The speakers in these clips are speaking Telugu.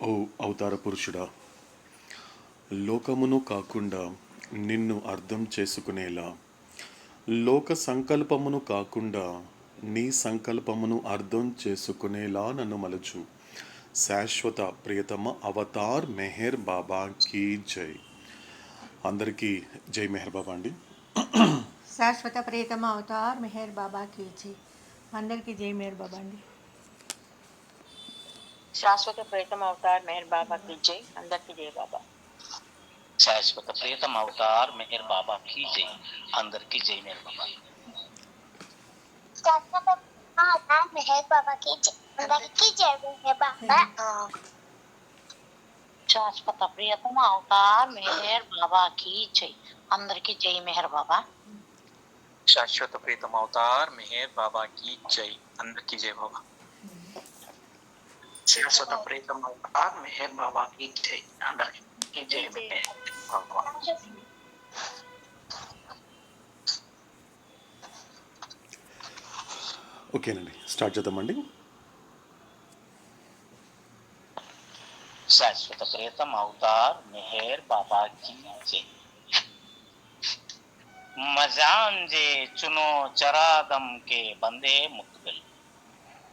ఓ అవతార పురుషుడా, లోకమును కాకుండా నిన్ను అర్థం చేసుకునేలా, లోక సంకల్పమును కాకుండా నీ సంకల్పమును అర్థం చేసుకునేలా నన్ను మలుచు. శాశ్వత ప్రియతమ అవతార్ మెహర్ బాబా కీ జై. అందరికీ జై మెహర్ బాబా అండి. శాశ్వత ప్రియతమ అవతార్ మెహర్ బాబా కీ జై. అందరికీ జై మెహర్ బాబా అండి. శాశ్వత ప్రియతమ అవతార్ మెహర్ బాబా की जय అందరికీ జై బాబా. శాశ్వత ప్రియతమ అవతార్ మెహర్ బాబా కీ జై. అందరికీ జై మెహర్ బాబా. శాశ్వత అవతార్ మెహర్ బాబా की जय అందరికీ జై మెహర్ బాబా. శాశ్వత ప్రియతమ అవతార్ మెహర్ బాబా की जय అందరికీ జై మెహర్ బాబా. శాశ్వత ప్రియతమ అవతార్ మెహర్ బాబా కీ జై. అందరికీ జై బాబా. శాశ్వత ప్రియతమ అవతార్ మెహర్ బాబా కీ జై. అందరికీ జై మెహర్ బాబా. ఓకేనండి, స్టార్ట్ చేద్దామండి. శాశ్వత ప్రియతమ అవతార్ మెహర్ బాబా కీ జై. मजान जे चुनो चरादम के बंदे मुकबिल,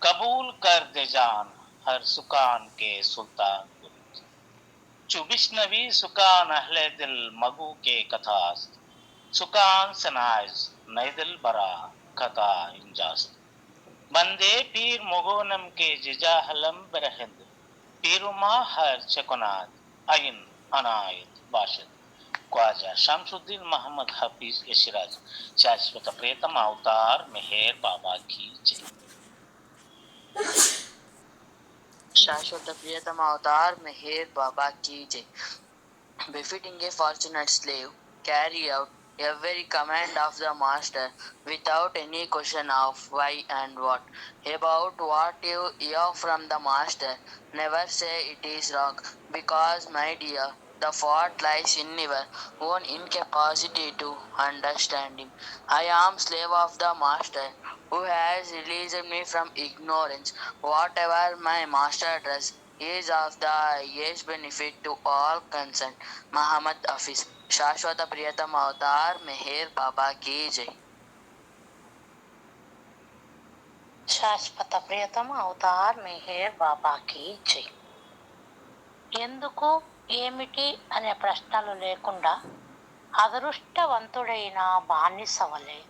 कबूल कर दे जान हर सुकान के सुल्तान. चुबिशनवी सुकान अहले दिल मगू के कथास्त, सुकान सनाइज नई दिल बरा कथा इंजास्त. बंदे पीर मोगोनम के जिजा हलम बरहिंद, पीरुमा हर चकुनाद आइन अनायत बाशिद. ख्वाजा शमसुद्दीन मोहम्मद हफीज यशिराज. शाश्वत प्रियतम अवतार मेहर बाबा की जय. శాశ్వత ప్రియతమ అవతార్ మెహర్ బాబా की जय. Befitting a fortunate slave, carry out every command of the master without any question of why and what. About what you hear from the master, never say it is wrong, because, my dear, the fault lies in your own incapacity to understand him. I am slave of the master who has released me from ignorance. Whatever my master does is of the highest benefit to all concerned. Muhammad Hafiz. శాశ్వత ప్రియతమ అవతార్ మెహర్ బాబా కీ జై. శాశ్వత ప్రియతమ అవతార్ మెహర్ బాబా కీ జై. ఎందుకు, ఏమిటి అనే ప్రశ్నలు లేకుండా అదృష్టవంతుడైన బానిస వలె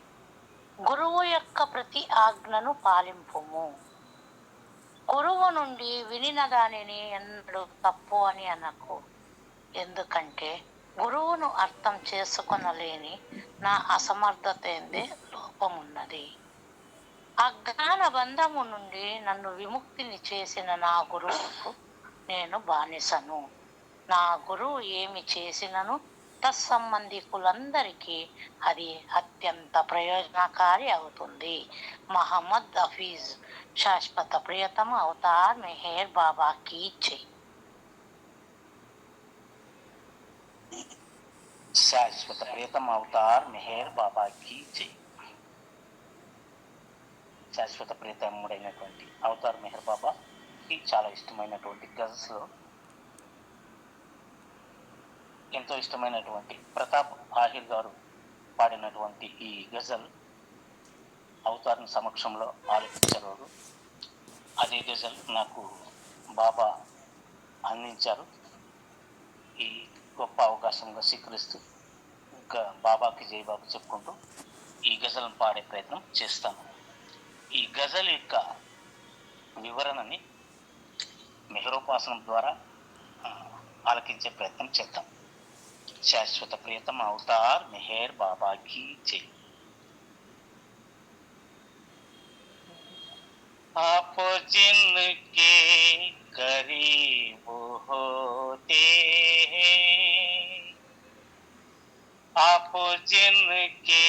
గురువు యొక్క ప్రతి ఆజ్ఞను పాలింపుము. గురువు నుండి వినిన దానిని ఎన్నడూ తప్పు అని అనకు. ఎందుకంటే గురువును అర్థం చేసుకొనలేని నా అసమర్థత ఎందే లోపమున్నది. అజ్ఞాన బంధము నుండి నన్ను విముక్తిని చేసిన నా గురువుకు నేను బానిసను. నా గురువు ఏమి చేసినను తత్సంబంధికులందరికీ అది అత్యంత ప్రయోజనకారి అవుతుంది. మహమ్మద్ హఫీజ్. శాశ్వత ప్రియతమ అవతార్ మెహర్ బాబా కీ జై. శాశ్వత ప్రియతమ అవతార్ మెహర్ బాబా కీ జై. శాశ్వత ప్రియతముడైనటువంటి అవతార్ మెహర్ బాబాకి చాలా ఇష్టమైనటువంటి గజల్స్లో ఎంతో ఇష్టమైనటువంటి ప్రతాప్ ఆహిర్ గారు పాడినటువంటి ఈ గజల్ అవతార్ సమక్షంలో ఆలోచించారు. అదే గజల్ నాకు బాబా అందించారు. ఈ గొప్ప అవకాశంగా స్వీకరిస్తూ ఇంకా బాబాకి జై బాబు చెప్పుకుంటూ ఈ గజల్ని పాడే ప్రయత్నం చేస్తాను. ఈ గజల్ యొక్క వివరణని మెహరోపాసనం ద్వారా ఆలకించే ప్రయత్నం చేద్దాం. శాశ్వత ప్రియతమ అవతార్ మెహర్ బాబా కీ జై. आप जिनके करीब होते हैं, आप जिनके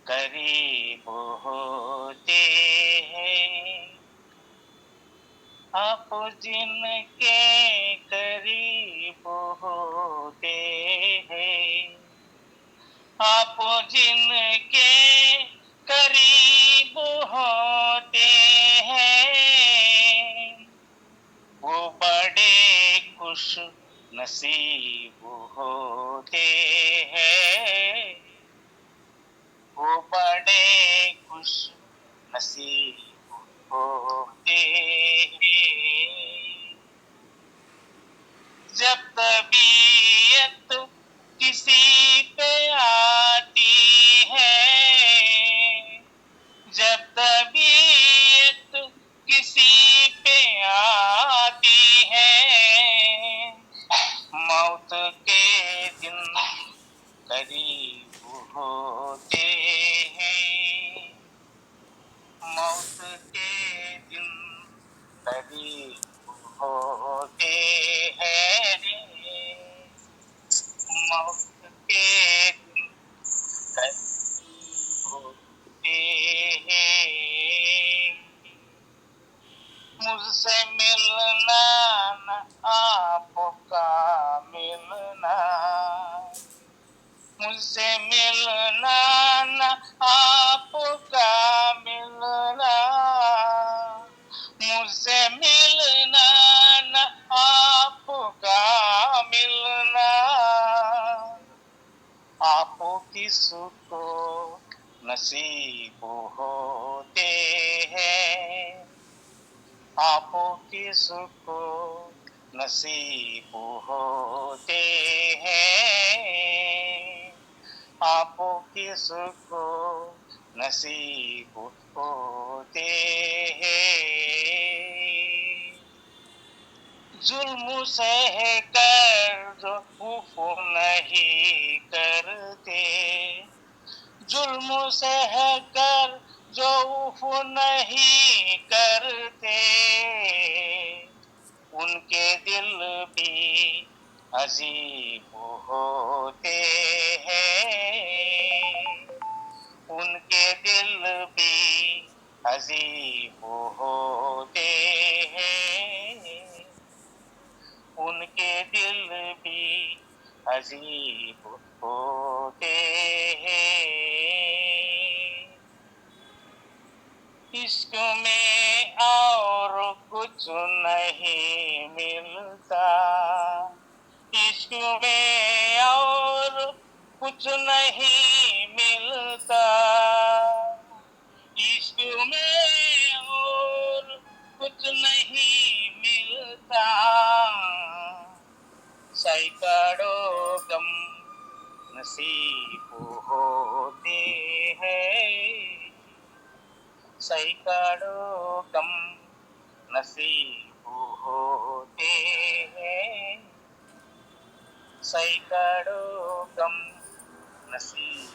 करीब होते हैं, आप जिनके करीब होते हैं, आप जिनके करीब होते हैं, वो बड़े खुश नसीब होते हैं, वो बड़े खुश नसीब होते हैं। जब तबीयत किसी पे आती है, जब तबीयत किसी पे आती है, मौत के दिन करीब होते हैं, मौत के दिन करीब होते हैं, मौत के दिन करीब होते हैं। मुझसे मिलना न आपका मिलना, मुझसे मिलना न आपका मिलना, मुझसे मिलना न आपका मिलना, आपो किसको नसीब होते हैं, आपो किसको नसीब होते हैं, आपो किसको नसीब होते हैं। जुल्म सह कर जो उफ नहीं करते, जुल्म सह कर जो उफ नहीं करते, उनके दिल भी अजीब होते हैं, उनके दिल भी अजीब होते हैं, उनके दिल भी अजीब होते हैं। इश्क में और कुछ नहीं मिलता, इश्क में और कुछ नहीं मिलता, इश्क में और कुछ नहीं मिलता, सैकड़ों गम नसीब होते हैं, सैकड़ों गम नसीब होते हैं, सैकड़ों गम नसीब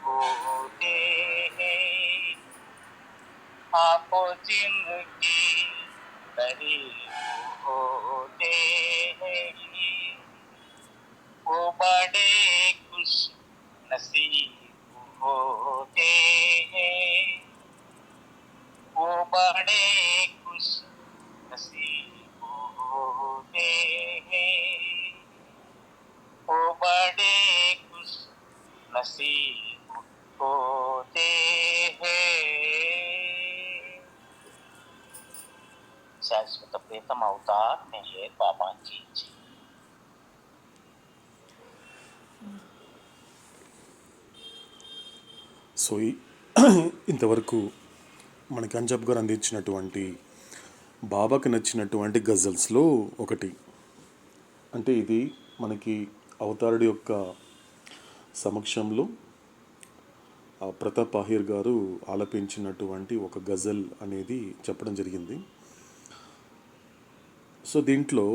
होते हैं। आपो जिनकी करीब होते हैं, वो बड़े खुश नसीब होते हैं, वो बड़े खुश नसीब होते हैं, वो बड़े खुश नसीब होते हैं। शाश्वत प्रीतम अवतार मेहर बाबा की जय। సో ఇంతవరకు మనకి అంజబ్ గారు అందించినటువంటి బాబాకి నచ్చినటువంటి గజల్స్లో ఒకటి. అంటే ఇది మనకి అవతారుడి యొక్క సమక్షంలో ప్రతాప్ ఆహిర్ గారు ఆలపించినటువంటి ఒక గజల్ అనేది చెప్పడం జరిగింది. సో దీంట్లో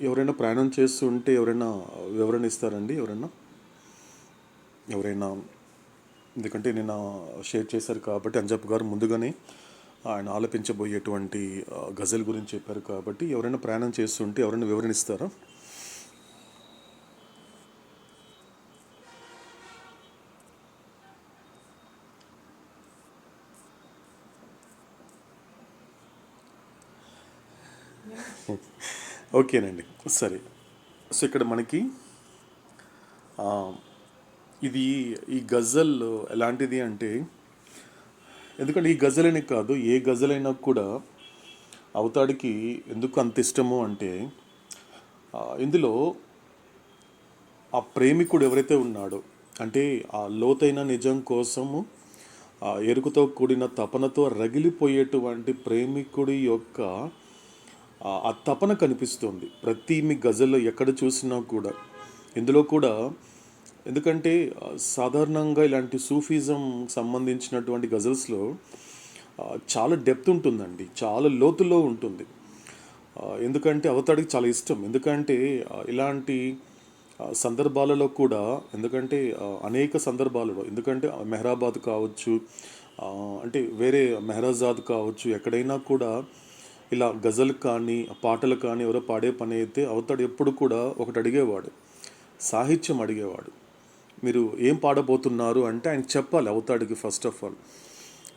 ఎవరైనా ప్రయాణం చేస్తుంటే ఎవరైనా వివరణ ఇస్తారండి? ఎవరైనా ఎందుకంటే నేను షేర్ చేశారు కాబట్టి అంజబ్ గారు ముందుగానే ఆయన ఆలపించబోయేటువంటి గజల్ గురించి చెప్పారు కాబట్టి ఎవరైనా ప్రయాణం చేస్తుంటే ఎవరైనా వివరణిస్తారా? ఓకేనండి, సరే. సో ఇక్కడ మనకి ఇది ఈ గజల్ ఎలాంటిది అంటే, ఎందుకంటే ఈ గజల్ అనే కాదు ఏ గజల్ అయినా కూడా అవతాడికి ఎందుకు అంత ఇష్టము అంటే, ఇందులో ఆ ప్రేమికుడు ఎవరైతే ఉన్నాడో, అంటే ఆ లోతైన నిజం కోసము ఆ ఎరుకుతో కూడిన తపనతో రగిలిపోయేటువంటి ప్రేమికుడి యొక్క ఆ తపన కనిపిస్తుంది ప్రతి మీ గజల్లో ఎక్కడ చూసినా కూడా. ఇందులో కూడా ఎందుకంటే సాధారణంగా ఇలాంటి సూఫిజం సంబంధించినటువంటి గజల్స్లో చాలా డెప్త్ ఉంటుందండి, చాలా లోతులో ఉంటుంది. ఎందుకంటే అవతాడికి చాలా ఇష్టం. ఎందుకంటే ఇలాంటి సందర్భాలలో కూడా, ఎందుకంటే అనేక సందర్భాలలో, ఎందుకంటే మెహరాబాద్ కావచ్చు, అంటే వేరే మెహరాజాద్ కావచ్చు, ఎక్కడైనా కూడా ఇలా గజల్ కానీ పాటలు కానీ ఎవరో పాడే పని అయితే అవతాడు ఎప్పుడు కూడా ఒకటి అడిగేవాడు, సాహిత్యం అడిగేవాడు. మీరు ఏం పాడబోతున్నారు అంటే ఆయన చెప్పాలి అవతాడికి ఫస్ట్ ఆఫ్ ఆల్.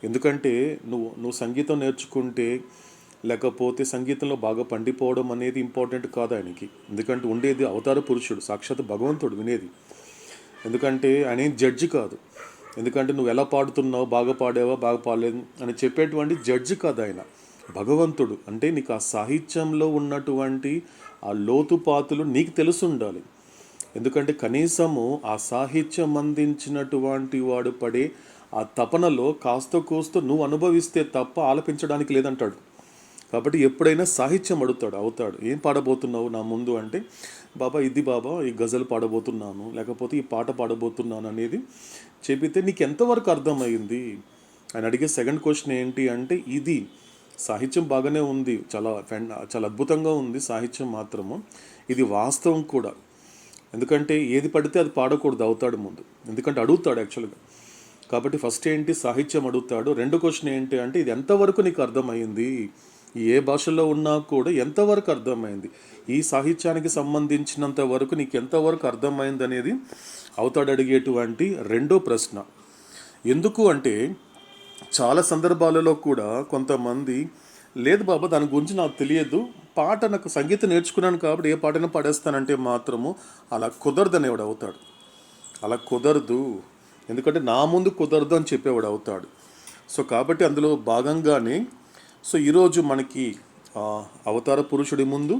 ఎందుకంటే నువ్వు సంగీతం నేర్చుకుంటే లేకపోతే సంగీతంలో బాగా పండిపోవడం అనేది ఇంపార్టెంట్ కాదు ఆయనకి. ఎందుకంటే ఉండేది అవతార పురుషుడు, సాక్షాత్ భగవంతుడు వినేది. ఎందుకంటే ఆయన ఏం జడ్జి కాదు. ఎందుకంటే నువ్వు ఎలా పాడుతున్నావు, బాగా పాడావా బాగా పాడలేదు అని చెప్పేటువంటి జడ్జి కాదు ఆయన, భగవంతుడు. అంటే నీకు ఆ సాహిత్యంలో ఉన్నటువంటి ఆ లోతుపాతులు నీకు తెలిసి ఉండాలి. ఎందుకంటే కనీసము ఆ సాహిత్యం అందించినటువంటి వాడు పడే ఆ తపనలో కాస్త కోస్తో నువ్వు అనుభవిస్తే తప్ప ఆలపించడానికి లేదంటాడు. కాబట్టి ఎప్పుడైనా సాహిత్యం అడుగుతాడు అవుతాడు, ఏం పాడబోతున్నావు నా ముందు అంటే, బాబా ఇది బాబా ఈ గజల్ పాడబోతున్నాను, లేకపోతే ఈ పాట పాడబోతున్నాను అనేది చెబితే నీకు ఎంతవరకు అర్థమైంది. ఆయన అడిగే సెకండ్ క్వశ్చన్ ఏంటి అంటే, ఇది సాహిత్యం బాగానే ఉంది, చాలా అద్భుతంగా ఉంది సాహిత్యం మాత్రము, ఇది వాస్తవం కూడా. ఎందుకంటే ఏది పడితే అది పాడకూడదు అవుతాడు ముందు, ఎందుకంటే అడుగుతాడు యాక్చువల్గా. కాబట్టి ఫస్ట్ ఏంటి సాహిత్యం అడుగుతాడు. రెండో క్వశ్చన్ ఏంటి అంటే, ఇది ఎంతవరకు నీకు అర్థమైంది, ఏ భాషలో ఉన్నా కూడా ఎంతవరకు అర్థమైంది, ఈ సాహిత్యానికి సంబంధించినంత వరకు నీకు ఎంతవరకు అర్థమైంది అనేది అవుతాడు అడిగేటువంటి రెండో ప్రశ్న. ఎందుకు అంటే చాలా సందర్భాలలో కూడా కొంతమంది, లేదు బాబా దాని గురించి నాకు తెలియదు, పాట నాకు సంగీతం నేర్చుకున్నాను కాబట్టి ఏ పాటైనా పాడేస్తానంటే మాత్రము అలా కుదరదు అనేవాడు అవుతాడు. అలా కుదరదు, ఎందుకంటే నా ముందు కుదరదు అని చెప్పేవాడు అవుతాడు. సో కాబట్టి అందులో భాగంగానే సో ఈరోజు మనకి అవతార పురుషుడి ముందు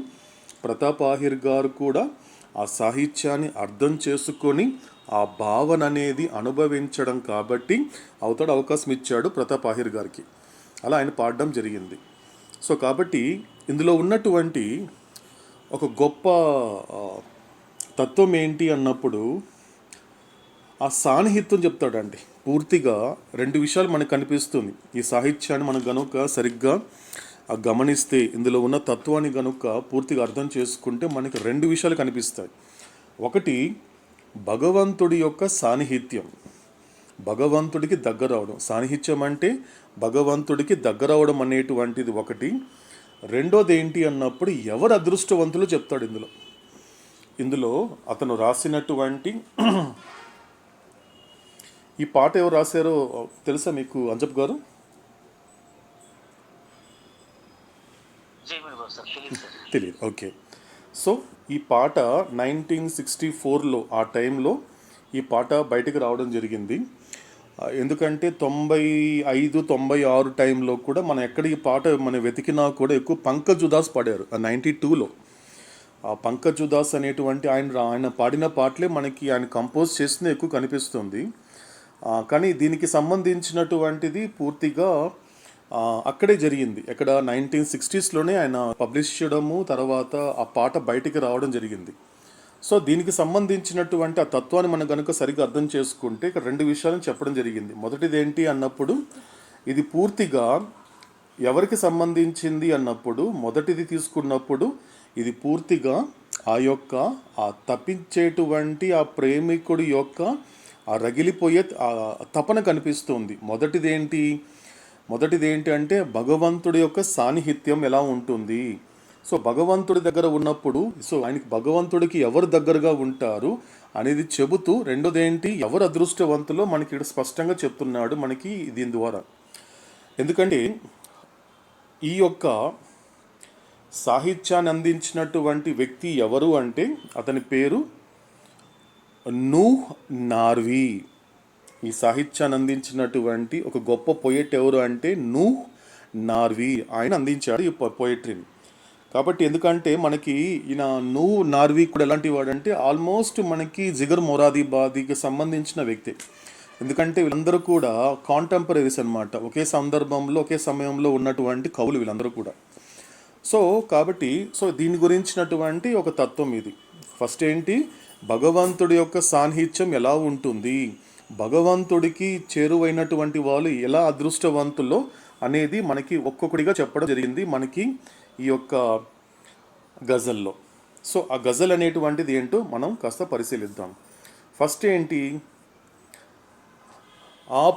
ప్రతాప్ ఆహిర్ గారు కూడా ఆ సాహిత్యాన్ని అర్థం చేసుకొని ఆ భావన అనేది అనుభవించడం కాబట్టి అవుతాడు అవకాశం ఇచ్చాడు ప్రతాప్ ఆహిర్ గారికి. అలా ఆయన పాడడం జరిగింది. సో కాబట్టి ఇందులో ఉన్నటువంటి ఒక గొప్ప తత్వం ఏంటి అన్నప్పుడు ఆ సాన్నిహిత్యం చెప్తాడండి. పూర్తిగా రెండు విషయాలు మనకు కనిపిస్తుంది. ఈ సాహిత్యాన్ని మనం గనుక సరిగ్గా గమనిస్తే, ఇందులో ఉన్న తత్వాన్ని గనుక పూర్తిగా అర్థం చేసుకుంటే మనకి రెండు విషయాలు కనిపిస్తాయి. ఒకటి భగవంతుడి యొక్క సాన్నిహిత్యం, భగవంతుడికి దగ్గర అవడం. సాన్నిహిత్యం అంటే భగవంతుడికి దగ్గర అవడం అనేటువంటిది ఒకటి. రెండోది ఏంటి అన్నప్పుడు ఎవరు అదృష్టవంతులు చెప్తాడు ఇందులో అతను రాసినటువంటి ఈ పాట ఎవరు రాశారో తెలుసా మీకు అంజప్ గారు? తెలియదు. ఓకే. సో ఈ పాట 1964లో ఆ టైంలో ఈ పాట బయటకు రావడం జరిగింది. ఎందుకంటే 95, 96 టైంలో కూడా మనం ఎక్కడ ఈ పాట మనం వెతికినా కూడా ఎక్కువ పంకజ్ ఉదాస్ పాడారు. 92లో ఆ పంకజ్ ఉదాస్ అనేటువంటి ఆయన పాడిన పాటలే మనకి ఆయన కంపోజ్ చేసిన ఎక్కువ కనిపిస్తుంది. కానీ దీనికి సంబంధించినటువంటిది పూర్తిగా అక్కడే జరిగింది. ఎక్కడ 1960స్లోనే ఆయన పబ్లిష్ చేయడము, తర్వాత ఆ పాట బయటికి రావడం జరిగింది. సో దీనికి సంబంధించినటువంటి ఆ తత్వాన్ని మనం కనుక సరిగ్గా అర్థం చేసుకుంటే ఇక్కడ రెండు విషయాలను చెప్పడం జరిగింది. మొదటిది ఏంటి అన్నప్పుడు, ఇది పూర్తిగా ఎవరికి సంబంధించింది అన్నప్పుడు, మొదటిది తీసుకున్నప్పుడు ఇది పూర్తిగా ఆ తప్పించేటువంటి ఆ ప్రేమికుడి యొక్క ఆ రగిలిపోయే ఆ తపన కనిపిస్తుంది. మొదటిది ఏంటి అంటే భగవంతుడి యొక్క సాన్నిహిత్యం ఎలా ఉంటుంది. సో భగవంతుడి దగ్గర ఉన్నప్పుడు సో ఆయనకి భగవంతుడికి ఎవరు దగ్గరగా ఉంటారు అనేది చెబుతూ, రెండోది ఏంటి ఎవరు అదృష్టవంతులో మనకి ఇక్కడ స్పష్టంగా చెప్తున్నాడు మనకి దీని ద్వారా. ఎందుకంటే ఈ యొక్క సాహిత్యాన్ని అందించినటువంటి వ్యక్తి ఎవరు అంటే అతని పేరు నూహ్ నార్వీ. ఈ సాహిత్యాన్ని అందించినటువంటి ఒక గొప్ప పొయెట్ ఎవరు అంటే నూహ్ నార్వీ. ఆయన అందించాడు ఈ పొయెట్రీని. కాబట్టి ఎందుకంటే మనకి ఈయన నువ్వు నార్వీ కూడా ఎలాంటి వాడంటే ఆల్మోస్ట్ మనకి జిగర్ మొరాదాబాదీకి సంబంధించిన వ్యక్తి. ఎందుకంటే వీళ్ళందరూ కూడా కాంటెంపరీస్ అనమాట, ఒకే సందర్భంలో ఒకే సమయంలో ఉన్నటువంటి కవులు వీళ్ళందరూ కూడా. సో కాబట్టి దీని గురించినటువంటి ఒక తత్వం ఇది. ఫస్ట్ ఏంటి, భగవంతుడి యొక్క సాన్నిహిత్యం ఎలా ఉంటుంది, భగవంతుడికి చేరువైనటువంటి వాళ్ళు ఎలా అదృష్టవంతులో అనేది మనకి ఒక్కొక్కటిగా చెప్పడం జరిగింది మనకి ఈ యొక్క గజల్లో. సో ఆ గజల్ అనేటువంటిది ఏంటో మనం కాస్త పరిశీలిద్దాం. ఫస్ట్ ఏంటి, आप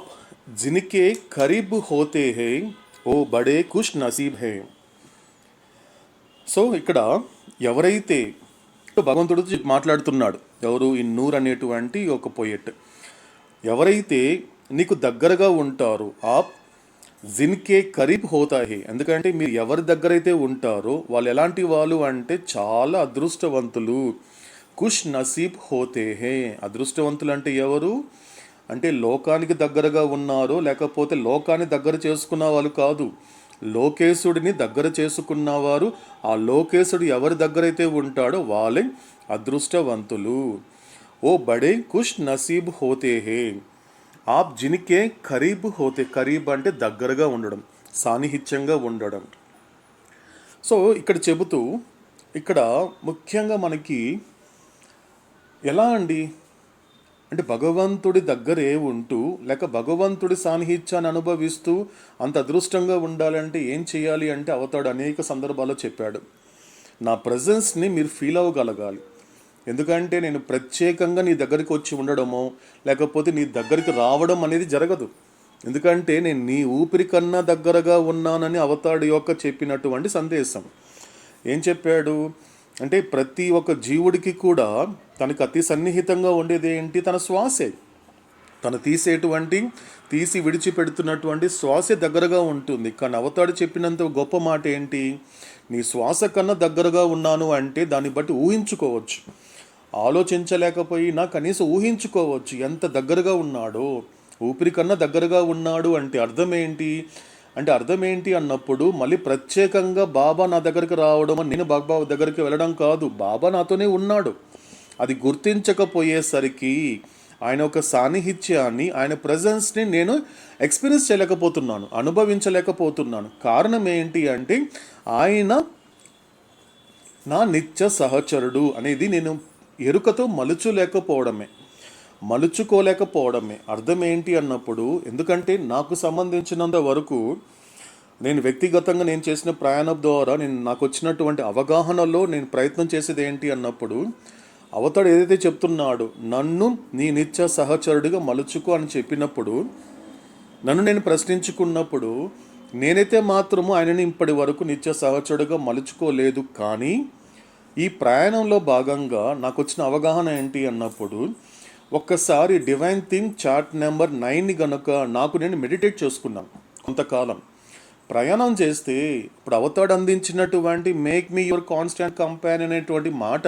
जिनके करीब होते हैं वो बड़े खुश नसीब है. సో ఇక్కడ ఎవరైతే భగవంతుడు మాట్లాడుతున్నాడు, ఎవరు, ఈ నూర్ అనేటువంటి ఒక పోయెట్, ఎవరైతే నీకు దగ్గరగా ఉంటారో, ఆప్ జిన్కే కరీబ్ హోతా హే, ఎందుకంటే మీరు ఎవరి దగ్గరైతే ఉంటారో వాళ్ళు ఎలాంటి వాళ్ళు అంటే చాలా అదృష్టవంతులు. ఖుష్ నసీబ్ హోతే హే, అదృష్టవంతులు అంటే ఎవరు అంటే లోకానికి దగ్గరగా ఉన్నారో లేకపోతే లోకాన్ని దగ్గర చేసుకున్న వాళ్ళు కాదు, లోకేశుడిని దగ్గర చేసుకున్నవారు. ఆ లోకేశుడు ఎవరి దగ్గరైతే ఉంటాడో వాళ్ళే అదృష్టవంతులు. ఓ బడే ఖుష్ నసీబ్ హోతే హే ఆప్ జిన్కే ఖరీబ్ హోతే, ఖరీబ్ అంటే దగ్గరగా ఉండడం, సాన్నిహిత్యంగా ఉండడం. సో ఇక్కడ చెబుతూ ఇక్కడ ముఖ్యంగా మనకి ఎలా అండి అంటే భగవంతుడి దగ్గరే ఉంటూ లేక భగవంతుడి సాన్నిహిత్యాన్ని అనుభవిస్తూ అంత అదృష్టంగా ఉండాలంటే ఏం చేయాలి అంటే అవతాడు అనేక సందర్భాల్లో చెప్పాడు, నా ప్రజెన్స్ని మీరు ఫీల్ అవ్వగలగాలి. ఎందుకంటే నేను ప్రత్యేకంగా నీ దగ్గరికి వచ్చి ఉండడమో లేకపోతే నీ దగ్గరికి రావడం అనేది జరగదు. ఎందుకంటే నేను నీ ఊపిరి కన్నా దగ్గరగా ఉన్నానని అవతాడు యొక్క చెప్పినటువంటి సందేశం. ఏం చెప్పాడు అంటే ప్రతి ఒక్క జీవుడికి కూడా తనకు అతి సన్నిహితంగా ఉండేది ఏంటి, తన శ్వాసే. తను తీసి విడిచిపెడుతున్నటువంటి శ్వాసే దగ్గరగా ఉంటుంది. కానీ అవతాడు చెప్పినంత గొప్ప మాట ఏంటి, నీ శ్వాస కన్నా దగ్గరగా ఉన్నాను అంటే దాన్ని బట్టి ఊహించుకోవచ్చు, ఆలోచించలేకపోయినా కనీసం ఊహించుకోవచ్చు ఎంత దగ్గరగా ఉన్నాడో. ఊపిరి కన్నా దగ్గరగా ఉన్నాడు అంటే అర్థం ఏంటి అన్నప్పుడు మళ్ళీ ప్రత్యేకంగా బాబా నా దగ్గరికి రావడం, నేను బాబా దగ్గరికి వెళ్ళడం కాదు, బాబా నాతోనే ఉన్నాడు. అది గుర్తించకపోయేసరికి ఆయన ఒక సాన్నిహిత్యాన్ని, ఆయన ప్రజెన్స్ని నేను ఎక్స్పీరియన్స్ చేయలేకపోతున్నాను, అనుభవించలేకపోతున్నాను. కారణం ఏంటి అంటే ఆయన నా నిత్య సహచరుడు అనేది నేను ఎరుకతో మలుచుకోలేకపోవడమే. అర్థం ఏంటి అన్నప్పుడు, ఎందుకంటే నాకు సంబంధించినంత వరకు నేను వ్యక్తిగతంగా నేను చేసిన ప్రయాణం ద్వారా నాకు వచ్చినటువంటి అవగాహనలో నేను ప్రయత్నం చేసేది ఏంటి అన్నప్పుడు, అవతాడు ఏదైతే చెప్తున్నాడో నన్ను నీ నిత్య సహచరుడిగా మలుచుకో అని చెప్పినప్పుడు, నన్ను నేను ప్రశ్నించుకున్నప్పుడు నేనైతే మాత్రము ఆయనని ఇప్పటి వరకు నిత్య సహచరుడిగా మలుచుకోలేదు. కానీ ఈ ప్రయాణంలో భాగంగా నాకు వచ్చిన అవగాహన ఏంటి అన్నప్పుడు, ఒక్కసారి డివైన్ థింగ్ చార్ట్ నెంబర్ 9 గనుక నేను మెడిటేట్ చేసుకున్నాను కొంతకాలం. ప్రయాణం చేస్తే ఇప్పుడు అవతాడు అందించినటువంటి make me your constant companion అనేటువంటి మాట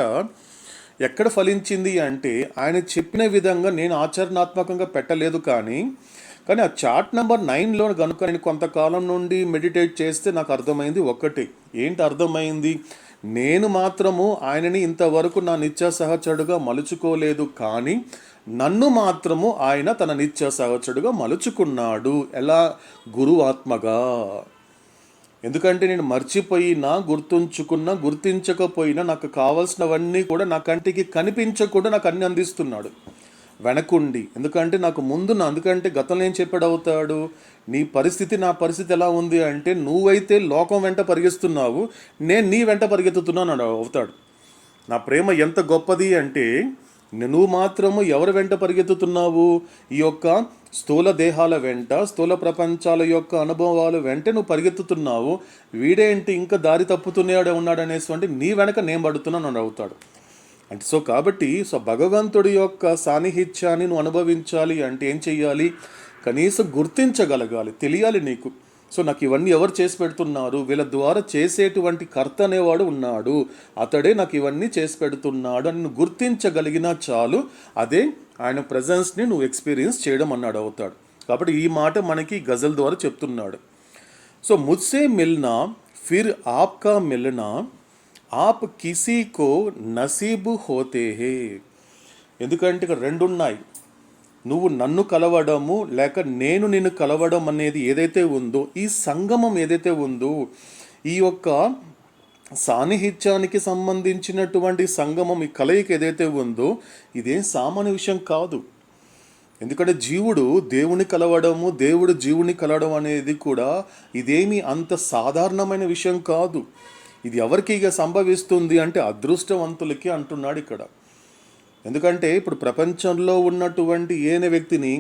ఎక్కడ ఫలించింది అంటే, ఆయన చెప్పిన విధంగా నేను ఆచరణాత్మకంగా పెట్టలేదు. కానీ ఆ చార్ట్ నెంబర్ 9లో కనుక నేను కొంతకాలం నుండి మెడిటేట్ చేస్తే నాకు అర్థమైంది ఒకటి. ఏంటి అర్థమైంది, నేను మాత్రము ఆయనని ఇంతవరకు నా నిత్య సహచరుడుగా మలుచుకోలేదు, కానీ నన్ను మాత్రము ఆయన తన నిత్య సహచరుడుగా మలుచుకున్నాడు. ఎలా? గురు ఆత్మగా. ఎందుకంటే నేను మర్చిపోయినా, గుర్తించకపోయినా నాకు కావాల్సినవన్నీ కూడా నా కంటికి కనిపించకుండా నాకు అన్ని అందిస్తున్నాడు వెనకుండి. ఎందుకంటే నాకు అందుకంటే గతంలో ఏం చెప్పాడు అవుతాడు, నీ పరిస్థితి నా పరిస్థితి ఎలా ఉంది అంటే, నువ్వైతే లోకం వెంట పరిగెస్తున్నావు, నేను నీ వెంట పరిగెత్తుతున్నాను అవుతాడు. నా ప్రేమ ఎంత గొప్పది అంటే, నువ్వు మాత్రము ఎవరి వెంట పరిగెత్తుతున్నావు, ఈ యొక్క స్థూల దేహాల వెంట, స్థూల ప్రపంచాల యొక్క అనుభవాల వెంట నువ్వు పరిగెత్తుతున్నావు. వీడేంటి ఇంకా దారి తప్పుతున్నాడే ఉన్నాడు అనేసి నీ వెనక నేను పడుతున్నాను అవుతాడు. అంటే కాబట్టి భగవంతుడి యొక్క సాన్నిహిత్యాన్ని నువ్వు అనుభవించాలి అంటే ఏం చెయ్యాలి, కనీసం గుర్తించగలగాలి, తెలియాలి నీకు. నాకు ఇవన్నీ ఎవరు చేసి పెడుతున్నారు, వీళ్ళ ద్వారా చేసేటువంటి కర్త అనేవాడు ఉన్నాడు, అతడే నాకు ఇవన్నీ చేసి పెడుతున్నాడు అని నువ్వు గుర్తించగలిగినా చాలు, అదే ఆయన ప్రజెన్స్ని నువ్వు ఎక్స్పీరియన్స్ చేయడం అన్నాడు అవుతాడు. కాబట్టి ఈ మాట మనకి గజల్ ద్వారా చెప్తున్నాడు. ముజ్సే మిల్నా फिर आपका मिलना आप किसी को नसीब होते हैं. ఎందుకంటే ఇక్కడ రెండు ఉన్నాయి. నువ్వు నన్ను కలవడము లేక నేను నిన్ను కలవడం అనేది ఏదైతే ఉందో, ఈ సంగమం ఏదైతే ఉందో, ఈ యొక్క సాన్నిహిత్యానికి సంబంధించినటువంటి సంగమం, ఈ కలయిక ఏదైతే ఉందో, ఇదేం సామాన్య విషయం కాదు. ఎందుకంటే జీవుడు దేవుని కలవడము, దేవుడు జీవుని కలవడం అనేది కూడా ఇదేమి అంత సాధారణమైన విషయం కాదు. ఇది ఎవరికి ఇక సంభవిస్తుంది అంటే అదృష్టవంతులకి అంటున్నాడు ఇక్కడ. ఎందుకంటే ఇప్పుడు ప్రపంచంలో ఉన్నటువంటి ఏనే వ్యక్తిని,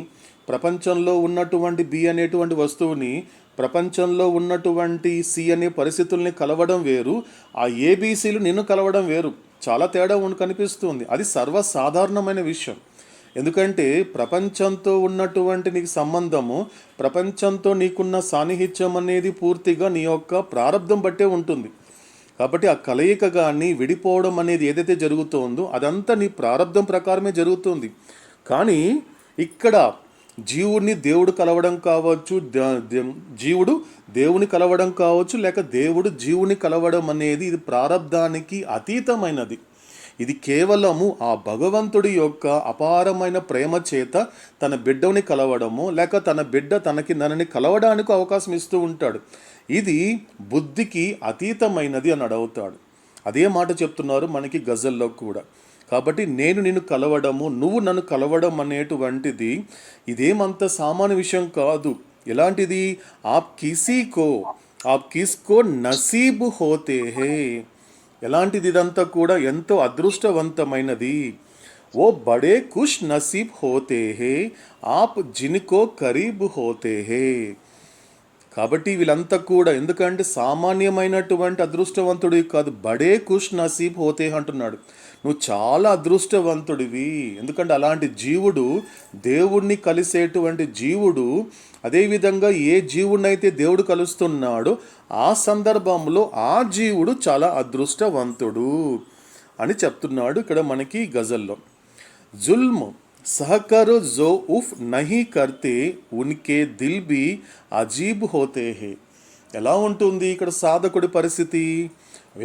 ప్రపంచంలో ఉన్నటువంటి బి అనేటువంటి వస్తువుని, ప్రపంచంలో ఉన్నటువంటి సి అనే పరిస్థితుల్ని కలవడం వేరు, ఆ ఏబీసీలు నిన్ను కలవడం వేరు. చాలా తేడా కనిపిస్తుంది. అది సర్వసాధారణమైన విషయం. ఎందుకంటే ప్రపంచంతో ఉన్నటువంటి నీకు సంబంధము, ప్రపంచంతో నీకున్న సాన్నిహిత్యం అనేది పూర్తిగా నీ యొక్క ప్రారంధం బట్టే ఉంటుంది. కాబట్టి ఆ కలయిక కానీ విడిపోవడం అనేది ఏదైతే జరుగుతుందో అదంతా నీ ప్రారంధం ప్రకారమే జరుగుతుంది. కానీ ఇక్కడ జీవుడిని దేవుడు కలవడం కావచ్చు, జీవుడు దేవుని కలవడం కావచ్చు, లేక దేవుడు జీవుని కలవడం అనేది ఇది ప్రారంధానికి అతీతమైనది. ఇది కేవలము ఆ భగవంతుడి యొక్క అపారమైన ప్రేమ చేత తన బిడ్డని కలవడము, లేక తన బిడ్డ తనని కలవడానికి అవకాశం ఇస్తూ ఉంటాడు. ఇది బుద్ధికి అతీతమైనది అని అడుగుతాడు. అదే మాట చెప్తున్నారు మనకి గజల్లో కూడా. కాబట్టి నేను నిన్ను కలవడము, నువ్వు నన్ను కలవడం అనేటువంటిది ఇదేమంత సామాన్య విషయం కాదు. ఎలాంటిది? ఆప్ కిస్కో నసీబ్ హోతే హే. ఎలాంటిది? ఇదంతా కూడా ఎంతో అదృష్టవంతమైనది. ఓ బడే ఖుష్ నసీబ్ హోతే హే ఆప్ జిన్కో కరీబ్ హోతే హే. కాబట్టి వీళ్ళంతా కూడా ఎందుకంటే సామాన్యమైనటువంటి అదృష్టవంతుడివి కాదు, బడే ఖుష్ నసీబ్ హోతే అంటున్నాడు. నువ్వు చాలా అదృష్టవంతుడివి. ఎందుకంటే అలాంటి జీవుడు, దేవుణ్ణి కలిసేటువంటి జీవుడు, అదేవిధంగా ఏ జీవుడినైతే దేవుడు కలుస్తున్నాడో ఆ సందర్భంలో ఆ జీవుడు చాలా అదృష్టవంతుడు అని చెప్తున్నాడు ఇక్కడ మనకి గజల్లో. జుల్మ్ सहकर जो उफ नहीं करते उनके दिल भी అజీబ్ హోతే హే. ఎలా ఉంటుంది ఇక్కడ సాధకుడి పరిస్థితి?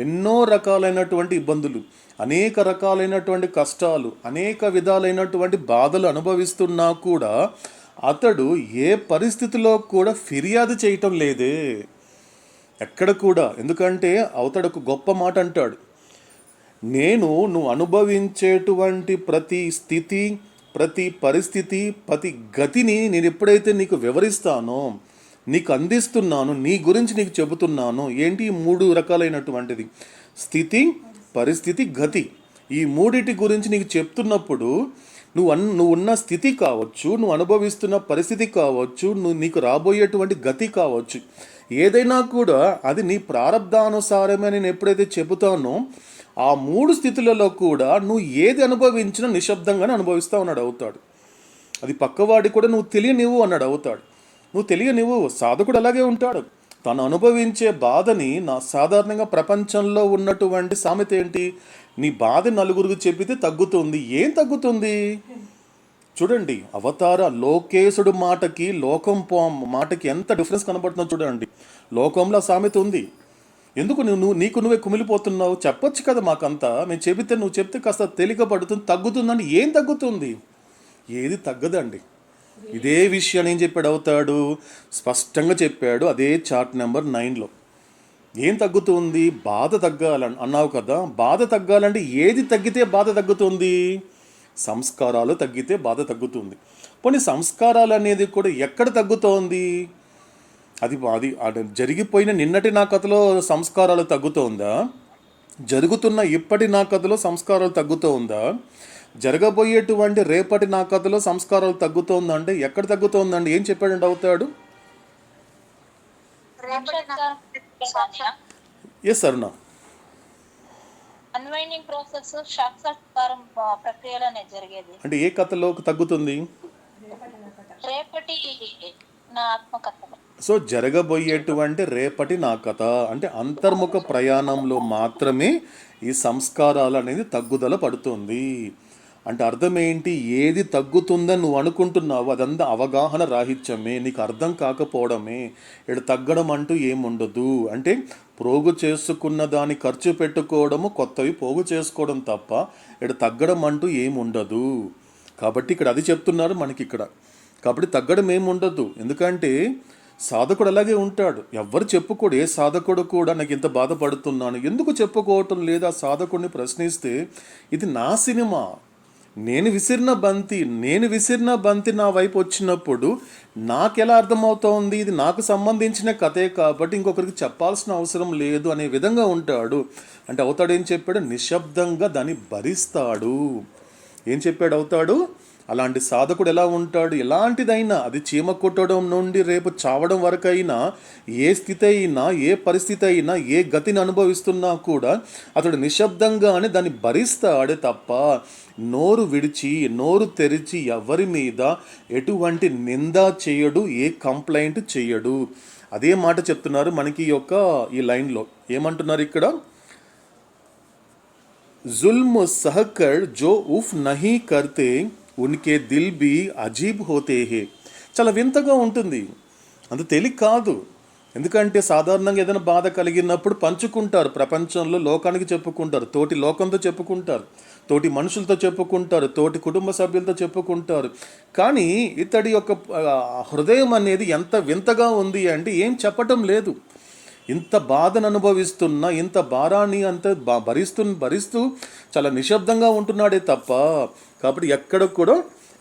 ఎన్నో రకాలైనటువంటి ఇబ్బందులు, అనేక రకాలైనటువంటి కష్టాలు, అనేక విధాలైనటువంటి బాధలు అనుభవిస్తున్నా కూడా అతడు ఏ పరిస్థితిలో కూడా ఫిర్యాదు చేయటం లేదే ఎక్కడ కూడా. ఎందుకంటే అవతడు ఒక గొప్ప మాట అంటాడు, నువ్వు అనుభవించేటువంటి ప్రతి స్థితి, ప్రతి పరిస్థితి, ప్రతి గతిని నేను ఎప్పుడైతే నీకు వివరిస్తానో, నీకు అందిస్తున్నాను, నీ గురించి నీకు చెబుతున్నాను. ఏంటి? 3 రకాలైనటువంటిది: స్థితి, పరిస్థితి, గతి. ఈ మూడిటి గురించి నీకు చెప్తున్నప్పుడు నువ్వు ఉన్న స్థితి కావచ్చు, నువ్వు అనుభవిస్తున్న పరిస్థితి కావచ్చు, నీకు రాబోయేటువంటి గతి కావచ్చు, ఏదైనా కూడా అది నీ ప్రారంధానుసారమే నేను ఎప్పుడైతే చెబుతానో ఆ 3 స్థితులలో కూడా నువ్వు ఏది అనుభవించినా నిశ్శబ్దంగానే అనుభవిస్తా ఉన్నాడు అవుతాడు. అది పక్కవాడి కూడా నువ్వు తెలియనివ్వు అన్నాడు అవుతాడు. నువ్వు తెలియనివ్వు. సాధకుడు అలాగే ఉంటాడు. తను అనుభవించే బాధని సాధారణంగా ప్రపంచంలో ఉన్నటువంటి సామెత ఏంటి? నీ బాధ నలుగురికి చెప్పితే తగ్గుతుంది. ఏం తగ్గుతుంది? చూడండి, అవతార లోకేశుడు మాటకి లోకం మాటకి ఎంత డిఫరెన్స్ కనబడుతుందో చూడండి. లోకంలో సామెత ఉంది. ఎందుకు నీకు నువ్వే కుమిలిపోతున్నావు? చెప్పొచ్చు కదా మాకంతా. మేము చెబితే నువ్వు చెప్తే కాస్త తేలిక పడుతుంది, తగ్గుతుందండి. ఏం తగ్గుతుంది? ఏది తగ్గదండి. ఇదే విషయాన్ని ఏం చెప్పాడు అవుతాడు? స్పష్టంగా చెప్పాడు అదే చార్ట్ నెంబర్ 9లో. ఏం తగ్గుతుంది? బాధ తగ్గాలని అన్నావు కదా. బాధ తగ్గాలంటే ఏది తగ్గితే బాధ తగ్గుతుంది? సంస్కారాలు తగ్గితే బాధ తగ్గుతుంది. పోనీ సంస్కారాలు అనేది కూడా ఎక్కడ తగ్గుతోంది? అది జరిగిపోయిన నిన్నటి నా కథలో సంస్కారాలు తగ్గుతోందా? జరుగుతున్న ఇప్పటి నా కథలో సంస్కారాలు తగ్గుతోందా? జరగబోయేటువంటి రేపటి నా కథలో సంస్కారాలు తగ్గుతోందంటే ఎక్కడ తగ్గుతోందండి? ఏం చెప్పాడంటే అవుతాడు? ఎస్ అరుణ. అన్వైండింగ్ ప్రాసెస్ సాక్షాత్కారం ప్రక్రియలోనే జరిగేది. అంటే ఏ కథలోకి తగ్గుతుంది? రేపటి నా ఆత్మకథలో. సో జరగబోయేటువంటి రేపటి నా కథ అంటే అంతర్ముఖ ప్రయాణంలో మాత్రమే ఈ సంస్కారాలు అనేది తగ్గుదల పడుతుంది. అంటే అర్థం ఏంటి? ఏది తగ్గుతుందని నువ్వు అనుకుంటున్నావు అదంతా అవగాహన రాహిత్యమే, నీకు అర్థం కాకపోవడమే. ఇక్కడ తగ్గడం అంటూ ఏముండదు. అంటే ప్రోగు చేసుకున్న దాన్ని ఖర్చు పెట్టుకోవడము, కొత్తవి పోగు చేసుకోవడం తప్ప ఇక్కడ తగ్గడం అంటూ ఏముండదు. కాబట్టి ఇక్కడ అది చెప్తున్నారు మనకి ఇక్కడ. కాబట్టి తగ్గడం ఏముండదు. ఎందుకంటే సాధకుడు అలాగే ఉంటాడు. ఎవ్వరు చెప్పుకోడు. ఏ సాధకుడు కూడా నాకు ఇంత బాధపడుతున్నాను ఎందుకు చెప్పుకోవటం లేదు ఆ సాధకుడిని ప్రశ్నిస్తే, ఇది నా సినిమా, నేను విసిరిన బంతి నా వైపు వచ్చినప్పుడు నాకెలా అర్థమవుతోంది, ఇది నాకు సంబంధించిన కథే కాబట్టి ఇంకొకరికి చెప్పాల్సిన అవసరం లేదు అనే విధంగా ఉంటాడు. అంటే అవుతాడు ఏం చెప్పాడు, నిశ్శబ్దంగా దాన్ని భరిస్తాడు. ఏం చెప్పాడు అవుతాడు, అలాంటి సాధకుడు ఎలా ఉంటాడు, ఎలాంటిదైనా అది చీమ కొట్టడం నుండి రేపు చావడం వరకైనా, ఏ స్థితి అయినా, ఏ పరిస్థితి అయినా, ఏ గతిని అనుభవిస్తున్నా కూడా అతడు నిశ్శబ్దంగానే దాన్ని భరిస్తాడే తప్ప నోరు విడిచి నోరు తెరిచి ఎవరి మీద ఎటువంటి నింద చేయడు, ఏ కంప్లైంట్ చేయడు. అదే మాట చెప్తున్నారు మనకి ఈ లైన్లో. ఏమంటున్నారు ఇక్కడ, जुल्म सहकर जो उफ नहीं करते उनके दिल भी अजीब होते हैं. చాలా వింతగా ఉంటుంది, అంత తేలిక కాదు. ఎందుకంటే సాధారణంగా ఏదైనా బాధ కలిగినప్పుడు పంచుకుంటారు, ప్రపంచంలో లోకానికి చెప్పుకుంటారు, తోటి లోకంతో చెప్పుకుంటారు, తోటి మనుషులతో చెప్పుకుంటారు, తోటి కుటుంబ సభ్యులతో చెప్పుకుంటారు. కానీ ఇతడి యొక్క హృదయం అనేది ఎంత వింతగా ఉంది అంటే ఏం చెప్పటం లేదు. ఇంత బాధను అనుభవిస్తున్నా, ఇంత భారాన్ని అంత భరిస్తూ చాలా నిశ్శబ్దంగా ఉంటున్నాడే తప్ప. కాబట్టి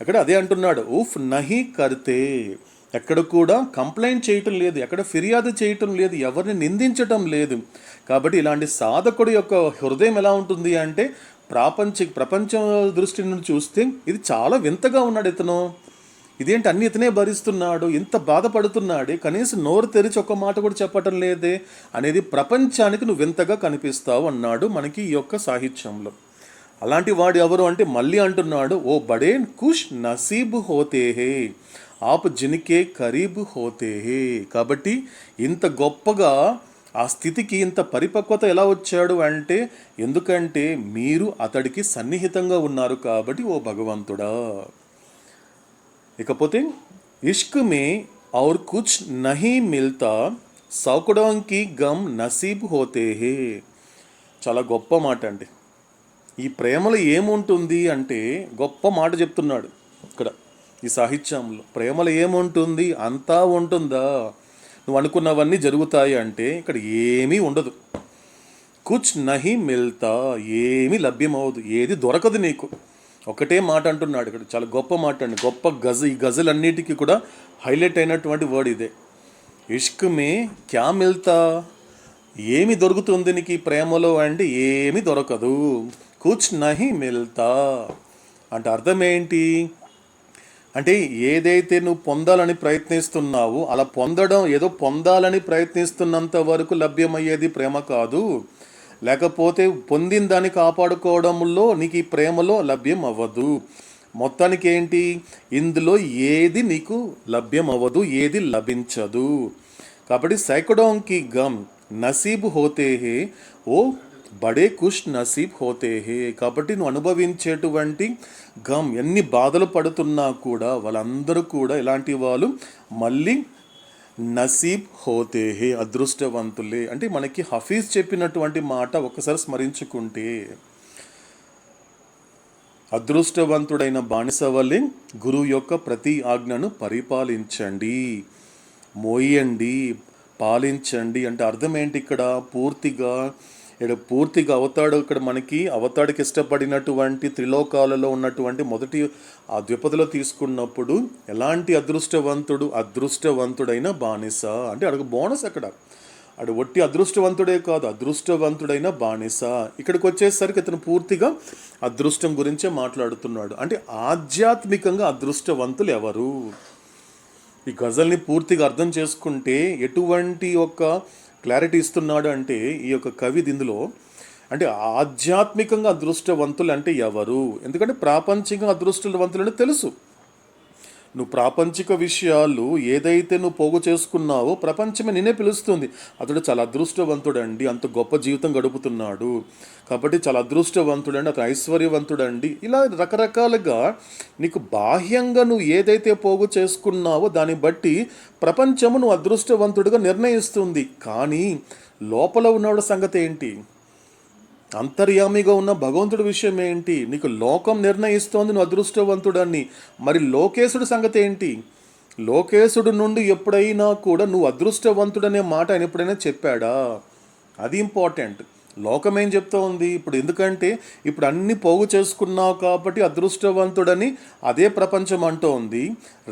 అక్కడ అదే అంటున్నాడు, ఉఫ్ నహి కర్తే, ఎక్కడ కూడా కంప్లైంట్ చేయటం లేదు, ఎక్కడ ఫిర్యాదు చేయటం లేదు, ఎవరిని నిందించటం లేదు. కాబట్టి ఇలాంటి సాధకుడు యొక్క హృదయం ఎలా ఉంటుంది అంటే ప్రపంచం దృష్టి నుండి చూస్తే ఇది చాలా వింతగా ఉన్నాడు ఇతను. ఇదేంటి అన్ని ఇతనే భరిస్తున్నాడు, ఇంత బాధపడుతున్నాడే, కనీసం నోరు తెరిచి ఒక్క మాట కూడా చెప్పటం లేదే అనేది ప్రపంచానికి నువ్వు వింతగా కనిపిస్తావు అన్నాడు మనకి ఈ యొక్క సాహిత్యంలో. అలాంటి వాడు ఎవరు అంటే మళ్ళీ అంటున్నాడు, ఓ బడే కుష్ నసీబ్ హోతే హే ఆప్ జిన్కే కరీబ్ హోతే హే. కాబట్టి ఇంత గొప్పగా ఆ స్థితికి ఇంత పరిపక్వత ఎలా వచ్చాడు అంటే ఎందుకంటే మీరు అతడికి సన్నిహితంగా ఉన్నారు కాబట్టి ఓ భగవంతుడా. ఇకపోతే ఇష్క్ మే ఔర్ కుచ్ నహీ మిల్తా సౌకడోం కి గమ్ నసీబ్ హోతే హే. చాలా గొప్ప మాట అండి. ఈ ప్రేమలో ఏముంటుంది అంటే గొప్ప మాట చెప్తున్నాడు ఇక్కడ ఈ సాహిత్యంలో. ప్రేమలో ఏముంటుంది, అంతా ఉంటుందా, నువ్వు అనుకున్నవన్నీ జరుగుతాయి అంటే ఇక్కడ ఏమీ ఉండదు. కుచ్ నహీ మిల్తా, ఏమీ లభ్యమవదు, ఏది దొరకదు నీకు. ఒకటే మాట అంటున్నాడు ఇక్కడ, చాలా గొప్ప మాట అండి, గొప్ప ఈ గజలన్నిటికీ కూడా హైలైట్ అయినటువంటి వర్డ్ ఇదే. ఇష్క్ మే క్యా మిల్తా, ఏమి దొరుకుతుంది నీకు ఈ ప్రేమలో అంటే ఏమి దొరకదు. కుచ్ నహీ మిల్తా అంటే అర్థం ఏంటి అంటే ఏదైతే నువ్వు పొందాలని ప్రయత్నిస్తున్నావో అలా ఏదో పొందాలని ప్రయత్నిస్తున్నంత వరకు లభ్యమయ్యేది ప్రేమ కాదు. లేకపోతే పొందిన దాన్ని కాపాడుకోవడంలో నీకు ఈ ప్రేమలో లభ్యం అవ్వదు. మొత్తానికి ఏంటి, ఇందులో ఏది నీకు లభ్యం అవ్వదు, ఏది లభించదు. కాబట్టి సైకడోంకి గమ్ నసీబ్ హోతే హే ఓ బడే కుష్ నసీబ్ హోతే హే. కాబట్టి నువ్వు అనుభవించేటువంటి గమ్, ఎన్ని బాధలు పడుతున్నా కూడా వాళ్ళందరూ కూడా ఇలాంటి వాళ్ళు మళ్ళీ నసీబ్ హోతే హే, అదృష్టవంతులే. అంటే మనకి హఫీజ్ చెప్పినటువంటి మాట ఒకసారి స్మరించుకుంటే, అదృష్టవంతుడైన బానిస వల్లే గురువు యొక్క ప్రతి ఆజ్ఞను పరిపాలించండి, మోయండి, పాలించండి. అంటే అర్థం ఏంటి ఇక్కడ, పూర్తిగా అవతాడు ఇక్కడ మనకి అవతాడికి ఇష్టపడినటువంటి త్రిలోకాలలో ఉన్నటువంటి మొదటి ఆ ద్విపదలో తీసుకున్నప్పుడు ఎలాంటి అదృష్టవంతుడైన బానిస అంటే అడుగు బోనస్ అక్కడ, అడు ఒట్టి అదృష్టవంతుడే కాదు, అదృష్టవంతుడైన బానిస. ఇక్కడికి వచ్చేసరికి అతను పూర్తిగా అదృష్టం గురించే మాట్లాడుతున్నాడు. అంటే ఆధ్యాత్మికంగా అదృష్టవంతులు ఎవరు? ఈ గజల్ని పూర్తిగా అర్థం చేసుకుంటే ఎటువంటి ఒక క్లారిటీ ఇస్తున్నాడు అంటే ఈ యొక్క కవి ఇందులో, అంటే ఆధ్యాత్మికంగా అదృష్టవంతులు అంటే ఎవరు? ఎందుకంటే ప్రాపంచికంగా అదృష్టవంతులని తెలుసు. నువ్వు ప్రాపంచిక విషయాలు ఏదైతే నువ్వు పోగు చేసుకున్నావో ప్రపంచమే నిన్నే పిలుస్తుంది, అతడు చాలా అదృష్టవంతుడండి, అంత గొప్ప జీవితం గడుపుతున్నాడు కాబట్టి చాలా అదృష్టవంతుడండి, అతను ఐశ్వర్యవంతుడండి. ఇలా రకరకాలుగా నీకు బాహ్యంగా నువ్వు ఏదైతే పోగు చేసుకున్నావో దాన్ని బట్టి ప్రపంచము నువ్వు అదృష్టవంతుడిగా నిర్ణయిస్తుంది. కానీ లోపల ఉన్నవాడి సంగతి ఏంటి? అంతర్యామిగా ఉన్న భగవంతుడి విషయం ఏంటి? నీకు లోకం నిర్ణయిస్తోంది నువ్వు అదృష్టవంతుడని. మరి లోకేశుడి సంగతి ఏంటి? లోకేశుడు నుండి ఎప్పుడైనా కూడా నువ్వు అదృష్టవంతుడనే మాట ఆయన ఎప్పుడైనా చెప్పాడా? అది ఇంపార్టెంట్. లోకం ఏం చెప్తా ఉంది ఇప్పుడు? ఎందుకంటే ఇప్పుడు అన్ని పోగు చేసుకున్నావు కాబట్టి అదృష్టవంతుడని అదే ప్రపంచం అంటోంది.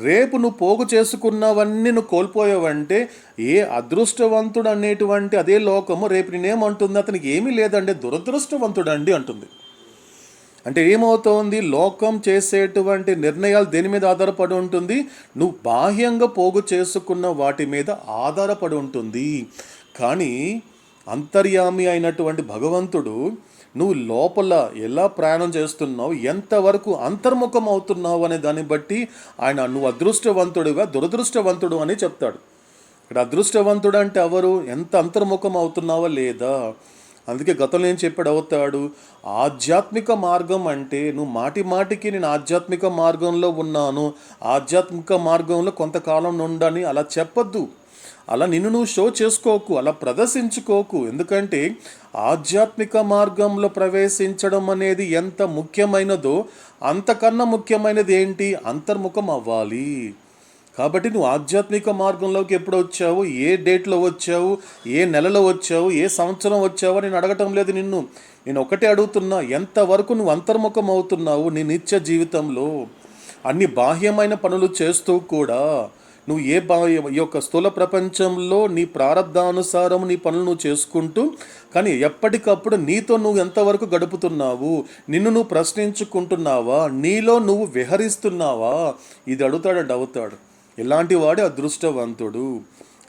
రేపు నువ్వు పోగు చేసుకున్నవన్నీ నువ్వు కోల్పోయావంటే ఏ అదృష్టవంతుడు అనేటువంటి అదే లోకము రేపు నేనేమంటుంది? అతనికి ఏమీ లేదండి, దురదృష్టవంతుడండి అంటుంది. అంటే ఏమవుతోంది? లోకం చేసేటువంటి నిర్ణయాలు దేని మీద ఆధారపడి ఉంటుంది? నువ్వు బాహ్యంగా పోగు చేసుకున్న వాటి మీద ఆధారపడి ఉంటుంది. కానీ అంతర్యామి అయినటువంటి భగవంతుడు నువ్వు లోపల ఎలా ప్రయాణం చేస్తున్నావు, ఎంతవరకు అంతర్ముఖం అవుతున్నావు అనే దాన్ని బట్టి ఆయన నువ్వు అదృష్టవంతుడుగా దురదృష్టవంతుడు అని చెప్తాడు. ఇక్కడ అదృష్టవంతుడు అంటే ఎవరు? ఎంత అంతర్ముఖం అవుతున్నావా లేదా. అందుకే గతంలో ఏం చెప్పాడు అవుతాడు? ఆధ్యాత్మిక మార్గం అంటే నువ్వు మాటి మాటికి నేను ఆధ్యాత్మిక మార్గంలో ఉన్నాను, ఆధ్యాత్మిక మార్గంలో కొంతకాలం నుండని అలా చెప్పొద్దు. అలా నిన్ను నువ్వు షో చేసుకోకు, అలా ప్రదర్శించుకోకు. ఎందుకంటే ఆధ్యాత్మిక మార్గంలో ప్రవేశించడం అనేది ఎంత ముఖ్యమైనదో అంతకన్నా ముఖ్యమైనది ఏంటి? అంతర్ముఖం అవ్వాలి. కాబట్టి నువ్వు ఆధ్యాత్మిక మార్గంలోకి ఎప్పుడు వచ్చావు, ఏ డేట్లో వచ్చావు, ఏ నెలలో వచ్చావు, ఏ సంవత్సరం వచ్చావు నేను అడగటం లేదు నిన్ను. నేను ఒకటే అడుగుతున్నా, ఎంతవరకు నువ్వు అంతర్ముఖం అవుతున్నావు నీ నిత్య జీవితంలో? అన్ని బాహ్యమైన పనులు చేస్తూ కూడా నువ్వు ఈ యొక్క స్థూల ప్రపంచంలో నీ ప్రారంధానుసారం నీ పనులు నువ్వు చేసుకుంటూ, కానీ ఎప్పటికప్పుడు నీతో నువ్వు ఎంతవరకు గడుపుతున్నావు? నిన్ను నువ్వు ప్రశ్నించుకుంటున్నావా? నీలో నువ్వు విహరిస్తున్నావా? ఇది అడుగుతాడు అవుతాడు. ఇలాంటి వాడే అదృష్టవంతుడు.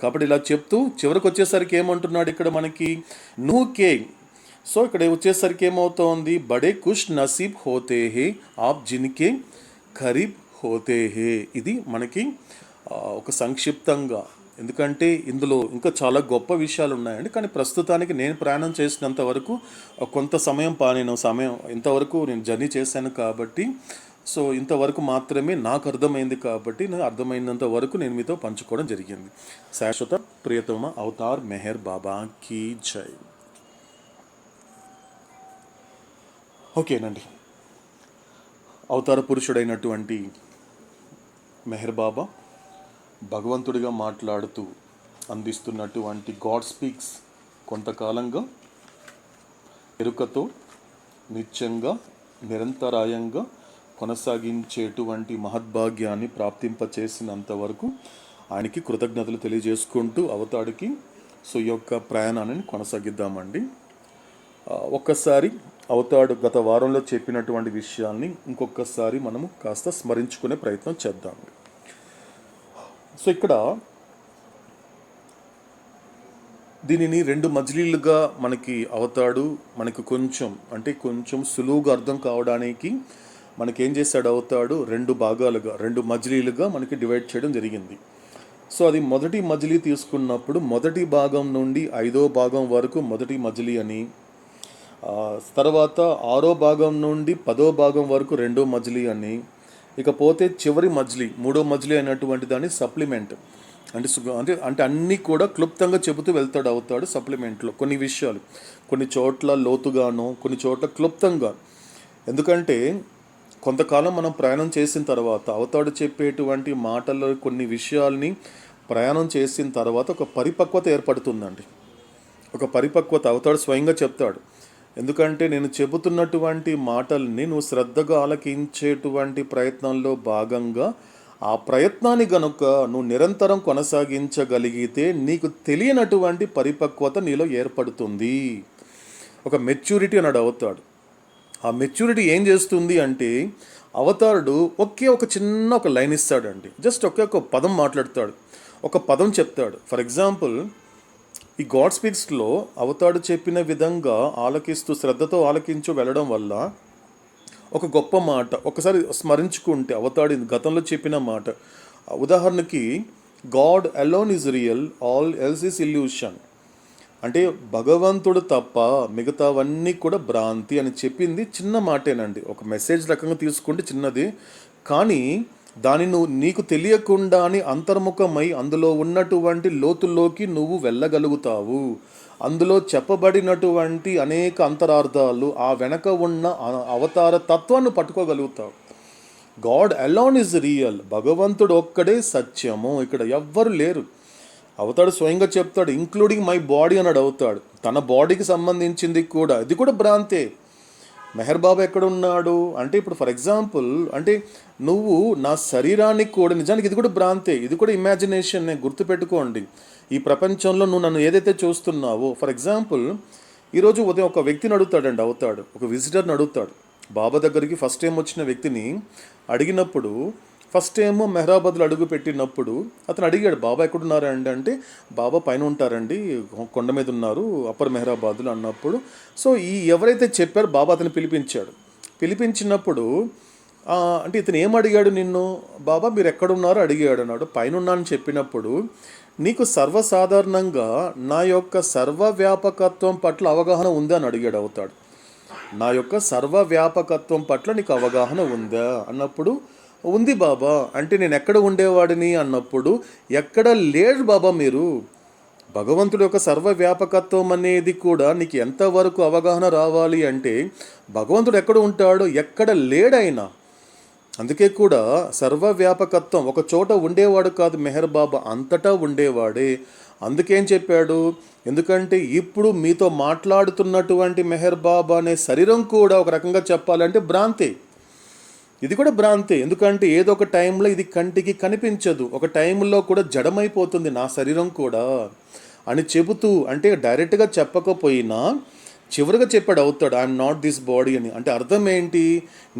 కాబట్టి ఇలా చెప్తూ చివరికి వచ్చేసరికి ఏమంటున్నాడు ఇక్కడ మనకి? నువ్వు కే. సో ఇక్కడ వచ్చేసరికి ఏమవుతోంది? బడే కుష్ నసీబ్ హోతే హే ఆప్ జిన్కే ఖరీబ్ హోతే హే. ఇది మనకి ఒక సంక్షిప్తంగా, ఎందుకంటే ఇందులో ఇంకా చాలా గొప్ప విషయాలు ఉన్నాయండి. కానీ ప్రస్తుతానికి నేను ప్రయాణం చేసినంత వరకు కొంత సమయం ఇంతవరకు నేను జర్నీ చేశాను కాబట్టి సో ఇంతవరకు మాత్రమే నాకు అర్థమైంది కాబట్టి నాకు అర్థమైనంత వరకు నేను మీతో పంచుకోవడం జరిగింది. శాశ్వత ప్రియతమ అవతార్ మెహర్ బాబా కీ జై. ఓకేనండి, అవతార పురుషుడైనటువంటి మెహర్ బాబా భగవంతుడిగా మాట్లాడుతూ అందిస్తున్నటువంటి గాడ్ స్పీక్స్ కొంతకాలంగా ఎరుకతో నిత్యంగా నిరంతరాయంగా కొనసాగించేటువంటి మహద్భాగ్యాన్ని ప్రాప్తింపచేసినంత వరకు ఆయనకి కృతజ్ఞతలు తెలియజేసుకుంటూ అవతాడికి సో ఈ యొక్క ప్రయాణాన్ని కొనసాగిద్దామండి. ఒక్కసారి అవతాడు గత వారంలో చెప్పినటువంటి విషయాల్ని ఇంకొకసారి మనము కాస్త స్మరించుకునే ప్రయత్నం చేద్దాం. సో ఇక్కడ దీనిని 2 మజిలీలుగా మనకి అవతాడు మనకి కొంచెం సులువుగా అర్థం కావడానికి మనకేం చేశాడు అవతాడు 2 భాగాలుగా 2 మజిలీలుగా మనకి డివైడ్ చేయడం జరిగింది. సో అది మొదటి మజిలీ తీసుకున్నప్పుడు మొదటి భాగం నుండి 5వ భాగం వరకు మొదటి మజిలీ అని, తర్వాత 6వ భాగం నుండి 10వ భాగం వరకు 2వ మజిలీ అని, ఇకపోతే చివరి మజిలీ 3వ మజిలీ అయినటువంటి దాన్ని సప్లిమెంట్ అంటే అన్నీ కూడా క్లుప్తంగా చెబుతూ వెళ్తాడు అవుతాడు. సప్లిమెంట్లో కొన్ని విషయాలు కొన్ని చోట్ల లోతుగాను కొన్ని చోట్ల క్లుప్తంగా, ఎందుకంటే కొంతకాలం మనం ప్రయాణం చేసిన తర్వాత అవతాడు చెప్పేటువంటి మాటల్లో కొన్ని విషయాల్ని ప్రయాణం చేసిన తర్వాత ఒక పరిపక్వత ఏర్పడుతుందండి. ఒక పరిపక్వత అవతాడు స్వయంగా చెప్తాడు. ఎందుకంటే నేను చెబుతున్నటువంటి మాటల్ని నువ్వు శ్రద్ధగా ఆలకించేటువంటి ప్రయత్నంలో భాగంగా ఆ ప్రయత్నాన్ని గనుక నువ్వు నిరంతరం కొనసాగించగలిగితే నీకు తెలియనటువంటి పరిపక్వత నీలో ఏర్పడుతుంది. ఒక మెచ్యూరిటీ అన్నాడు అవతాడు. ఆ మెచ్యూరిటీ ఏం చేస్తుంది అంటే అవతారుడు ఒక చిన్న లైన్ ఇస్తాడండి. జస్ట్ ఒక పదం మాట్లాడతాడు, ఒక పదం చెప్తాడు. ఫర్ ఎగ్జాంపుల్ ఈ గాడ్ స్పీక్స్లో అవతాడు చెప్పిన విధంగా ఆలకిస్తూ శ్రద్ధతో ఆలకించు వెళ్ళడం వల్ల ఒక గొప్ప మాట ఒకసారి స్మరించుకుంటే అవతాడు గతంలో చెప్పిన మాట, ఉదాహరణకి God alone is real, all else is illusion. అంటే భగవంతుడు తప్ప మిగతావన్నీ కూడా భ్రాంతి అని చెప్పింది చిన్న మాటేనండి. ఒక మెసేజ్ రకంగా తీసుకుంటే చిన్నది, కానీ దాని నీకు తెలియకుండానే అంతర్ముఖమై అందులో ఉన్నటువంటి లోతుల్లోకి నువ్వు వెళ్ళగలుగుతావు. అందులో చెప్పబడినటువంటి అనేక అంతరార్థాలు, ఆ వెనక ఉన్న అవతార తత్వాన్ని పట్టుకోగలుగుతావు. God alone is real. భగవంతుడు ఒక్కడే సత్యము, ఇక్కడ ఎవ్వరు లేరు. అవతాడు స్వయంగా చెప్తాడు, ఇంక్లూడింగ్ మై బాడీ అన్నాడు. అవుతాడు తన బాడీకి సంబంధించింది కూడా, ఇది కూడా భ్రాంతే. మెహర్ బాబా ఎక్కడ ఉన్నాడు అంటే, ఇప్పుడు ఫర్ ఎగ్జాంపుల్ అంటే నువ్వు నా శరీరానికి కూడా, నిజానికి ఇది కూడా భ్రాంతే, ఇది కూడా ఇమాజినేషన్. గుర్తుపెట్టుకోండి, ఈ ప్రపంచంలో నువ్వు నన్ను ఏదైతే చూస్తున్నావో, ఫర్ ఎగ్జాంపుల్ ఈరోజు ఉదయం ఒక వ్యక్తిని అడుగుతాడండి, అవుతాడు ఒక విజిటర్ని అడుగుతాడు. బాబా దగ్గరికి ఫస్ట్ టైం వచ్చిన వ్యక్తిని అడిగినప్పుడు, ఫస్ట్ టైం మెహరాబాద్లో అడుగు పెట్టినప్పుడు అతను అడిగాడు, బాబా ఎక్కడున్నారండి అంటే, బాబా పైన ఉంటారండి, కొండ మీద ఉన్నారు అప్పర్ మెహరాబాద్లో అన్నప్పుడు. సో ఈ ఎవరైతే చెప్పారో బాబా అతను పిలిపించాడు. పిలిపించినప్పుడు అంటే ఇతను ఏం అడిగాడు, నిన్ను బాబా మీరు ఎక్కడున్నారో అడిగాడు. అన్నాడు పైన ఉన్నానని చెప్పినప్పుడు, నీకు సర్వసాధారణంగా నా యొక్క సర్వవ్యాపకత్వం పట్ల అవగాహన ఉందా అని అడిగాడు. అవుతాడు నా యొక్క సర్వవ్యాపకత్వం పట్ల నీకు అవగాహన ఉందా అన్నప్పుడు, ఉంది బాబా. అంటే నేను ఎక్కడ ఉండేవాడిని అన్నప్పుడు, ఎక్కడ లేడు బాబా మీరు. భగవంతుడి యొక్క సర్వవ్యాపకత్వం అనేది కూడా నీకు ఎంతవరకు అవగాహన రావాలి అంటే, భగవంతుడు ఎక్కడ ఉంటాడో, ఎక్కడ లేడైనా. అందుకే కూడా సర్వవ్యాపకత్వం ఒక చోట ఉండేవాడు కాదు మెహర్ బాబా, అంతటా ఉండేవాడే. అందుకేం చెప్పాడు, ఎందుకంటే ఇప్పుడు మీతో మాట్లాడుతున్నటువంటి మెహర్ బాబా అనే శరీరం కూడా ఒక రకంగా చెప్పాలంటే భ్రాంతి. ఇది కూడా భ్రాంతి, ఎందుకంటే ఏదో ఒక టైంలో ఇది కంటికి కనిపించదు, ఒక టైంలో కూడా జడమైపోతుంది నా శరీరం కూడా అని చెబుతూ, అంటే డైరెక్ట్గా చెప్పకపోయినా చివరిగా చెప్పాడు అవుతాడు, ఐఎమ్ నాట్ దిస్ బాడీ అని. అంటే అర్థం ఏంటి,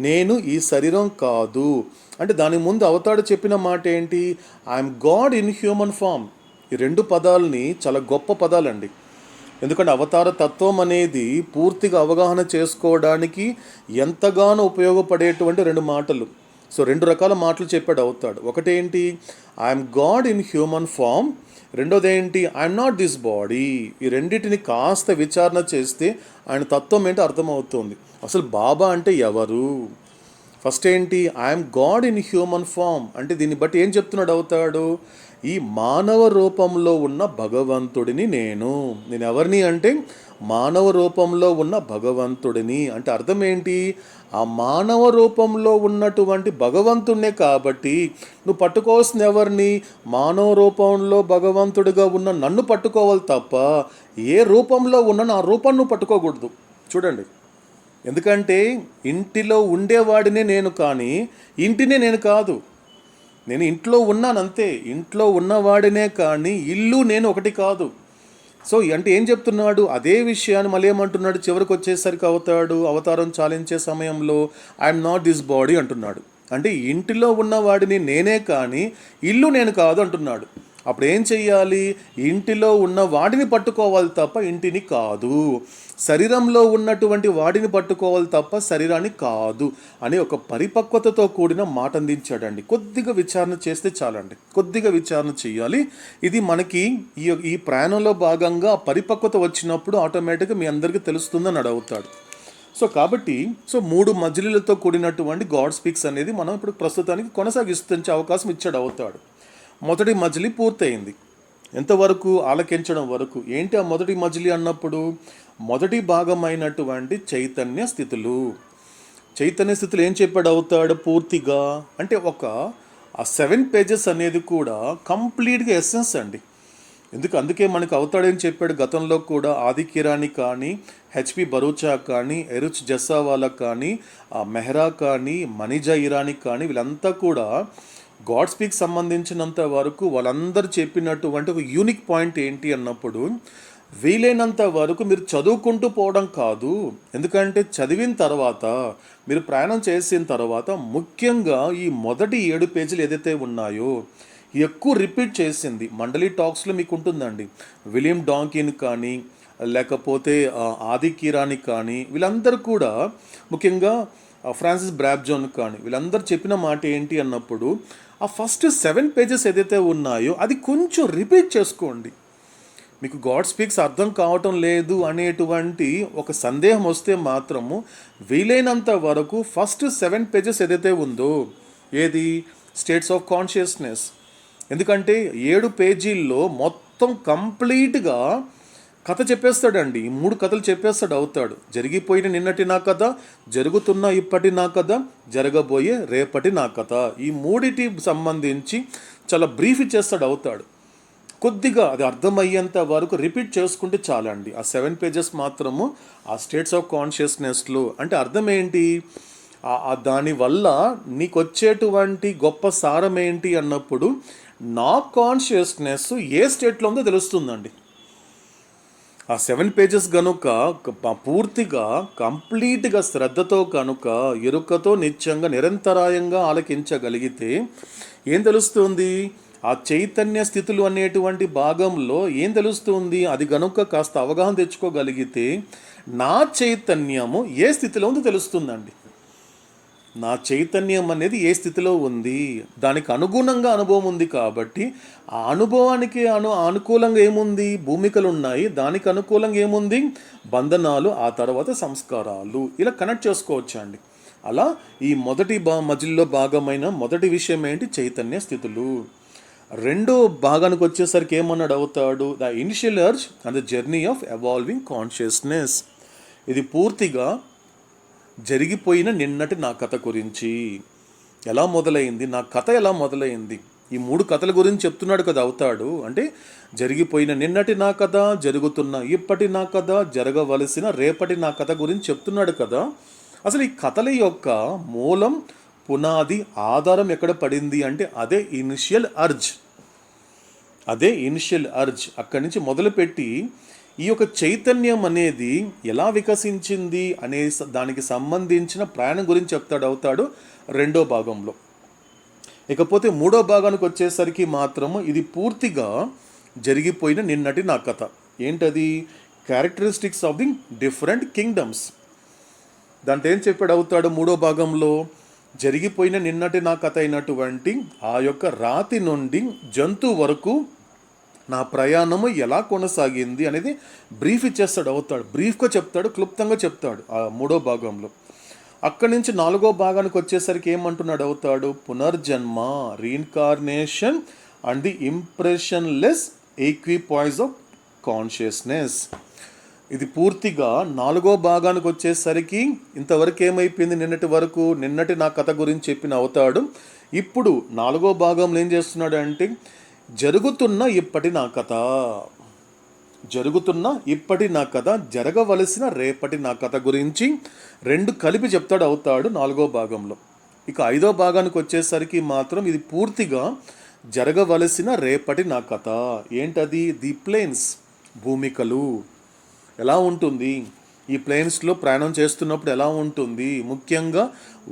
నేను ఈ శరీరం కాదు. అంటే దాని ముందు అవతాడు చెప్పిన మాట ఏంటి, I'm God in human form. ఈ రెండు పదాలని చాలా గొప్ప పదాలండి, ఎందుకంటే అవతార తత్వం అనేది పూర్తిగా అవగాహన చేసుకోవడానికి ఎంతగానో ఉపయోగపడేటువంటి రెండు మాటలు. సో రెండు రకాల మాటలు చెప్పాడు అవుతాడు. ఒకటేంటి, I am God in human form. రెండోది ఏంటి, ఐఎమ్ నాట్ దిస్ బాడీ. ఈ రెండింటిని కాస్త విచారణ చేస్తే ఆయన తత్వం ఏంటో అర్థమవుతుంది. అసలు బాబా అంటే ఎవరు. ఫస్ట్ ఏంటి, I'm God in human form అంటే దీన్ని బట్టి ఏం చెప్తున్నాడు అవుతాడు, ఈ మానవ రూపంలో ఉన్న భగవంతుడిని నేను ఎవరిని అంటే, మానవ రూపంలో ఉన్న భగవంతుడిని. అంటే అర్థం ఏంటి, ఆ మానవ రూపంలో ఉన్నటువంటి భగవంతుడినే. కాబట్టి నువ్వు పట్టుకోవాల్సిన ఎవరిని, మానవ రూపంలో భగవంతుడిగా ఉన్న నన్ను పట్టుకోవాలి తప్ప ఏ రూపంలో ఉన్న ఆ రూపాన్ని నువ్వు పట్టుకోకూడదు. చూడండి, ఎందుకంటే ఇంటిలో ఉండేవాడినే నేను, కానీ ఇంటినే నేను కాదు. నేను ఇంట్లో ఉన్నానంతే, ఇంట్లో ఉన్నవాడినే, కానీ ఇల్లు నేను ఒకటి కాదు. సో అంటే ఏం చెప్తున్నాడు, అదే విషయాన్ని మళ్ళీ ఏమంటున్నాడు, చివరికి వచ్చేసరికి అవుతాడు అవతారం చాలించే సమయంలో ఐఎమ్ నాట్ దిస్ బాడీ అంటున్నాడు. అంటే ఇంటిలో ఉన్నవాడిని నేనే, కానీ ఇల్లు నేను కాదు అంటున్నాడు. అప్పుడు ఏం చెయ్యాలి, ఇంటిలో ఉన్న వాడిని పట్టుకోవాలి తప్ప ఇంటిని కాదు, శరీరంలో ఉన్నటువంటి వాడిని పట్టుకోవాలి తప్ప శరీరాన్ని కాదు అని ఒక పరిపక్వతతో కూడిన మాట అందించాడండి. కొద్దిగా విచారణ చేస్తే చాలండి, కొద్దిగా విచారణ చేయాలి. ఇది మనకి ఈ ప్రయాణంలో భాగంగా పరిపక్వత వచ్చినప్పుడు ఆటోమేటిక్గా మీ అందరికీ తెలుస్తుందని అడుగుతాడు. సో కాబట్టి మూడు మజిలీలతో కూడినటువంటి గాడ్ స్పీక్స్ అనేది మనం ఇప్పుడు ప్రస్తుతానికి కొనసాగిస్తుంచే అవకాశం ఇచ్చాడు అవుతాడు. మొదటి మజిలీ పూర్తయింది, ఎంతవరకు, ఆలకించడం వరకు. ఏంటి ఆ మొదటి మజిలీ అన్నప్పుడు, మొదటి భాగమైనటువంటి చైతన్య స్థితులు. చైతన్య స్థితులు ఏం చెప్పాడు అవుతాడు పూర్తిగా అంటే, ఆ 7 pages అనేది కూడా కంప్లీట్గా ఎస్సెన్స్ అండి. అందుకే మనకు అవుతాడని చెప్పాడు గతంలో కూడా. ఆది కిరాని కానీ, హెచ్పి బరూచా కానీ, ఎరుచ్ జస్సావాలా కానీ, మెహ్రా కానీ, మనీజా ఇరానీ కానీ, వీళ్ళంతా కూడా గాడ్ స్పీక్ సంబంధించినంత వరకు వాళ్ళందరూ చెప్పినటువంటి ఒక యూనిక్ పాయింట్ ఏంటి అన్నప్పుడు, వీలైనంత వరకు మీరు చదువుకుంటూ పోవడం కాదు. ఎందుకంటే చదివిన తర్వాత, మీరు ప్రయాణం చేసిన తర్వాత, ముఖ్యంగా ఈ మొదటి 7 pages ఏదైతే ఉన్నాయో ఎక్కువ రిపీట్ చేసింది మండలి టాక్స్లో మీకు ఉంటుందండి. విలియం డాంకిన్ కానీ, లేకపోతే ఆది కిరాని కానీ, వీళ్ళందరూ కూడా, ముఖ్యంగా ఫ్రాన్సిస్ బ్రాబ్జాన్ కానీ, వీళ్ళందరూ చెప్పిన మాట ఏంటి అన్నప్పుడు, ఆ ఫస్ట్ 7 pages ఏదైతే ఉన్నాయో అది కొంచెం రిపీట్ చేసుకోండి. మీకు గాడ్ స్పీక్స్ అర్థం కావటం లేదు అనేటువంటి ఒక సందేహం వస్తే మాత్రము వీలైనంత వరకు ఫస్ట్ 7 pages ఏదైతే ఉందో, ఏది స్టేట్స్ ఆఫ్ కాన్షియస్నెస్. ఎందుకంటే 7 పేజీల్లో మొత్తం కంప్లీట్గా కథ చెప్పేస్తాడండి. ఈ 3 కథలు చెప్పేస్తాడు అవుతాడు. జరిగిపోయిన నిన్నటి నా కథ, జరుగుతున్న ఇప్పటి నా కథ, జరగబోయే రేపటి నా కథ. ఈ మూడిటి సంబంధించి చాలా బ్రీఫ్ ఇచ్చేస్తాడు అవుతాడు. కొద్దిగా అది అర్థమయ్యేంత వరకు రిపీట్ చేసుకుంటే చాలండి. ఆ 7 పేజెస్ మాత్రము ఆ స్టేట్స్ ఆఫ్ కాన్షియస్నెస్లో. అంటే అర్థం ఏంటి, దానివల్ల నీకు వచ్చేటువంటి గొప్ప సారం ఏంటి అన్నప్పుడు నా కాన్షియస్నెస్ ఏ స్టేట్లో ఉందో తెలుస్తుందండి. ఆ 7 పేజెస్ కనుక పూర్తిగా కంప్లీట్గా శ్రద్ధతో కనుక ఎరుకతో నిత్యంగా నిరంతరాయంగా ఆలకించగలిగితే ఏం తెలుస్తుంది, ఆ చైతన్య స్థితులు అనేటువంటి భాగంలో ఏం తెలుస్తుంది, అది గనుక కాస్త అవగాహన తెచ్చుకోగలిగితే నా చైతన్యము ఏ స్థితిలో ఉందో తెలుస్తుందండి. నా చైతన్యం అనేది ఏ స్థితిలో ఉంది, దానికి అనుగుణంగా అనుభవం ఉంది. కాబట్టి ఆ అనుభవానికి అనుకూలంగా ఏముంది, భూమికలు ఉన్నాయి. దానికి అనుకూలంగా ఏముంది, బంధనాలు, ఆ తర్వాత సంస్కారాలు. ఇలా కనెక్ట్ చేసుకోవచ్చండి. అలా ఈ మొదటి మజిల్లో భాగమైన మొదటి విషయం ఏంటి, చైతన్య స్థితులు. రెండో భాగానికి వచ్చేసరికి ఏమన్నాడు అవుతాడు, the initial urge and the journey of evolving consciousness. ఇది పూర్తిగా జరిగిపోయిన నిన్నటి నా కథ గురించి. ఎలా మొదలైంది, నా కథ ఎలా మొదలైంది, ఈ 3 కథల గురించి చెప్తున్నాడు కదా అవుతాడు. అంటే జరిగిపోయిన నిన్నటి నా కథ, జరుగుతున్న ఇప్పటి నా కథ, జరగవలసిన రేపటి నా కథ గురించి చెప్తున్నాడు కదా. అసలు ఈ కథల యొక్క మూలం, పునాది, ఆధారం ఎక్కడ పడింది అంటే అదే ఇనిషియల్ అర్జ్. అదే ఇనిషియల్ అర్జ్. అక్కడి నుంచి మొదలుపెట్టి ఈ యొక్క చైతన్యం అనేది ఎలా వికసించింది అనే దానికి సంబంధించిన ప్రయాణం గురించి చెప్తాడు అవుతాడు రెండో భాగంలో. ఇకపోతే మూడో భాగానికి వచ్చేసరికి మాత్రము ఇది పూర్తిగా జరిగిపోయిన నిన్నటి నా కథ. ఏంటది, characteristics of the different kingdoms. దాంట్లో ఏం చెప్పాడు అవుతాడు మూడో భాగంలో, జరిగిపోయిన నిన్నటి నా కథ అయినటువంటి ఆ యొక్క రాతి నుండి జంతువు వరకు నా ప్రయాణము ఎలా కొనసాగింది అనేది బ్రీఫ్ ఇచ్చేస్తాడు అవుతాడు. బ్రీఫ్గా చెప్తాడు, క్లుప్తంగా చెప్తాడు ఆ మూడో భాగంలో. అక్కడి నుంచి నాలుగో భాగానికి వచ్చేసరికి ఏమంటున్నాడు అవుతాడు, పునర్జన్మ, reincarnation and the impressionless equipoise of consciousness. ఇది పూర్తిగా నాలుగో భాగానికి వచ్చేసరికి ఇంతవరకు ఏమైపోయింది, నిన్నటి నా కథ గురించి చెప్పిన అవుతాడు. ఇప్పుడు నాలుగో భాగంలో ఏం చేస్తున్నాడు అంటే జరుగుతున్న ఇప్పటి నా కథ, జరగవలసిన రేపటి నా కథ గురించి 2 కలిపి చెప్తాడు అవుతాడు నాలుగో భాగంలో. ఇక ఐదో భాగానికి వచ్చేసరికి మాత్రం ఇది పూర్తిగా జరగవలసిన రేపటి నా కథ. ఏంటది, ది ప్లేన్స్, భూమికలు ఎలా ఉంటుంది, ఈ ప్లేన్స్లో ప్రయాణం చేస్తున్నప్పుడు ఎలా ఉంటుంది, ముఖ్యంగా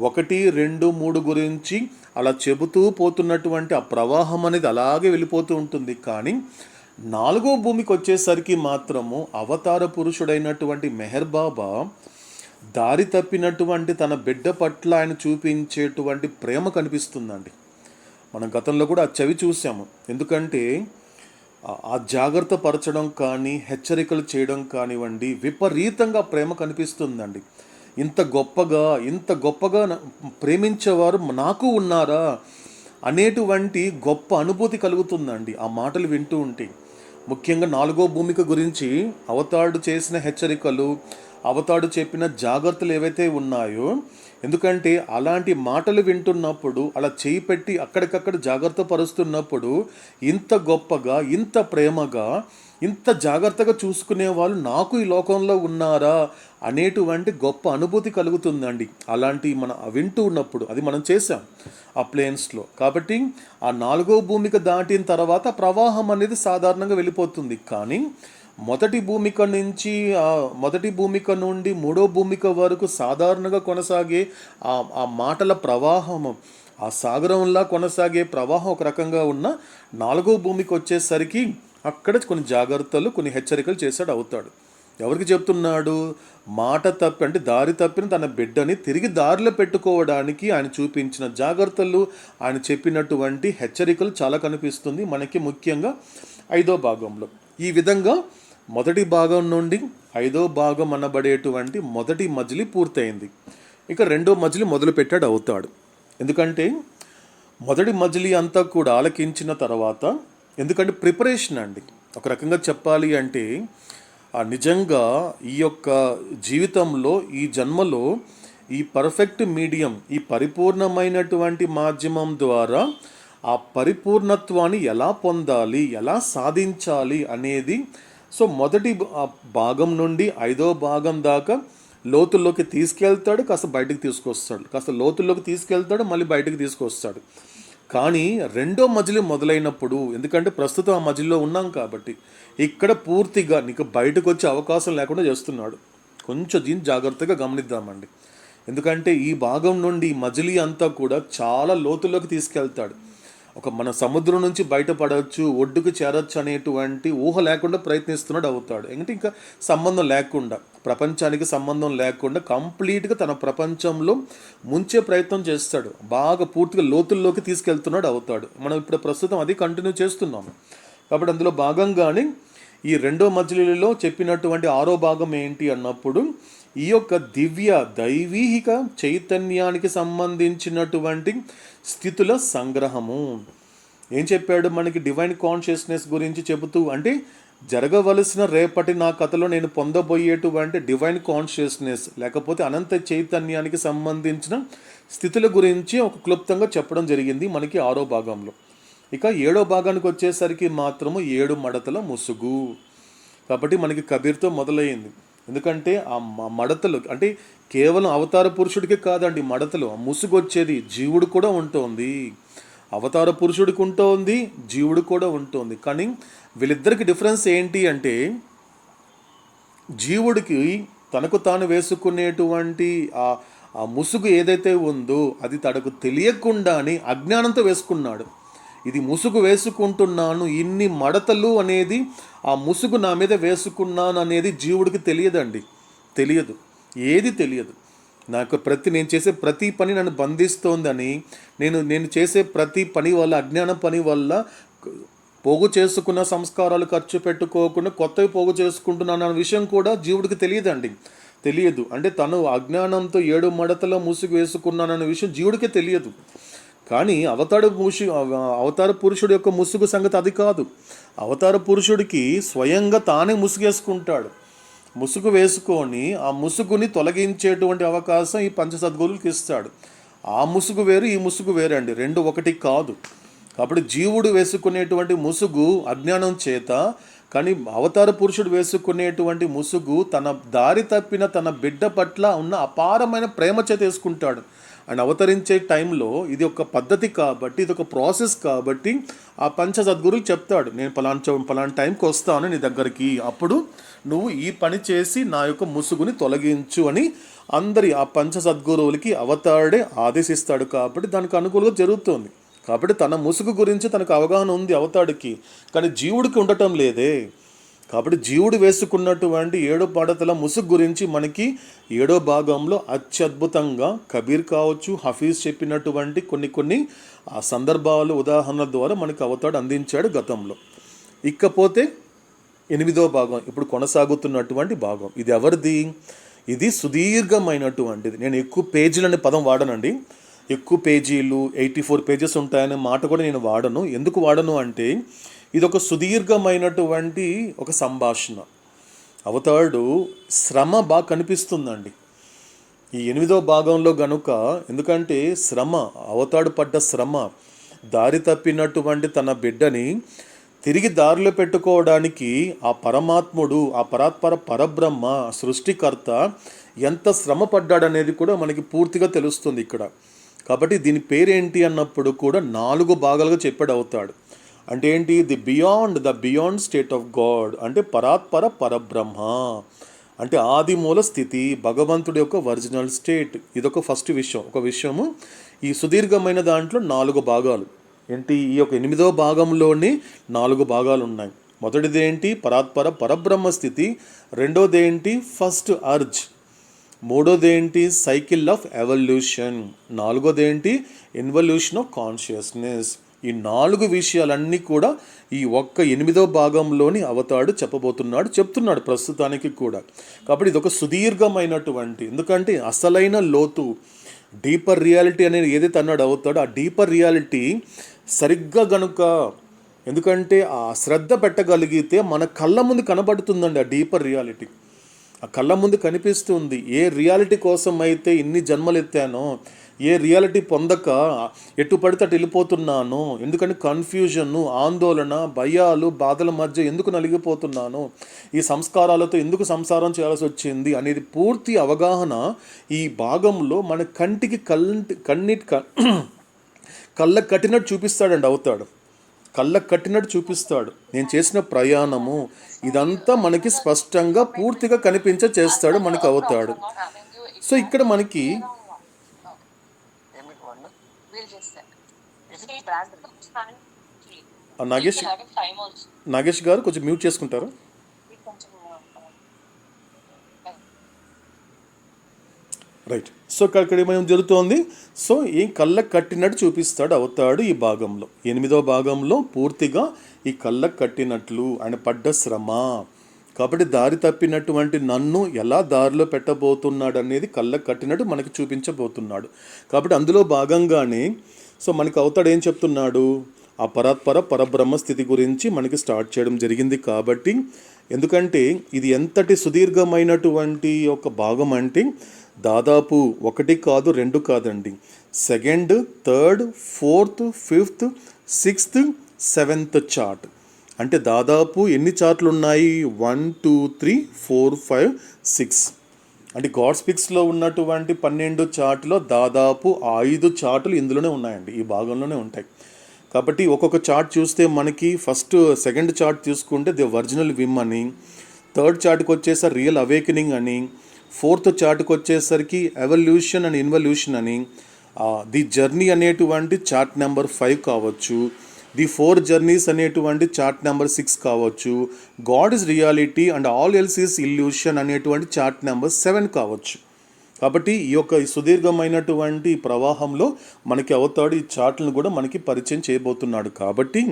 1, 2, 3 గురించి అలా చెబుతూ పోతున్నటువంటి ఆ ప్రవాహం అనేది అలాగే వెళ్ళిపోతూ ఉంటుంది. కానీ 4వ భూమికి వచ్చేసరికి మాత్రము అవతార పురుషుడైనటువంటి మెహర్ బాబా దారి తప్పినటువంటి తన బిడ్డ పట్ల ఆయన చూపించేటువంటి ప్రేమ కనిపిస్తుందండి. మనం గతంలో కూడా ఆ చవి చూసాము. ఎందుకంటే ఆ జాగ్రత్త పరచడం కానీ హెచ్చరికలు చేయడం కానివ్వండి, విపరీతంగా ప్రేమ కనిపిస్తుందండి. ఇంత గొప్పగా ప్రేమించేవారు నాకు ఉన్నారా అనేటువంటి గొప్ప అనుభూతి కలుగుతుందండి ఆ మాటలు వింటూ ఉంటే. ముఖ్యంగా 4వ భూమిక గురించి అవతాడు చేసిన హెచ్చరికలు, అవతాడు చెప్పిన జాగ్రత్తలు ఏవైతే ఉన్నాయో, ఎందుకంటే అలాంటి మాటలు వింటున్నప్పుడు అలా చేయి పెట్టి అక్కడికక్కడ జాగ్రత్త పరుస్తున్నప్పుడు ఇంత గొప్పగా, ఇంత ప్రేమగా, ఇంత జాగ్రత్తగా చూసుకునే వాళ్ళు నాకు ఈ లోకంలో ఉన్నారా అనేటువంటి గొప్ప అనుభూతి కలుగుతుందండి. అలాంటి మనం వింటూ ఉన్నప్పుడు అది మనం చేసాం ఆ ప్లేన్స్లో. కాబట్టి ఆ 4వ భూమిక దాటిన తర్వాత ప్రవాహం అనేది సాధారణంగా వెళ్ళిపోతుంది. కానీ మొదటి భూమిక నుండి 3వ భూమిక వరకు సాధారణంగా కొనసాగే ఆ మాటల ప్రవాహము, ఆ సాగరంలా కొనసాగే ప్రవాహం ఒక రకంగా ఉన్న 4వ భూమికి వచ్చేసరికి అక్కడ కొన్ని జాగ్రత్తలు, కొన్ని హెచ్చరికలు చేశాడు అవుతాడు. ఎవరికి చెప్తున్నాడు, మాట తప్పి అంటే దారి తప్పిన తన బిడ్డని తిరిగి దారిలో పెట్టుకోవడానికి ఆయన చూపించిన జాగ్రత్తలు, ఆయన చెప్పినటువంటి హెచ్చరికలు చాలా కనిపిస్తుంది మనకి, ముఖ్యంగా 5వ భాగంలో. ఈ విధంగా మొదటి భాగం నుండి 5వ భాగం అనబడేటువంటి మొదటి మజిలీ పూర్తయింది. ఇక 2వ మజిలీ మొదలు పెట్టాడు అవుతాడు. ఎందుకంటే మొదటి మజిలీ అంతా కూడా ఆలకించిన తర్వాత, ఎందుకంటే ప్రిపరేషన్ అండి, ఒక రకంగా చెప్పాలి అంటే నిజంగా ఈ యొక్క జీవితంలో ఈ జన్మలో ఈ పర్ఫెక్ట్ మీడియం, ఈ పరిపూర్ణమైనటువంటి మాధ్యమం ద్వారా ఆ పరిపూర్ణత్వాన్ని ఎలా పొందాలి, ఎలా సాధించాలి అనేది. సో మొదటి భాగం నుండి 5వ భాగం దాకా లోతుల్లోకి తీసుకెళ్తాడు, కాస్త బయటకు తీసుకొస్తాడు, కాస్త లోతుల్లోకి తీసుకెళ్తాడు, మళ్ళీ బయటకు తీసుకొస్తాడు. కానీ రెండో మజిలీ మొదలైనప్పుడు, ఎందుకంటే ప్రస్తుతం ఆ మజిలీలో ఉన్నాం కాబట్టి ఇక్కడ పూర్తిగా నీకు బయటకు వచ్చే అవకాశం లేకుండా చేస్తున్నాడు. కొంచెం దీన్ని జాగ్రత్తగా గమనిద్దామండి. ఎందుకంటే ఈ భాగం నుండి ఈ మజిలీ అంతా కూడా చాలా లోతుల్లోకి తీసుకెళ్తాడు. మన సముద్రం నుంచి బయటపడవచ్చు, ఒడ్డుకు చేరొచ్చు అనేటువంటి ఊహ లేకుండా ప్రయత్నిస్తున్నాడు అవుతాడు. ఎందుకంటే ఇంకా సంబంధం లేకుండా, ప్రపంచానికి సంబంధం లేకుండా కంప్లీట్గా తన ప్రపంచంలో ముంచే ప్రయత్నం చేస్తాడు. బాగా పూర్తిగా లోతుల్లోకి తీసుకెళ్తున్నాడు అవుతాడు. మనం ఇప్పుడు ప్రస్తుతం అది కంటిన్యూ చేస్తున్నాము. కాబట్టి అందులో భాగంగానే ఈ రెండో మజిలీలో చెప్పినటువంటి 6వ భాగం ఏంటి అన్నప్పుడు, ఈ యొక్క దివ్య దైవీహిక చైతన్యానికి సంబంధించినటువంటి స్థితుల సంగ్రహము. ఏం చెప్పాడు మనకి డివైన్ కాన్షియస్నెస్ గురించి చెబుతూ, అంటే జరగవలసిన రేపటి నా కథలో నేను పొందబోయేటువంటి డివైన్ కాన్షియస్నెస్ లేకపోతే అనంత చైతన్యానికి సంబంధించిన స్థితుల గురించి ఒక క్లుప్తంగా చెప్పడం జరిగింది మనకి 6వ భాగంలో. ఇక 7వ భాగానికి వచ్చేసరికి మాత్రము 7 మడతల ముసుగు. కాబట్టి మనకి కబీర్తో మొదలయ్యింది. ఎందుకంటే ఆ మడతలు అంటే కేవలం అవతార పురుషుడికి కాదండి మడతలు, ఆ ముసుగు వచ్చేది జీవుడు కూడా ఉంటుంది. అవతార పురుషుడికి ఉంటుంది, జీవుడు కూడా ఉంటుంది. కానీ వీళ్ళిద్దరికి డిఫరెన్స్ ఏంటి అంటే, జీవుడికి తనకు తాను వేసుకునేటువంటి ఆ ముసుగు ఏదైతే ఉందో అది తనకు తెలియకుండానే అజ్ఞానంతో వేసుకున్నాడు. ఇది ముసుగు వేసుకుంటున్నాను, ఇన్ని మడతలు అనేది ఆ ముసుగు నా మీద వేసుకున్నాను అనేది జీవుడికి తెలియదండి. తెలియదు, ఏది తెలియదు. నేను చేసే ప్రతి పని నన్ను బంధిస్తోందని, నేను చేసే ప్రతి పని వల్ల, అజ్ఞాన పని వల్ల పోగు చేసుకున్న సంస్కారాలు ఖర్చు పెట్టుకోకుండా కొత్తవి పోగు చేసుకుంటున్నాను అన్న విషయం కూడా జీవుడికి తెలియదండి. తెలియదు అంటే తను అజ్ఞానంతో 7 మడతల ముసుగు వేసుకున్నానన్న విషయం జీవుడికే తెలియదు. కానీ అవతార పురుషుడి యొక్క ముసుగు సంగతి అది కాదు. అవతార పురుషుడికి స్వయంగా తానే ముసుగేసుకుంటాడు. ముసుగు వేసుకొని ఆ ముసుగుని తొలగించేటువంటి అవకాశం ఈ పంచసద్గురువులకి ఇస్తాడు. ఆ ముసుగు వేరు, ఈ ముసుగు వేరండి, రెండు ఒకటి కాదు. కాబట్టి జీవుడు వేసుకునేటువంటి ముసుగు అజ్ఞానం చేత, కానీ అవతార పురుషుడు వేసుకునేటువంటి ముసుగు తన దారి తప్పిన తన బిడ్డ పట్ల ఉన్న అపారమైన ప్రేమ చేత వేసుకుంటాడు. ఆయన అవతరించే టైంలో ఇది ఒక పద్ధతి కాబట్టి, ఇది ఒక ప్రాసెస్ కాబట్టి ఆ పంచ సద్గురువు చెప్తాడు, నేను పలానా టైంకి వస్తాను నీ దగ్గరికి, అప్పుడు నువ్వు ఈ పని చేసి నా యొక్క ముసుగుని తొలగించు అని అందరి ఆ పంచ సద్గురువులకి అవతారుడే ఆదేశిస్తాడు. కాబట్టి దానికి అనుకూలంగా జరుగుతుంది. కాబట్టి తన ముసుగు గురించి తనకు అవగాహన ఉంది అవతాడికి, కానీ జీవుడికి ఉండటం లేదే. కాబట్టి జీవుడు వేసుకున్నటువంటి 7 మడతల ముసుగు గురించి మనకి 7వ భాగంలో అత్యద్భుతంగా కబీర్ కావచ్చు, హఫీజ్ చెప్పినటువంటి కొన్ని ఆ సందర్భాలు, ఉదాహరణల ద్వారా మనకి అవతాడు అందించాడు గతంలో. ఇకపోతే 8వ భాగం ఇప్పుడు కొనసాగుతున్నటువంటి భాగం. ఇది ఎవరిది? ఇది సుదీర్ఘమైనటువంటిది. నేను ఎక్కువ పేజీలు అనే పదం వాడనండి. ఎక్కువ పేజీలు 84 పేజెస్ ఉంటాయనే మాట కూడా నేను వాడను. ఎందుకు వాడను అంటే, ఇది ఒక సుదీర్ఘమైనటువంటి ఒక సంభాషణ. అవతాడు శ్రమ బాగా కనిపిస్తుందండి ఈ 8వ భాగంలో గనుక. ఎందుకంటే శ్రమ, అవతాడు పడ్డ శ్రమ, దారి తప్పినటువంటి తన బిడ్డని తిరిగి దారిలో పెట్టుకోవడానికి ఆ పరమాత్ముడు, ఆ పరబ్రహ్మ, సృష్టికర్త ఎంత శ్రమ పడ్డాడనేది కూడా మనకి పూర్తిగా తెలుస్తుంది ఇక్కడ. కాబట్టి దీని పేరేంటి అన్నప్పుడు కూడా 4 భాగాలుగా చెప్పాడు అవుతాడు. అంటే ఏంటి? The beyond state of God, అంటే పరబ్రహ్మ, అంటే ఆది మూల స్థితి, భగవంతుడి యొక్క ఒరిజినల్ స్టేట్. ఇదొక ఫస్ట్ విషయం. ఒక విషయము ఈ సుదీర్ఘమైన దాంట్లో 4 భాగాలు ఏంటి? ఈ యొక్క 8వ భాగంలోని 4 భాగాలు ఉన్నాయి. మొదటిది ఏంటి? పరబ్రహ్మ స్థితి. రెండోది ఏంటి? First urge. మూడోది ఏంటి? Cycle of evolution. నాలుగోది ఏంటి? Involution of consciousness. ఈ 4 విషయాలన్నీ కూడా ఈ ఒక్క 8వ భాగంలోని అవతాడు చెప్తున్నాడు ప్రస్తుతానికి కూడా. కాబట్టి ఇది ఒక సుదీర్ఘమైనటువంటి, ఎందుకంటే అసలైన లోతు, డీపర్ రియాలిటీ అనేది ఏదైతే అన్నాడు అవుతాడో, ఆ డీపర్ రియాలిటీ సరిగ్గా గనుక ఎందుకంటే ఆ శ్రద్ధ పెట్టగలిగితే మన కళ్ళ ముందు కనబడుతుందండి ఆ డీపర్ రియాలిటీ. ఆ కళ్ళ ముందు కనిపిస్తుంది. ఏ రియాలిటీ కోసం అయితే ఇన్ని జన్మలు ఎత్తానో, ఏ రియాలిటీ పొందక ఎటు పడితే అటు వెళ్ళిపోతున్నాను, ఎందుకంటే కన్ఫ్యూజన్, ఆందోళన, భయాలు, బాధల మధ్య ఎందుకు నలిగిపోతున్నాను, ఈ సంస్కారాలతో ఎందుకు సంసారం చేయాల్సి వచ్చింది అనేది పూర్తి అవగాహన ఈ భాగంలో మన కంటికి కళ్ళకు కట్టినట్టు చూపిస్తాడండి అవుతాడు. కళ్ళకు కట్టినట్టు చూపిస్తాడు. నేను చేసిన ప్రయాణము ఇదంతా మనకి స్పష్టంగా పూర్తిగా కనిపించ చేస్తాడు, మనకు అవుతాడు. సో ఇక్కడ మనకి నాగేష్ గారు కొంచెం మ్యూట్ చేసుకుంటారు. రైట్. సో ఇక్కడ ఏమైనా జరుగుతోంది. సో ఏం కళ్ళకు కట్టినట్టు చూపిస్తాడు అవుతాడు ఈ భాగంలో. 8వ భాగంలో పూర్తిగా ఈ కళ్ళకు కట్టినట్లు ఆయన పడ్డ శ్రమ, కాబట్టి దారి తప్పినటువంటి నన్ను ఎలా దారిలో పెట్టబోతున్నాడు అనేది కళ్ళకు కట్టినట్టు మనకి చూపించబోతున్నాడు. కాబట్టి అందులో భాగంగానే సో మనకి అవుతాడు ఏం చెప్తున్నాడు, ఆ పరబ్రహ్మ స్థితి గురించి మనకి స్టార్ట్ చేయడం జరిగింది. కాబట్టి ఎందుకంటే ఇది ఎంతటి సుదీర్ఘమైనటువంటి ఒక భాగం అంటే దాదాపు 1 కాదు 2 కాదండి, 2nd, 3rd, 4th, 5th, 6th, 7th chart. అంటే దాదాపు ఎన్ని చార్ట్లు ఉన్నాయి, 1, 2, 3, 4, 5, 6. అంటే గాడ్ స్పిక్స్లో ఉన్నటువంటి 12 చార్ట్లో దాదాపు 5 చార్టులు ఇందులోనే ఉన్నాయండి, ఈ భాగంలోనే ఉంటాయి. కాబట్టి ఒక్కొక్క చార్ట్ చూస్తే మనకి ఫస్ట్ 2nd చార్ట్ తీసుకుంటే ది ఒరిజినల్ విమ్ అని, 3rd చార్ట్కి వచ్చేసరికి రియల్ అవేకెనింగ్ అని, 4th చార్ట్కి వచ్చేసరికి ఎవల్యూషన్ అండ్ ఇన్వల్యూషన్ అని, ది జర్నీ అనేటువంటి చార్ట్ నెంబర్ 5 కావచ్చు, ది 4 జర్నీస్ అనేటువంటి చార్ట్ నెంబర్ 6 కావచ్చు, God is reality and all else is illusion అనేటువంటి చార్ట్ నెంబర్ 7 కావచ్చు. కాబట్టి ఈ యొక్క సుదీర్ఘమైనటువంటి ప్రవాహంలో మనకి అవుతాడు ఈ చార్ట్లను కూడా మనకి పరిచయం చేయబోతున్నాడు. కాబట్టి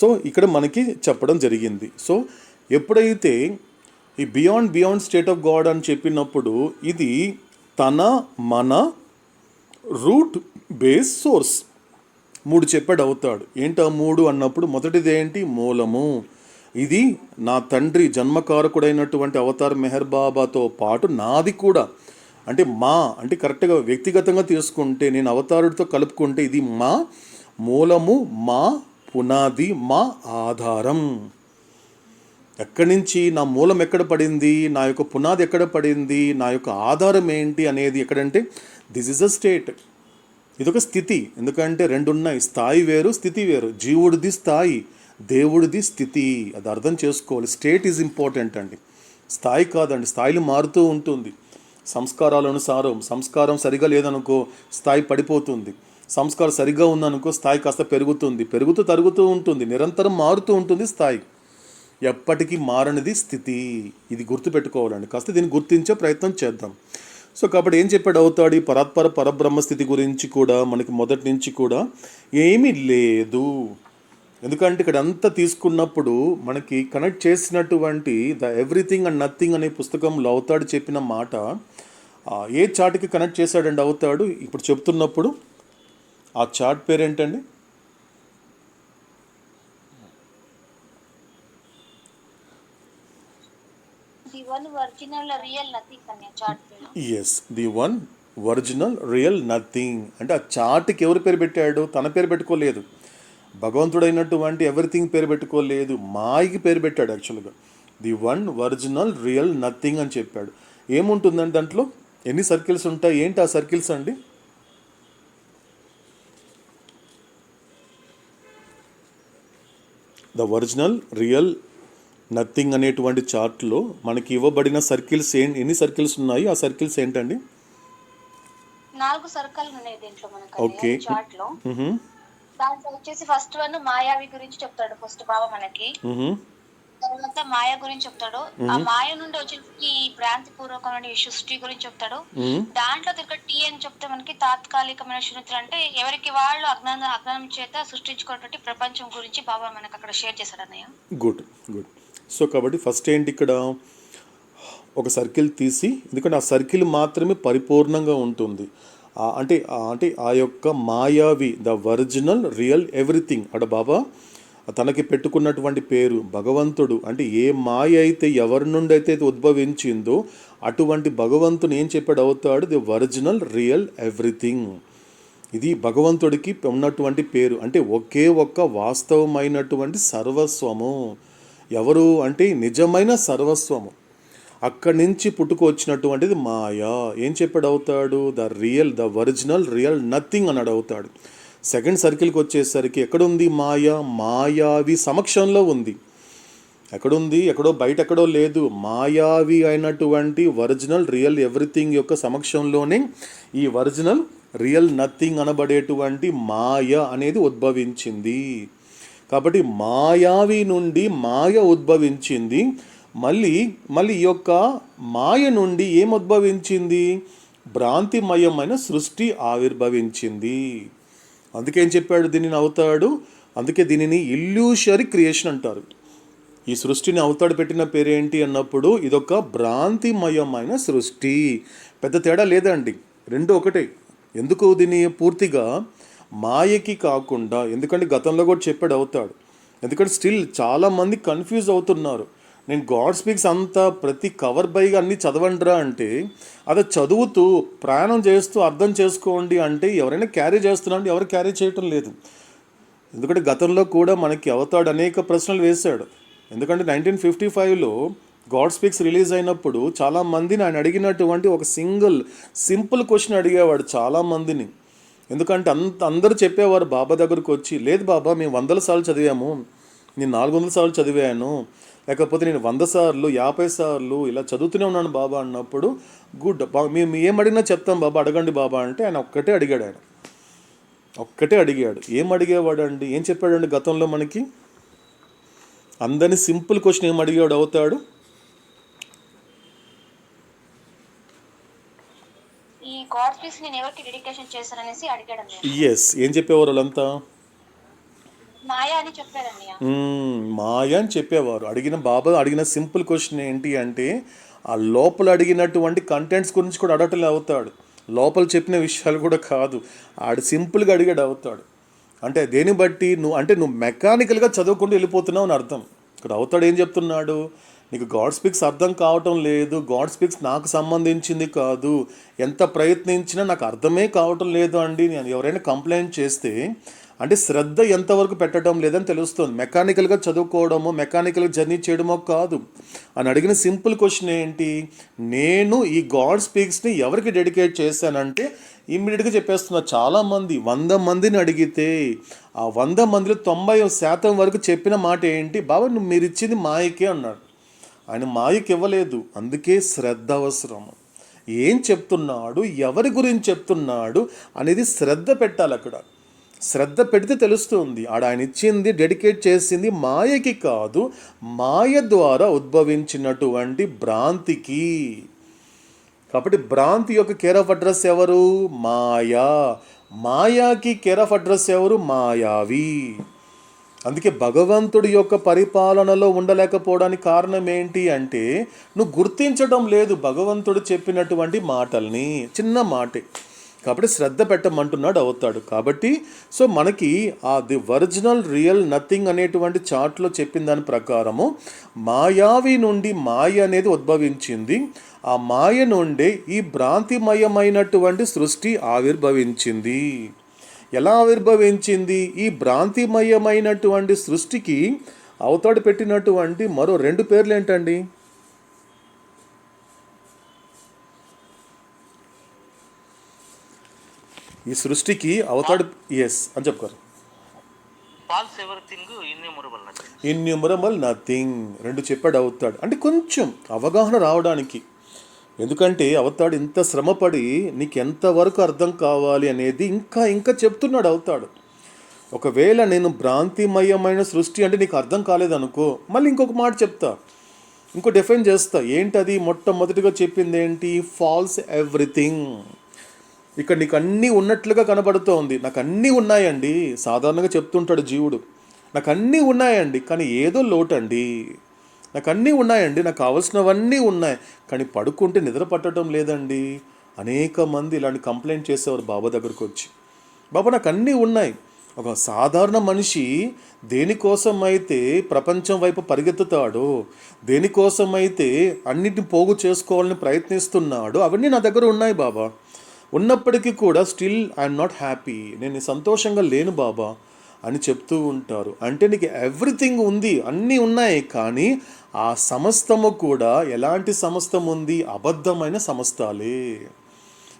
సో ఇక్కడ మనకి చెప్పడం జరిగింది. సో ఎప్పుడైతే ఈ బియాండ్ స్టేట్ ఆఫ్ గాడ్ అని చెప్పినప్పుడు ఇది తన మన రూట్ బేస్ సోర్స్ 3 చెప్పాడు అవుతాడు. ఏంటి ఆ 3 అన్నప్పుడు మొదటిది ఏంటి, మూలము. ఇది నా తండ్రి జన్మకారకుడైనటువంటి అవతార్ మెహర్ బాబాతో పాటు నాది కూడా, అంటే మా అంటే కరెక్ట్గా వ్యక్తిగతంగా తీసుకుంటే నేను అవతారుడితో కలుపుకుంటే ఇది మా మూలము, మా పునాది, మా ఆధారం. ఎక్కడి నుంచి నా మూలం ఎక్కడ పడింది, నా యొక్క పునాది ఎక్కడ పడింది, నా యొక్క ఆధారం ఏంటి అనేది ఎక్కడంటే దిస్ ఇస్ అ స్టేట్, ఇదొక స్థితి. ఎందుకంటే 2 ఉన్నాయి, స్థాయి వేరు స్థితి వేరు. జీవుడిది స్థాయి, దేవుడిది స్థితి. అది అర్థం చేసుకోవాలి. స్టేట్ ఈజ్ ఇంపార్టెంట్ అండి, స్థాయి కాదండి. స్థాయిలు మారుతూ ఉంటుంది సంస్కారాల అనుసారం. సంస్కారం సరిగా లేదనుకో స్థాయి పడిపోతుంది, సంస్కారం సరిగ్గా ఉందనుకో స్థాయి కాస్త పెరుగుతూ తరుగుతూ ఉంటుంది, నిరంతరం మారుతూ ఉంటుంది స్థాయి, ఎప్పటికీ మారనిది స్థితి. ఇది గుర్తుపెట్టుకోవాలండి, కాస్త దీన్ని గుర్తించే ప్రయత్నం చేద్దాం. సో కాబట్టి ఏం చెప్పాడు అవుతాడు, ఈ పరబ్రహ్మ స్థితి గురించి కూడా మనకి మొదటి నుంచి కూడా ఏమీ లేదు. ఎందుకంటే ఇక్కడ అంతా తీసుకున్నప్పుడు మనకి కనెక్ట్ చేసినటువంటి ద ఎవ్రీథింగ్ అండ్ నథింగ్ అనే పుస్తకంలో అవుతాడు చెప్పిన మాట ఏ చార్ట్కి కనెక్ట్ చేశాడండి అవుతాడు ఇప్పుడు చెప్తున్నప్పుడు. ఆ చార్ట్ పేరేంటండి, yes the one original real nothing. అంటే ఆ చార్ట్కి ఎవరి పేరు పెట్టాడు, తన పేరు పెట్టుకోలేదు, భగవంతుడైనటువంటి ఎవ్రీథింగ్ పేరు పెట్టుకోలేదు, మాయకి పేరు పెట్టాడు. యాక్చువల్గా the one original real nothing అని చెప్పాడు. ఏముంటుందండి దాంట్లో, ఎన్ని సర్కిల్స్ ఉంటాయి, ఏంటి ఆ సర్కిల్స్ అండి, ద ఒరిజినల్ రియల్ నథింగ్ అనేటువంటి చార్ట్లో మనకి ఇవ్వబడిన సర్కిల్స్ ఎన్ని సర్కిల్స్ ఉన్నాయి, ఆ సర్కిల్స్ ఏంటండి, 4 సర్కిల్స్ ఉన్నాయి దీంట్లో మనకి ఓకే చార్ట్ లో. దాంట్లో వచ్చేసి ఫస్ట్ వన్ మాయావి గురించి చెప్తాడు ఫస్ట్ బాబా మనకి, తర్వాత మాయ గురించి చెప్తాడు, ఆ మాయ నుండి వచ్చి భ్రాంతి పూర్వకమైన సృష్టి గురించి చెప్తాడు. దాంట్లో తిరిగి టీ అని చెప్తే మనకి తాత్కాలికమైన శూన్యతలు, అంటే ఎవరికి వాళ్ళు అజ్ఞానం చేత సృష్టించుకున్నటువంటి ప్రపంచం గురించి బాబా మనకు అక్కడ షేర్ చేశాడు అన్నయ్య. గుడ్. సో కాబట్టి ఫస్ట్ ఏంటి, ఇక్కడ ఒక సర్కిల్ తీసి, ఎందుకంటే ఆ సర్కిల్ మాత్రమే పరిపూర్ణంగా ఉంటుంది. అంటే ఆ యొక్క మాయావి ద ఒరిజినల్ రియల్ ఎవ్రీథింగ్ అక్కడ బాబా తనకి పెట్టుకున్నటువంటి పేరు భగవంతుడు. అంటే ఏ మాయ అయితే ఎవరి నుండి అయితే ఉద్భవించిందో అటువంటి భగవంతుని ఏం చెప్పాడు అవుతాడు, ది ఒరిజినల్ రియల్ ఎవ్రీథింగ్. ఇది భగవంతుడికి ఉన్నటువంటి పేరు. అంటే ఒకే ఒక్క వాస్తవమైనటువంటి సర్వస్వము. ఎవరు అంటే నిజమైన సర్వస్వము. అక్కడి నుంచి పుట్టుకొచ్చినటువంటిది మాయా. ఏం చెప్పాడు అవుతాడు, ద ఒరిజినల్ రియల్ నథింగ్ అన్నాడు అవుతాడు. సెకండ్ సర్కిల్కి వచ్చేసరికి ఎక్కడుంది మాయా, మాయావి సమక్షంలో ఉంది. ఎక్కడుంది, ఎక్కడో బయట ఎక్కడో లేదు. మాయావి అయినటువంటి ఒరిజినల్ రియల్ ఎవ్రీథింగ్ యొక్క సమక్షంలోనే ఈ ఒరిజినల్ రియల్ నథింగ్ అనబడేటువంటి మాయ అనేది ఉద్భవించింది. కాబట్టి మాయావి నుండి మాయ ఉద్భవించింది. మళ్ళీ ఈ యొక్క మాయ నుండి ఏం ఉద్భవించింది, భ్రాంతిమయమైన సృష్టి ఆవిర్భవించింది. అందుకేం చెప్పాడు దీనిని అవుతాడు, అందుకే దీనిని ఇల్యూషరీ క్రియేషన్ అంటారు. ఈ సృష్టిని అవుతాడు పెట్టిన పేరేంటి అన్నప్పుడు ఇదొక భ్రాంతిమయమైన సృష్టి. పెద్ద తేడా లేదండి, రెండు ఒకటే. ఎందుకు దీన్ని పూర్తిగా మాయకి కాకుండా, ఎందుకంటే గతంలో కూడా చెప్పాడు అవుతాడు. ఎందుకంటే స్టిల్ చాలామంది కన్ఫ్యూజ్ అవుతున్నారు. నేను గాడ్ స్పీక్స్ అంతా ప్రతి కవర్ బైగా అన్నీ చదవండిరా అంటే, అది చదువుతూ ప్రయాణం చేస్తూ అర్థం చేసుకోండి అంటే ఎవరైనా క్యారీ చేస్తున్నారంటే ఎవరు క్యారీ చేయటం లేదు. ఎందుకంటే గతంలో కూడా మనకి అవతాడు అనేక ప్రశ్నలు వేశాడు. ఎందుకంటే 1955లో గాడ్ స్పీక్స్ రిలీజ్ అయినప్పుడు చాలామందిని ఆయన అడిగినటువంటి ఒక సింపుల్ క్వశ్చన్ అడిగేవాడు చాలామందిని. ఎందుకంటే అందరూ చెప్పేవారు బాబా దగ్గరకు వచ్చి, లేదు బాబా మేము 100 సార్లు చదివాము, నేను 400 సార్లు చదివాను, లేకపోతే నేను 100 సార్లు 50 సార్లు ఇలా చదువుతూనే ఉన్నాను బాబా అన్నప్పుడు, గుడ్ మేము ఏం అడిగినా చెప్తాం బాబా, అడగండి బాబా అంటే ఆయన ఒక్కటే అడిగాడు. ఏం అడిగేవాడు అండి, ఏం చెప్పాడండి గతంలో మనకి? అందరినీ సింపుల్ క్వశ్చన్ ఏం అడిగాడు అవుతాడు, ఈ గాడ్ స్పీక్స్ నేను ఎవరికి డెడికేషన్ చేశాననేసి అడిగాడు. ఎస్. ఏం చెప్పేవారు వాళ్ళంతా? మాయా అని చెప్పారండి. మాయ అని చెప్పేవారు. బాబా అడిగిన సింపుల్ క్వశ్చన్ ఏంటి అంటే, ఆ లోపల అడిగినటువంటి కంటెంట్స్ గురించి కూడా అడగటం అవుతాడు, లోపల చెప్పిన విషయాలు కూడా కాదు. ఆడు సింపుల్గా అడిగాడు అవుతాడు. అంటే దేని బట్టి నువ్వు మెకానికల్గా చదువుకుంటూ వెళ్ళిపోతున్నావు అని అర్థం. ఇక్కడ అవుతాడు ఏం చెప్తున్నాడు, నీకు గాడ్ స్పీక్స్ అర్థం కావటం లేదు, గాడ్ స్పీక్స్ నాకు సంబంధించింది కాదు, ఎంత ప్రయత్నించినా నాకు అర్థమే కావటం లేదు అండి. నేను ఎవరైనా కంప్లైంట్ చేస్తే అంటే శ్రద్ధ ఎంతవరకు పెట్టడం లేదని తెలుస్తుంది. మెకానికల్గా చదువుకోవడమో మెకానికల్గా జర్నీ చేయడమో కాదు. అని అడిగిన సింపుల్ క్వశ్చన్ ఏంటి, నేను ఈ గాడ్ స్పీక్స్ని ఎవరికి డెడికేట్ చేశానంటే ఇమ్మీడియట్గా చెప్పేస్తున్నారు. చాలామంది 100 మందిని అడిగితే ఆ 100 మందిలో 90% వరకు చెప్పిన మాట ఏంటి, బాబా మీరు ఇచ్చింది మాయకే అన్నాడు. ఆయన మాయకి ఇవ్వలేదు. అందుకే శ్రద్ధ అవసరము. ఏం చెప్తున్నాడు, ఎవరి గురించి చెప్తున్నాడు అనేది శ్రద్ధ పెట్టాలి. అక్కడ శ్రద్ధ పెడితే తెలుస్తుంది. ఆయన ఇచ్చింది డెడికేట్ చేసింది మాయకి కాదు, మాయ ద్వారా ఉద్భవించినటువంటి భ్రాంతికి. కాబట్టి భ్రాంతి యొక్క కేర్ ఆఫ్ అడ్రస్ ఎవరు, మాయా. మాయాకి కేర్ ఆఫ్ అడ్రస్ ఎవరు, మాయావి. అందుకే భగవంతుడి యొక్క పరిపాలనలో ఉండలేకపోవడానికి కారణం ఏంటి అంటే, నువ్వు గుర్తించడం లేదు భగవంతుడు చెప్పినటువంటి మాటల్ని. చిన్న మాటే కాబట్టి శ్రద్ధ పెట్టమంటున్నాడు అవుతాడు. కాబట్టి సో మనకి ది ఒరిజినల్ రియల్ నథింగ్ అనేటువంటి చార్ట్లో చెప్పిన దాని ప్రకారము మాయావి నుండి మాయ అనేది ఉద్భవించింది. ఆ మాయ నుండే ఈ భ్రాంతిమయమైనటువంటి సృష్టి ఆవిర్భవించింది. ఎలా ఆవిర్భవించింది? ఈ భ్రాంతిమయమైనటువంటి సృష్టికి అవతాడు పెట్టినటువంటి మరో 2 పేర్లు ఏంటండి? ఈ సృష్టికి అవతాడు ఎస్ అని చెప్పుకోరు, ఇన్యూమరబుల్ నథింగ్ 2 చెప్పాడు అవుతాడు. అంటే కొంచెం అవగాహన రావడానికి. ఎందుకంటే అవతాడు ఇంత శ్రమపడి నీకు ఎంతవరకు అర్థం కావాలి అనేది ఇంకా చెప్తున్నాడు అవుతాడు. ఒకవేళ నేను భ్రాంతిమయమైన సృష్టి అంటే నీకు అర్థం కాలేదనుకో, మళ్ళీ ఇంకొక మాట చెప్తా, ఇంకో డిఫైన్ చేస్తా. ఏంటది? మొట్టమొదటిగా చెప్పింది ఏంటి? False everything. ఇక్కడ నీకు అన్నీ ఉన్నట్లుగా కనబడుతోంది. నాకు అన్నీ ఉన్నాయండి. సాధారణంగా చెప్తుంటాడు జీవుడు, నాకు అన్నీ ఉన్నాయండి కానీ ఏదో లోటండి. నాకు అన్నీ ఉన్నాయండి, నాకు కావాల్సినవన్నీ ఉన్నాయి కానీ పడుకుంటే నిద్ర పట్టడం లేదండి. అనేక మంది ఇలాంటి కంప్లైంట్ చేసేవారు బాబా దగ్గరకు వచ్చి, బాబా నాకు అన్నీ ఉన్నాయి, ఒక సాధారణ మనిషి దేనికోసమైతే ప్రపంచం వైపు పరిగెత్తుతాడో, దేనికోసమైతే అన్నిటిని పోగు చేసుకోవాలని ప్రయత్నిస్తున్నాడో అవన్నీ నా దగ్గర ఉన్నాయి బాబా. ఉన్నప్పటికీ కూడా స్టిల్ ఐఎమ్ నాట్ హ్యాపీ, నేను సంతోషంగా లేను బాబా అని చెప్తూ ఉంటారు. అంటే నీకు ఎవ్రీథింగ్ ఉంది, అన్నీ ఉన్నాయి, కానీ ఆ సమస్తము కూడా ఎలాంటి సమస్తం ఉంది? అబద్ధమైన సమస్తాలే.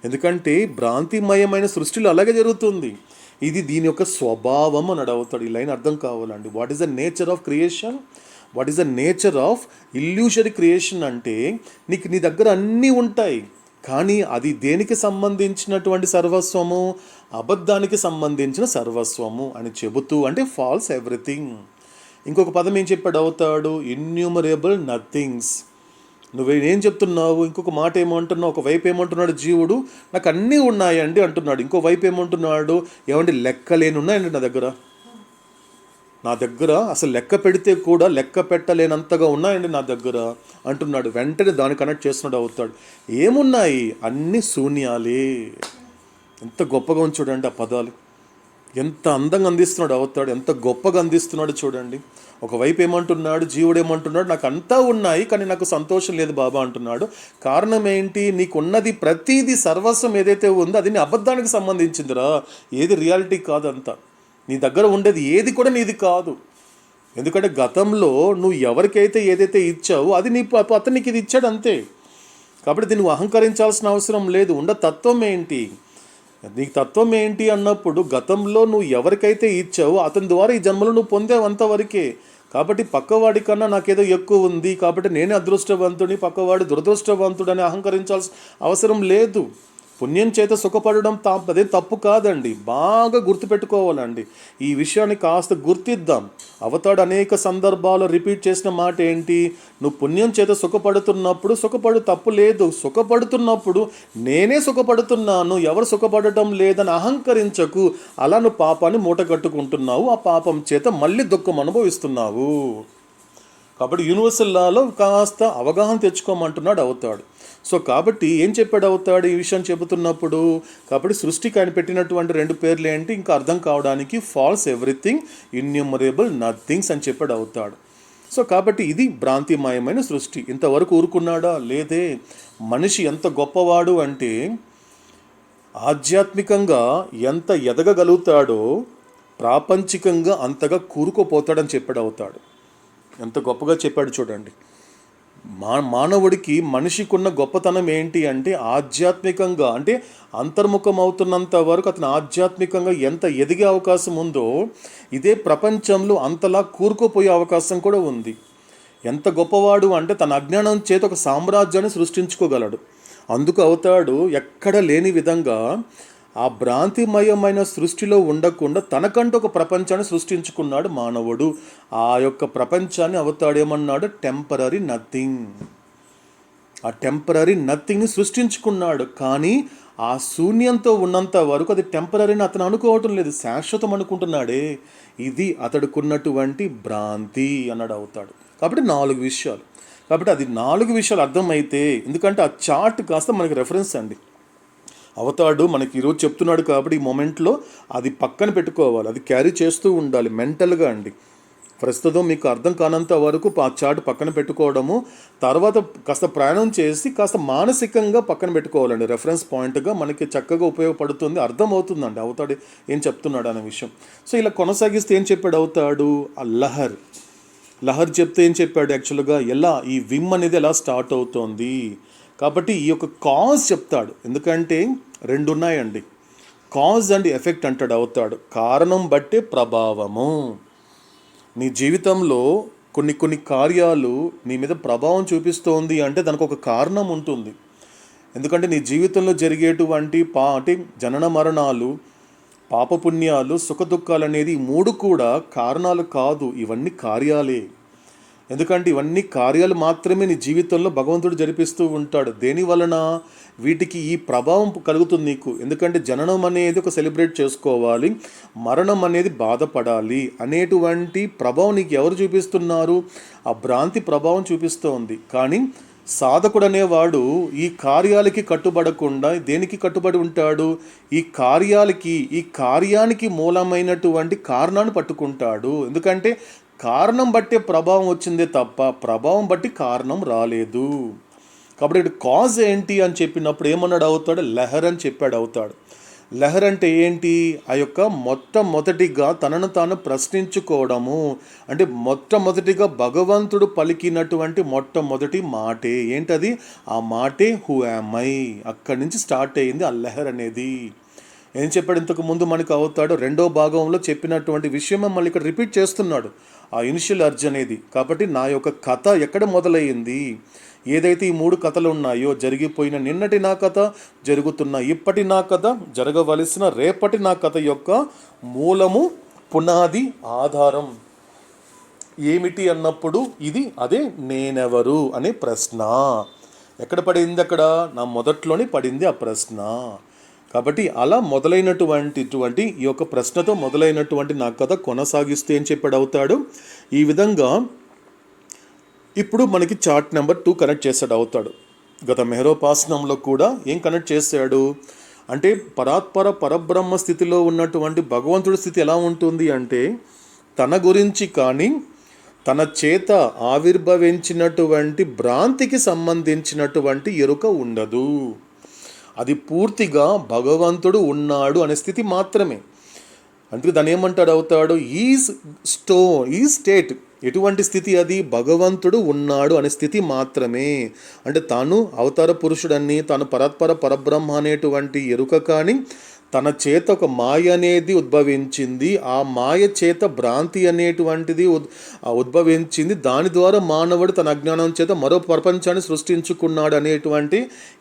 ఎందుకంటే భ్రాంతిమయమైన సృష్టిలో అలాగే జరుగుతుంది. ఇది దీని యొక్క స్వభావం అని అడుగుతాడు. ఈ లైన్ అర్థం కావాలండి. What is the nature of creation? What is the nature of illusory creation? అంటే నీ దగ్గర అన్నీ ఉంటాయి, కానీ అది దేనికి సంబంధించినటువంటి సర్వస్వము? అబద్ధానికి సంబంధించిన సర్వస్వము అని చెబుతూ, అంటే ఫాల్స్ ఎవ్రీథింగ్. ఇంకొక పదం ఏం చెప్పాడు అవుతాడు? Innumerable nothings. నువ్వేం చెప్తున్నావు? ఇంకొక మాట ఏమంటున్నావు? ఒకవైపు ఏమంటున్నాడు జీవుడు, నాకు అన్నీ ఉన్నాయండి అంటున్నాడు. ఇంకో వైపు ఏమంటున్నాడు? ఏమంటే లెక్కలేని ఉన్నాయండి నా దగ్గర అసలు లెక్క పెడితే కూడా లెక్క పెట్టలేనంతగా ఉన్నాయండి నా దగ్గర అంటున్నాడు. వెంటనే దాన్ని కనెక్ట్ చేస్తున్నాడు అవుతాడు. ఏమున్నాయి? అన్ని శూన్యాలే. ఎంత గొప్పగా ఉంది చూడండి ఆ పదాలు, ఎంత అందంగా అందిస్తున్నాడు అవుతాడు, ఎంత గొప్పగా అందిస్తున్నాడు చూడండి. ఒకవైపు ఏమంటున్నాడు జీవుడు? ఏమంటున్నాడు? నాకు అంతా ఉన్నాయి, కానీ నాకు సంతోషం లేదు బాబా అంటున్నాడు. కారణం ఏంటి? నీకున్నది ప్రతిదీ సర్వస్వం ఏదైతే ఉందో అది నీ అబద్ధానికి సంబంధించిందిరా, ఏది రియాలిటీ కాదు. అంతా నీ దగ్గర ఉండేది ఏది కూడా నీది కాదు. ఎందుకంటే గతంలో నువ్వు ఎవరికైతే ఏదైతే ఇచ్చావో అది అతనికి ఇది ఇచ్చాడు అంతే. కాబట్టి దీన్ని అహంకరించాల్సిన అవసరం లేదు. ఉండ తత్వం ఏంటి? నీకు తత్వం ఏంటి అన్నప్పుడు గతంలో నువ్వు ఎవరికైతే ఇచ్చావో అతని ద్వారా ఈ జన్మలో నువ్వు పొందావు అంతవరకే. కాబట్టి పక్కవాడి కన్నా నాకేదో ఎక్కువ ఉంది కాబట్టి నేనే అదృష్టవంతుని, పక్కవాడు దురదృష్టవంతుడని అహంకరించాల్సిన అవసరం లేదు. పుణ్యం చేత సుఖపడడం అదే తప్పు కాదండి. బాగా గుర్తుపెట్టుకోవాలండి. ఈ విషయాన్ని కాస్త గుర్తిద్దాం. అవతాడు అనేక సందర్భాలు రిపీట్ చేసిన మాట ఏంటి? నువ్వు పుణ్యం చేత సుఖపడుతున్నప్పుడు సుఖపడు, తప్పు లేదు. సుఖపడుతున్నప్పుడు నేనే సుఖపడుతున్నాను, ఎవరు సుఖపడటం లేదని అహంకరించకు. అలా నువ్వు పాపాన్ని మూట కట్టుకుంటున్నావు, ఆ పాపం చేత మళ్ళీ దుఃఖం అనుభవిస్తున్నావు. కాబట్టి యూనివర్సల్ లాలో కాస్త అవగాహన తెచ్చుకోమంటున్నాడు అవుతాడు. సో కాబట్టి ఏం చెప్పాడు అవుతాడు ఈ విషయం చెబుతున్నప్పుడు? కాబట్టి సృష్టికి ఆయన పెట్టినటువంటి 2 పేర్లు ఏంటి ఇంకా అర్థం కావడానికి? ఫాల్స్ ఎవ్రీథింగ్, ఇన్యూమరబుల్ నథింగ్స్ అని చెప్పాడు అవుతాడు. సో కాబట్టి ఇది భ్రాంతిమయమైన సృష్టి. ఇంతవరకు ఊరుకున్నాడా? లేదే. మనిషి ఎంత గొప్పవాడు అంటే ఆధ్యాత్మికంగా ఎంత ఎదగగలుగుతాడో ప్రాపంచికంగా అంతగా కూరుకుపోతాడని చెప్పాడు అవుతాడు. ఎంత గొప్పగా చెప్పాడు చూడండి. మానవుడికి మనిషికున్న గొప్పతనం ఏంటి అంటే ఆధ్యాత్మికంగా, అంటే అంతర్ముఖం అవుతున్నంత వరకు అతను ఆధ్యాత్మికంగా ఎంత ఎదిగే అవకాశం ఉందో ఇదే ప్రపంచంలో అంతలా కూరుకుపోయే అవకాశం కూడా ఉంది. ఎంత గొప్పవాడు అంటే తన అజ్ఞానం చేత ఒక సామ్రాజ్యాన్ని సృష్టించుకోగలడు. అందుకు అవుతాడు ఎక్కడ లేని విధంగా ఆ భ్రాంతిమయమైన సృష్టిలో ఉండకుండా తనకంటూ ఒక ప్రపంచాన్ని సృష్టించుకున్నాడు మానవుడు. ఆ యొక్క ప్రపంచాన్ని అవుతాడేమన్నాడు? Temporary nothing. ఆ టెంపరరీ నథింగ్ని సృష్టించుకున్నాడు. కానీ ఆ శూన్యంతో ఉన్నంత వరకు అది టెంపరరీని అతను అనుకోవటం లేదు, శాశ్వతం అనుకుంటున్నాడే. ఇది అతడుకున్నటువంటి భ్రాంతి అన్నాడు అవుతాడు. కాబట్టి 4 విషయాలు. కాబట్టి అది 4 విషయాలు అర్థమైతే, ఎందుకంటే ఆ చార్ట్ కాస్త మనకి రెఫరెన్స్ అండి. అవతాడు మనకి ఈరోజు చెప్తున్నాడు కాబట్టి ఈ మూమెంట్లో అది పక్కన పెట్టుకోవాలి, అది క్యారీ చేస్తూ ఉండాలి మెంటల్గా అండి. ప్రస్తుతం మీకు అర్థం కానంత వరకు ఆ చార్ట్ పక్కన పెట్టుకోవడము, తర్వాత కాస్త ప్రయాణం చేసి కాస్త మానసికంగా పక్కన పెట్టుకోవాలండి. రెఫరెన్స్ పాయింట్గా మనకి చక్కగా ఉపయోగపడుతుంది, అర్థమవుతుందండి అవతాడు ఏం చెప్తున్నాడు అనే విషయం. సో ఇలా కొనసాగిస్తే ఏం చెప్పాడు అవుతాడు? ఆ లహర్ చెప్తే ఏం చెప్పాడు యాక్చువల్గా? ఎలా ఈ విమ్ అనేది ఎలా స్టార్ట్ అవుతోంది. కాబట్టి ఈ యొక్క కాజ్ చెప్తాడు. ఎందుకంటే 2 ఉన్నాయండి, కాజ్ అండ్ ఎఫెక్ట్ అంటాడు అవుతాడు. కారణం బట్టే ప్రభావము. నీ జీవితంలో కొన్ని కార్యాలు నీ మీద ప్రభావం చూపిస్తోంది అంటే దానికి ఒక కారణం ఉంటుంది. ఎందుకంటే నీ జీవితంలో జరిగేటువంటి అంటే జనన మరణాలు, పాపపుణ్యాలు, సుఖదుఖాలు అనేది ఈ 3 కూడా కారణాలు కాదు, ఇవన్నీ కార్యాలే. ఎందుకంటే ఇవన్నీ కార్యాలు మాత్రమే నీ జీవితంలో భగవంతుడు జరిపిస్తూ ఉంటాడు. దేని వలన? వీటికి ఈ ప్రభావం కలుగుతుంది నీకు. ఎందుకంటే జననం అనేది ఒక సెలబ్రేట్ చేసుకోవాలి, మరణం అనేది బాధపడాలి అనేటువంటి ప్రభావం నీకు ఎవరు చూపిస్తున్నారు? ఆ భ్రాంతి ప్రభావం చూపిస్తోంది. కానీ సాధకుడు అనేవాడు ఈ కార్యాలకి కట్టుబడకుండా దేనికి కట్టుబడి ఉంటాడు? ఈ కార్యానికి మూలమైనటువంటి కారణాన్ని పట్టుకుంటాడు. ఎందుకంటే కారణం బట్టే ప్రభావం వచ్చిందే తప్ప ప్రభావం బట్టి కారణం రాలేదు. కాబట్టి ఇక్కడ కాజ్ ఏంటి అని చెప్పినప్పుడు ఏమన్నాడు అవుతాడు? లహర్ అని చెప్పాడు అవుతాడు. లహర్ అంటే ఏంటి? ఆ యొక్క మొట్టమొదటిగా తనను తాను ప్రశ్నించుకోవడము. అంటే మొట్టమొదటిగా భగవంతుడు పలికినటువంటి మొట్టమొదటి మాటే ఏంటది? ఆ మాటే హూ యామ్ ఐ. అక్కడి నుంచి స్టార్ట్ అయ్యింది ఆ లహర్ అనేది. ఏం చెప్పాడు ఇంతకు ముందు మనకు అవుతాడు? రెండో భాగంలో చెప్పినటువంటి విషయమే మళ్ళీ ఇక్కడ రిపీట్ చేస్తున్నాడు, ఆ ఇనిషియల్ అర్జ్ అనేది. కాబట్టి నా యొక్క కథ ఎక్కడ మొదలయ్యింది? ఏదైతే ఈ 3 కథలు ఉన్నాయో, జరిగిపోయిన నిన్నటి నా కథ, జరుగుతున్న ఇప్పటి నా కథ, జరగవలసిన రేపటి నా కథ యొక్క మూలము, పునాది, ఆధారం ఏమిటి అన్నప్పుడు ఇది అదే నేనెవరు అనే ప్రశ్న. ఎక్కడ పడింది? అక్కడ నా మొదట్లోనే పడింది ఆ ప్రశ్న. కాబట్టి అలా మొదలైనటువంటి ఈ యొక్క ప్రశ్నతో మొదలైనటువంటి నా కథ కొనసాగిస్తూ ఏం చెప్పాడు అవుతాడు? ఈ విధంగా ఇప్పుడు మనకి చార్ట్ నెంబర్ 2 కనెక్ట్ చేశాడు అవుతాడు. గత మెహరోపాసనంలో కూడా ఏం కనెక్ట్ చేశాడు అంటే పరబ్రహ్మ స్థితిలో ఉన్నటువంటి భగవంతుడి స్థితి ఎలా ఉంటుంది అంటే తన గురించి కానీ తన చేత ఆవిర్భవించినటువంటి భ్రాంతికి సంబంధించినటువంటి ఎరుక ఉండదు. అది పూర్తిగా భగవంతుడు ఉన్నాడు అనే స్థితి మాత్రమే. అందుకే దాన్ని ఏమంటాడు అవుతాడు? ఈ స్టేట్ ఎటువంటి స్థితి అది? భగవంతుడు ఉన్నాడు అనే స్థితి మాత్రమే. అంటే తాను అవతార పురుషుడని, తాను పరబ్రహ్మ అనేటువంటి ఎరుక కానీ తన చేత ఒక మాయ అనేది ఉద్భవించింది, ఆ మాయ చేత భ్రాంతి అనేటువంటిది ఉద్భవించింది, దాని ద్వారా మానవుడు తన అజ్ఞానం చేత మరో ప్రపంచాన్ని సృష్టించుకున్నాడు అనేటువంటి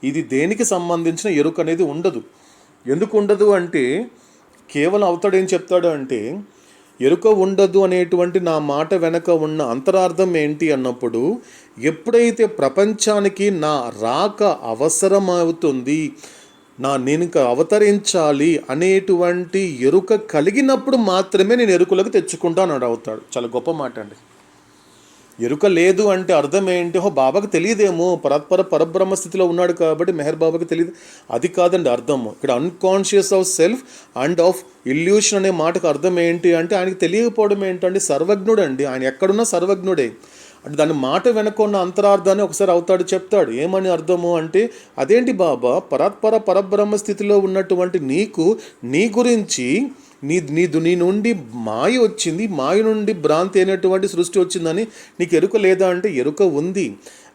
ఇది దేనికి సంబంధించిన ఎరుక అనేది ఉండదు. ఎందుకు ఉండదు అంటే కేవలం అవుతాడు ఏం చెప్తాడు అంటే ఎరుక ఉండదు అనేటువంటి నా మాట వెనక ఉన్న అంతరార్థం ఏంటి అన్నప్పుడు ఎప్పుడైతే ప్రపంచానికి నా రాక అవసరం అవుతుంది, నేను ఇంకా అవతరించాలి అనేటువంటి ఎరుక కలిగినప్పుడు మాత్రమే నేను ఎరుకలకు తెచ్చుకుంటాను అని అవుతాడు. చాలా గొప్ప మాట అండి. ఎరుక లేదు అంటే అర్థం ఏంటి? బాబాకి తెలియదేమో, పరబ్రహ్మ స్థితిలో ఉన్నాడు కాబట్టి మెహర్ బాబాకి తెలియదు, అది కాదండి అర్థము. ఇక్కడ unconscious of self and of illusion అనే మాటకు అర్థం ఏంటి అంటే ఆయనకి తెలియకపోవడం ఏంటండి? సర్వజ్ఞుడు అండి, ఆయన ఎక్కడున్నా సర్వజ్ఞుడే. అంటే దాని మాట వెనకున్న అంతరార్థాన్ని ఒకసారి అవుతాడు చెప్తాడు. ఏమని అర్థము అంటే అదేంటి బాబా, పరబ్రహ్మ స్థితిలో ఉన్నటువంటి నీకు నీ గురించి నీ నుండి మాయ వచ్చింది, మాయ నుండి భ్రాంతి అయినటువంటి సృష్టి వచ్చిందని నీకు ఎరుక లేదా అంటే ఎరుక ఉంది.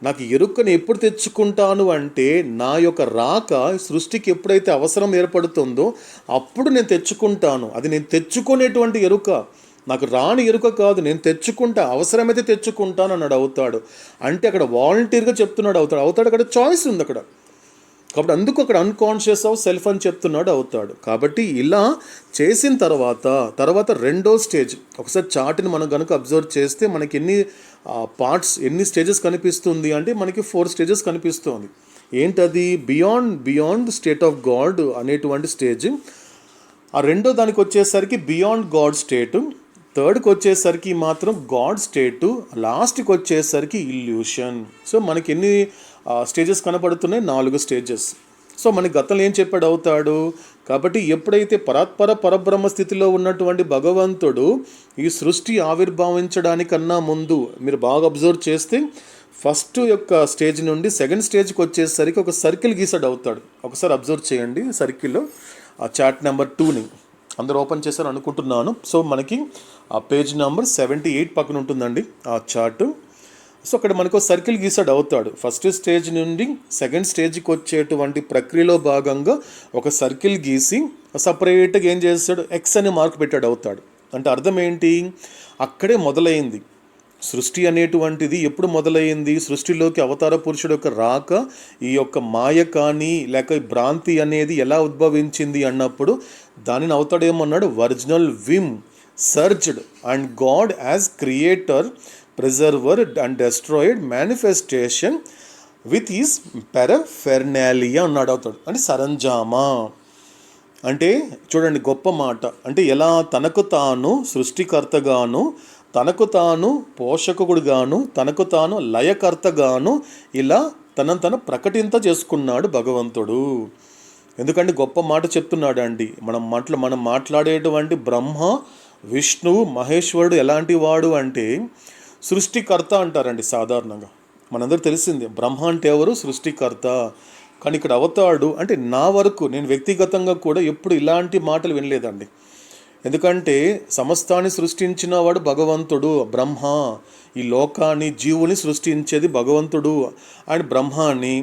నాకు ఎరుకని ఎప్పుడు తెచ్చుకుంటాను అంటే నా యొక్క రాక సృష్టికి ఎప్పుడైతే అవసరం ఏర్పడుతుందో అప్పుడు నేను తెచ్చుకుంటాను. అది నేను తెచ్చుకునేటువంటి ఎరుక, నాకు రాని ఎరుక కాదు, నేను తెచ్చుకుంటా, అవసరమైతే తెచ్చుకుంటాను అన్నాడు అవుతాడు. అంటే అక్కడ వాలంటీర్గా చెప్తున్నాడు అవుతాడు అక్కడ చాయిస్ ఉంది అక్కడ. కాబట్టి అందుకు అక్కడ అన్కాన్షియస్ ఆఫ్ సెల్ఫ్ అని చెప్తున్నాడు అవుతాడు. కాబట్టి ఇలా చేసిన తర్వాత రెండో స్టేజ్ ఒకసారి చార్ట్ని మనం కనుక అబ్జర్వ్ చేస్తే మనకి ఎన్ని పార్ట్స్, ఎన్ని స్టేజెస్ కనిపిస్తుంది అంటే మనకి 4 స్టేజెస్ కనిపిస్తుంది. ఏంటది? బియాండ్ స్టేట్ ఆఫ్ గాడ్ అనేటువంటి స్టేజ్. ఆ రెండో దానికి వచ్చేసరికి బియాండ్ గాడ్ స్టేటు, థర్డ్కి వచ్చేసరికి మాత్రం గాడ్ స్టేటు, లాస్ట్కి వచ్చేసరికి ఇల్యూషన్. సో మనకి ఎన్ని స్టేజెస్ కనపడుతున్నాయి? 4 స్టేజెస్. సో మనకి గతంలో ఏం చెప్పాడు అవుతాడు? కాబట్టి ఎప్పుడైతే పరబ్రహ్మ స్థితిలో ఉన్నటువంటి భగవంతుడు ఈ సృష్టి ఆవిర్భావించడానికన్నా ముందు మీరు బాగా అబ్జర్వ్ చేస్తే ఫస్ట్ యొక్క స్టేజ్ నుండి సెకండ్ స్టేజ్కి వచ్చేసరికి ఒక సర్కిల్ గీసాడు అవుతాడు. ఒకసారి అబ్జర్వ్ చేయండి సర్కిల్లో ఆ చార్ట్ నెంబర్ 2ని అందరూ ఓపెన్ చేశారు అనుకుంటున్నాను. సో మనకి ఆ పేజ్ నెంబర్ 78 పక్కన ఉంటుందండి ఆ చార్టు. సో అక్కడ మనకు సర్కిల్ గీసాడు అవుతాడు. ఫస్ట్ స్టేజ్ నుండి సెకండ్ స్టేజ్కి వచ్చేటువంటి ప్రక్రియలో భాగంగా ఒక సర్కిల్ గీసి సపరేట్గా ఏం చేస్తాడు? ఎక్స్ అని మార్క్ పెట్టాడు అవుతాడు. అంటే అర్థం ఏంటి? అక్కడే మొదలైంది సృష్టి అనేటువంటిది. ఎప్పుడు మొదలైంది? సృష్టిలోకి అవతార పురుషుడు యొక్క రాక, ఈ యొక్క మాయ కానీ లేక భ్రాంతి అనేది ఎలా ఉద్భవించింది అన్నప్పుడు దానిని అవుతాడేమన్నాడు? Original whim surged and God as creator, preserver and destroyed manifestation with is paraphernalia అన్నాడు అవుతాడు. అంటే సరంజామా అంటే చూడండి గొప్ప మాట. అంటే ఎలా తనకు తాను సృష్టికర్తగాను తనకు తాను పోషకుడుగాను తనకు తాను లయకర్తగాను ఇలా తనను తను ప్రకటింపజేసుకున్నాడు భగవంతుడు. ఎందుకంటే గొప్ప మాట చెప్తున్నాడు అండి. మనం మాట్లాడేటువంటి బ్రహ్మ, విష్ణువు, మహేశ్వరుడు ఎలాంటి వాడు అంటే సృష్టికర్త అంటారండి సాధారణంగా. మనందరూ తెలిసిందే బ్రహ్మ అంటే ఎవరు? సృష్టికర్త. కానీ ఇక్కడ అవతాడు అంటే నా వరకు నేను వ్యక్తిగతంగా కూడా ఎప్పుడు ఇలాంటి మాటలు వినలేదండి. ఎందుకంటే సమస్తాన్ని సృష్టించిన వాడు భగవంతుడు, బ్రహ్మ. ఈ లోకాన్ని, జీవుని సృష్టించేది భగవంతుడు, ఆయన బ్రహ్మ అని.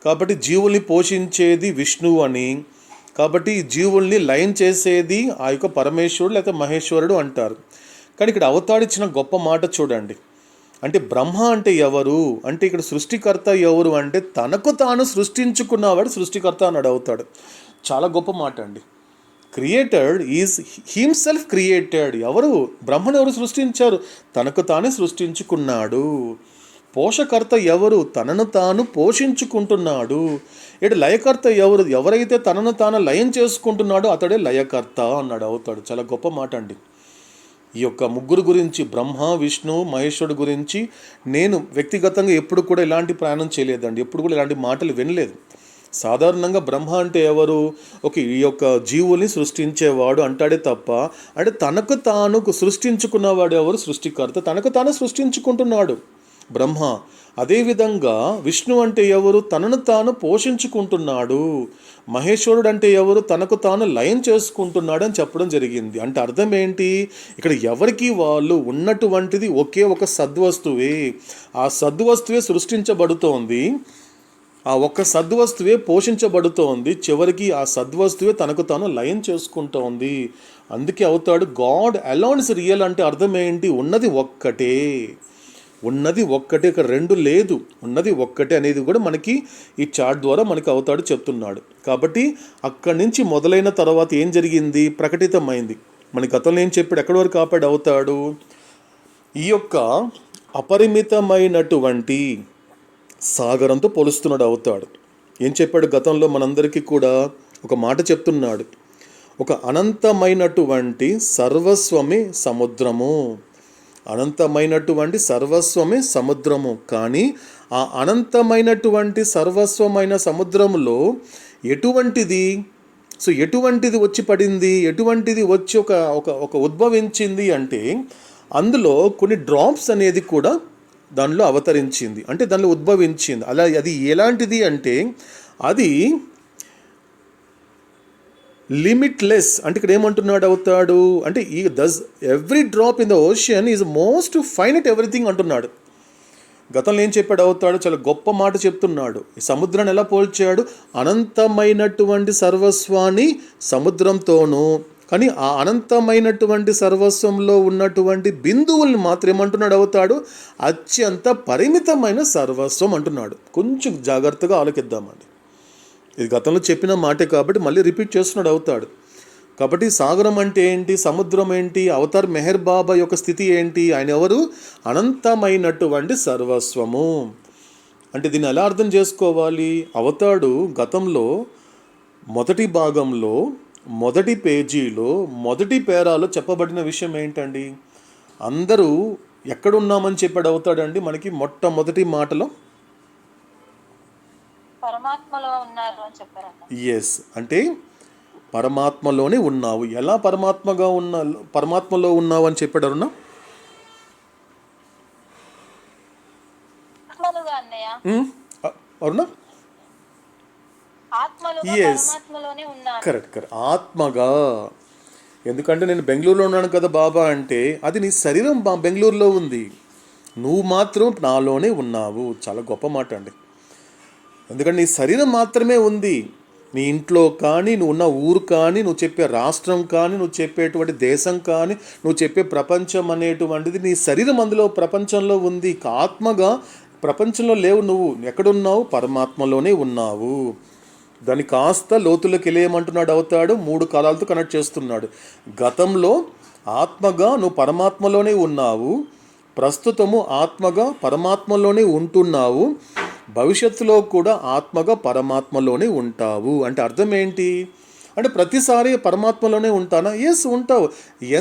కాబట్టి జీవుల్ని పోషించేది విష్ణువు అని. కాబట్టి ఈ జీవుల్ని లయం చేసేది ఆ యొక్క పరమేశ్వరుడు లేకపోతే మహేశ్వరుడు అంటారు. కానీ ఇక్కడ అవతాడిచ్చిన గొప్ప మాట చూడండి. అంటే బ్రహ్మ అంటే ఎవరు అంటే ఇక్కడ సృష్టికర్త ఎవరు అంటే తనకు తాను సృష్టించుకున్నవాడు సృష్టికర్త అన్నాడు అవుతాడు. చాలా గొప్ప మాట అండి. Created is himself created. ఎవరు? బ్రహ్మను ఎవరు సృష్టించారు? తనకు తానే సృష్టించుకున్నాడు. పోషకర్త ఎవరు? తనను తాను పోషించుకుంటున్నాడు. ఇటు లయకర్త ఎవరు? ఎవరైతే తనను తాను లయం చేసుకుంటున్నాడో అతడే లయకర్త అన్నాడు అవుతాడు. చాలా గొప్ప మాట అండి. ఈ యొక్క ముగ్గురు గురించి, బ్రహ్మ, విష్ణు, మహేశ్వరుడు గురించి నేను వ్యక్తిగతంగా ఎప్పుడు కూడా ఇలాంటి ప్రయాణం చేయలేదండి. ఎప్పుడు కూడా ఇలాంటి మాటలు వినలేదు. సాధారణంగా బ్రహ్మ అంటే ఎవరు? ఈ యొక్క జీవుల్ని సృష్టించేవాడు అంటాడే తప్ప అంటే తనకు తాను సృష్టించుకున్నవాడు ఎవరు? సృష్టికర్త. తనకు తాను సృష్టించుకుంటున్నాడు బ్రహ్మ. అదేవిధంగా విష్ణు అంటే ఎవరు? తనను తాను పోషించుకుంటున్నాడు. మహేశ్వరుడు అంటే ఎవరు? తనకు తాను లయం చేసుకుంటున్నాడు అని చెప్పడం జరిగింది. అంటే అర్థం ఏంటి? ఇక్కడ ఎవరికి వాళ్ళు ఉన్నటువంటిది ఒకే ఒక సద్వస్తువే. ఆ సద్వస్తువే సృష్టించబడుతోంది. ఆ ఒక్క సద్వస్తువే పోషించబడుతోంది. చివరికి ఆ సద్వస్తువే తనకు తాను లయం చేసుకుంటోంది. అందుకే అవుతాడు గాడ్ అలోన్ ఇస్ రియల్. అంటే అర్థం ఏంటి? ఉన్నది ఒక్కటే. ఉన్నది ఒక్కటే, ఇక్కడ రెండు లేదు. ఉన్నది ఒక్కటే అనేది కూడా మనకి ఈ చార్ట్ ద్వారా మనకి అవుతాడు చెప్తున్నాడు. కాబట్టి అక్కడి నుంచి మొదలైన తర్వాత ఏం జరిగింది? ప్రకటితమైంది. మన గతంలో ఏం చెప్పాడు? ఎక్కడి వరకు ఆపాడు అవుతాడు? ఈ యొక్క అపరిమితమైనటువంటి సాగరంతో పోలుస్తున్నాడు అవుతాడు. ఏం చెప్పాడు? గతంలో మనందరికీ కూడా ఒక మాట చెప్తున్నాడు. ఒక అనంతమైనటువంటి సర్వస్వమే సముద్రము. అనంతమైనటువంటి సర్వస్వమే సముద్రము. కానీ ఆ అనంతమైనటువంటి సర్వస్వమైన సముద్రములో ఎటువంటిది ఎటువంటిది వచ్చి పడింది? ఎటువంటిది వచ్చి ఒక ఉద్భవించింది అంటే అందులో కొన్ని డ్రాప్స్ అనేది కూడా దానిలో అవతరించింది. అంటే దానిలో ఉద్భవించింది. అలా అది ఎలాంటిది అంటే అది లిమిట్లెస్. అంటే ఇక్కడ ఏమంటున్నాడు అవుతాడు అంటే every drop in the ocean is most finite everything అంటున్నాడు. గతంలో ఏం చెప్పాడు అవుతాడు? చాలా గొప్ప మాట చెప్తున్నాడు. ఈ సముద్రాన్ని ఎలా పోల్చాడు? అనంతమైనటువంటి సర్వస్వాన్ని సముద్రంతోనూ, కానీ ఆ అనంతమైనటువంటి సర్వస్వంలో ఉన్నటువంటి బిందువుల్ని మాత్రం ఏమంటున్నాడు అవుతాడు? అత్యంత పరిమితమైన సర్వస్వం అంటున్నాడు. కొంచెం జాగ్రత్తగా ఆలోకిద్దామండి. ఇది గతంలో చెప్పిన మాటే కాబట్టి మళ్ళీ రిపీట్ చేస్తున్నాడు అవుతాడు. కాబట్టి సాగరం అంటే ఏంటి? సముద్రం ఏంటి? అవతార్ మెహర్ బాబా యొక్క స్థితి ఏంటి? ఆయన ఎవరు? అనంతమైనటువంటి సర్వస్వము. అంటే దీన్ని ఎలా అర్థం చేసుకోవాలి? అవతాడు గతంలో మొదటి భాగంలో మొదటి పేజీలో మొదటి పేరాలో చెప్పబడిన విషయం ఏంటండి? అందరూ ఎక్కడున్నామని చెప్పాడు అవుతాడండి మనకి మొట్టమొదటి మాటలో పరమాత్మలో ఉన్నారు అని చెప్పారంట. ఎస్, అంటే పరమాత్మలోనే ఉన్నావు. ఎలా పరమాత్మలో ఉన్నావు అని చెప్పాడు అరుణ? ఆత్మలుగా అన్నయ్య. అరుణ ఆత్మలుగా పరమాత్మలోనే ఉన్నారు. కరెక్ట్. ఆత్మగా. ఎందుకంటే నేను బెంగళూరులో ఉన్నాను కదా బాబా అంటే అది నీ శరీరం బెంగళూరులో ఉంది, నువ్వు మాత్రం నాలోనే ఉన్నావు. చాలా గొప్ప మాట అండి. ఎందుకంటే నీ శరీరం మాత్రమే ఉంది. నీ ఇంట్లో కానీ, నువ్వు ఉన్న ఊరు కానీ, నువ్వు చెప్పే రాష్ట్రం కానీ, నువ్వు చెప్పేటువంటి దేశం కానీ, నువ్వు చెప్పే ప్రపంచం అనేటువంటిది నీ శరీరం అందులో ప్రపంచంలో ఉంది. ఆత్మగా ప్రపంచంలో లేవు. నువ్వు ఎక్కడున్నావు? పరమాత్మలోనే ఉన్నావు. దాన్ని కాస్త లోతులోకి వెళ్ళేయమంటున్నాడు అవుతాడు. 3 కాలాలతో కనెక్ట్ చేస్తున్నాడు. గతంలో ఆత్మగా నువ్వు పరమాత్మలోనే ఉన్నావు, ప్రస్తుతము ఆత్మగా పరమాత్మలోనే ఉంటున్నావు, భవిష్యత్తులో కూడా ఆత్మగా పరమాత్మలోనే ఉంటావు. అంటే అర్థం ఏంటి? అంటే ప్రతిసారి పరమాత్మలోనే ఉంటానా? ఎస్, ఉంటావు.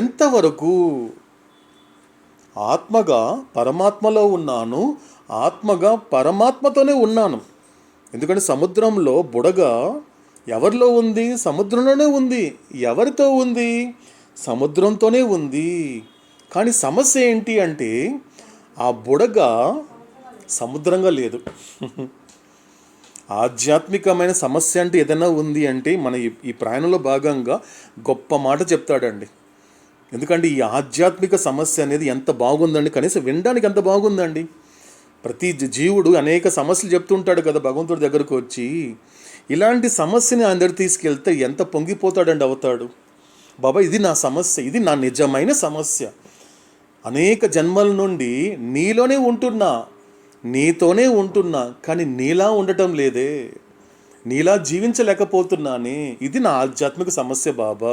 ఎంతవరకు? ఆత్మగా పరమాత్మలో ఉన్నాను, ఆత్మగా పరమాత్మతోనే ఉన్నాను. ఎందుకంటే సముద్రంలో బుడగ ఎవరిలో ఉంది? సముద్రంలోనే ఉంది. ఎవరితో ఉంది? సముద్రంతోనే ఉంది. కానీ సమస్య ఏంటి అంటే ఆ బుడగ సముద్రంగా లేదు. ఆధ్యాత్మికమైన సమస్య అంటే ఏదైనా ఉంది అంటే మన ఈ ప్రయాణంలో భాగంగా గొప్ప మాట చెప్తాడండి. ఎందుకంటే ఈ ఆధ్యాత్మిక సమస్య అనేది ఎంత బాగుందండి, కనీసం వినడానికి ఎంత బాగుందండి. ప్రతి జీవుడు అనేక సమస్యలు చెప్తుంటాడు కదా భగవంతుడి దగ్గరకు వచ్చి. ఇలాంటి సమస్యని ఆయన దగ్గర తీసుకెళ్తే ఎంత పొంగిపోతాడండి అవుతాడు. బాబా ఇది నా సమస్య, ఇది నా నిజమైన సమస్య. అనేక జన్మల నుండి నీలోనే ఉంటున్నా, నీతోనే ఉంటున్నా, కానీ నీలా ఉండటం లేదే, నీలా జీవించలేకపోతున్నానే. ఇది నా ఆధ్యాత్మిక సమస్య బాబా.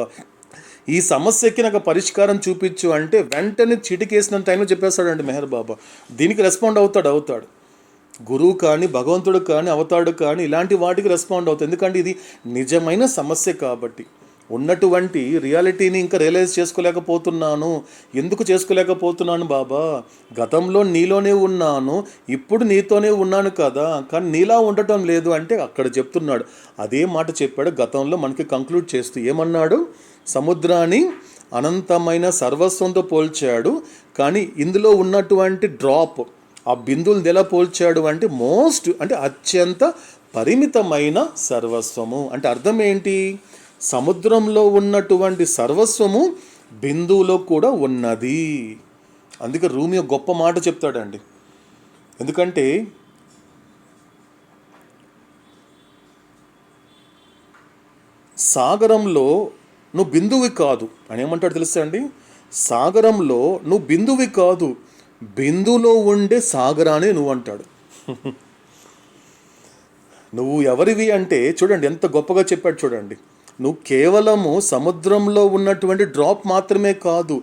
ఈ సమస్యకి నాకు పరిష్కారం చూపించు అంటే వెంటనే చిటికేసిన టైంలో చెప్పేస్తాడండి మెహర్ బాబా. దీనికి రెస్పాండ్ అవుతాడు. గురువు కానీ, భగవంతుడు కానీ, అవతాడు కానీ ఇలాంటి వాటికి రెస్పాండ్ అవుతాడు. ఎందుకంటే ఇది నిజమైన సమస్య కాబట్టి. ఉన్నటువంటి రియాలిటీని ఇంకా రియలైజ్ చేసుకోలేకపోతున్నాను. ఎందుకు చేసుకోలేకపోతున్నాను బాబా? గతంలో నీలోనే ఉన్నాను, ఇప్పుడు నీతోనే ఉన్నాను కదా, కానీ నీలా ఉండటం లేదు అంటే అక్కడ చెప్తున్నాడు. అదే మాట చెప్పాడు గతంలో మనకి కంక్లూడ్ చేస్తూ. ఏమన్నాడు? సముద్రాన్ని అనంతమైన సర్వస్వంతో పోల్చాడు, కానీ ఇందులో ఉన్నటువంటి డ్రాప్, ఆ బిందువులు ఎలా పోల్చాడు అంటే మోస్ట్ అంటే అత్యంత పరిమితమైన సర్వస్వము. అంటే అర్థం ఏంటి? సముద్రంలో ఉన్నటువంటి సర్వస్వము బిందువులో కూడా ఉన్నది. అందుకే రూమి గొప్ప మాట చెప్తాడండి. ఎందుకంటే సాగరంలో నువ్వు బిందువి కాదు అని ఏమంటాడు తెలుసా అండి? సాగరంలో నువ్వు బిందువి కాదు, బిందులో ఉండే సాగరానే నువ్వు అంటాడు. నువ్వు ఎవరివి అంటే చూడండి ఎంత గొప్పగా చెప్పాడు చూడండి. నువ్వు కేవలము సముద్రంలో ఉన్నటువంటి డ్రాప్ మాత్రమే కాదు,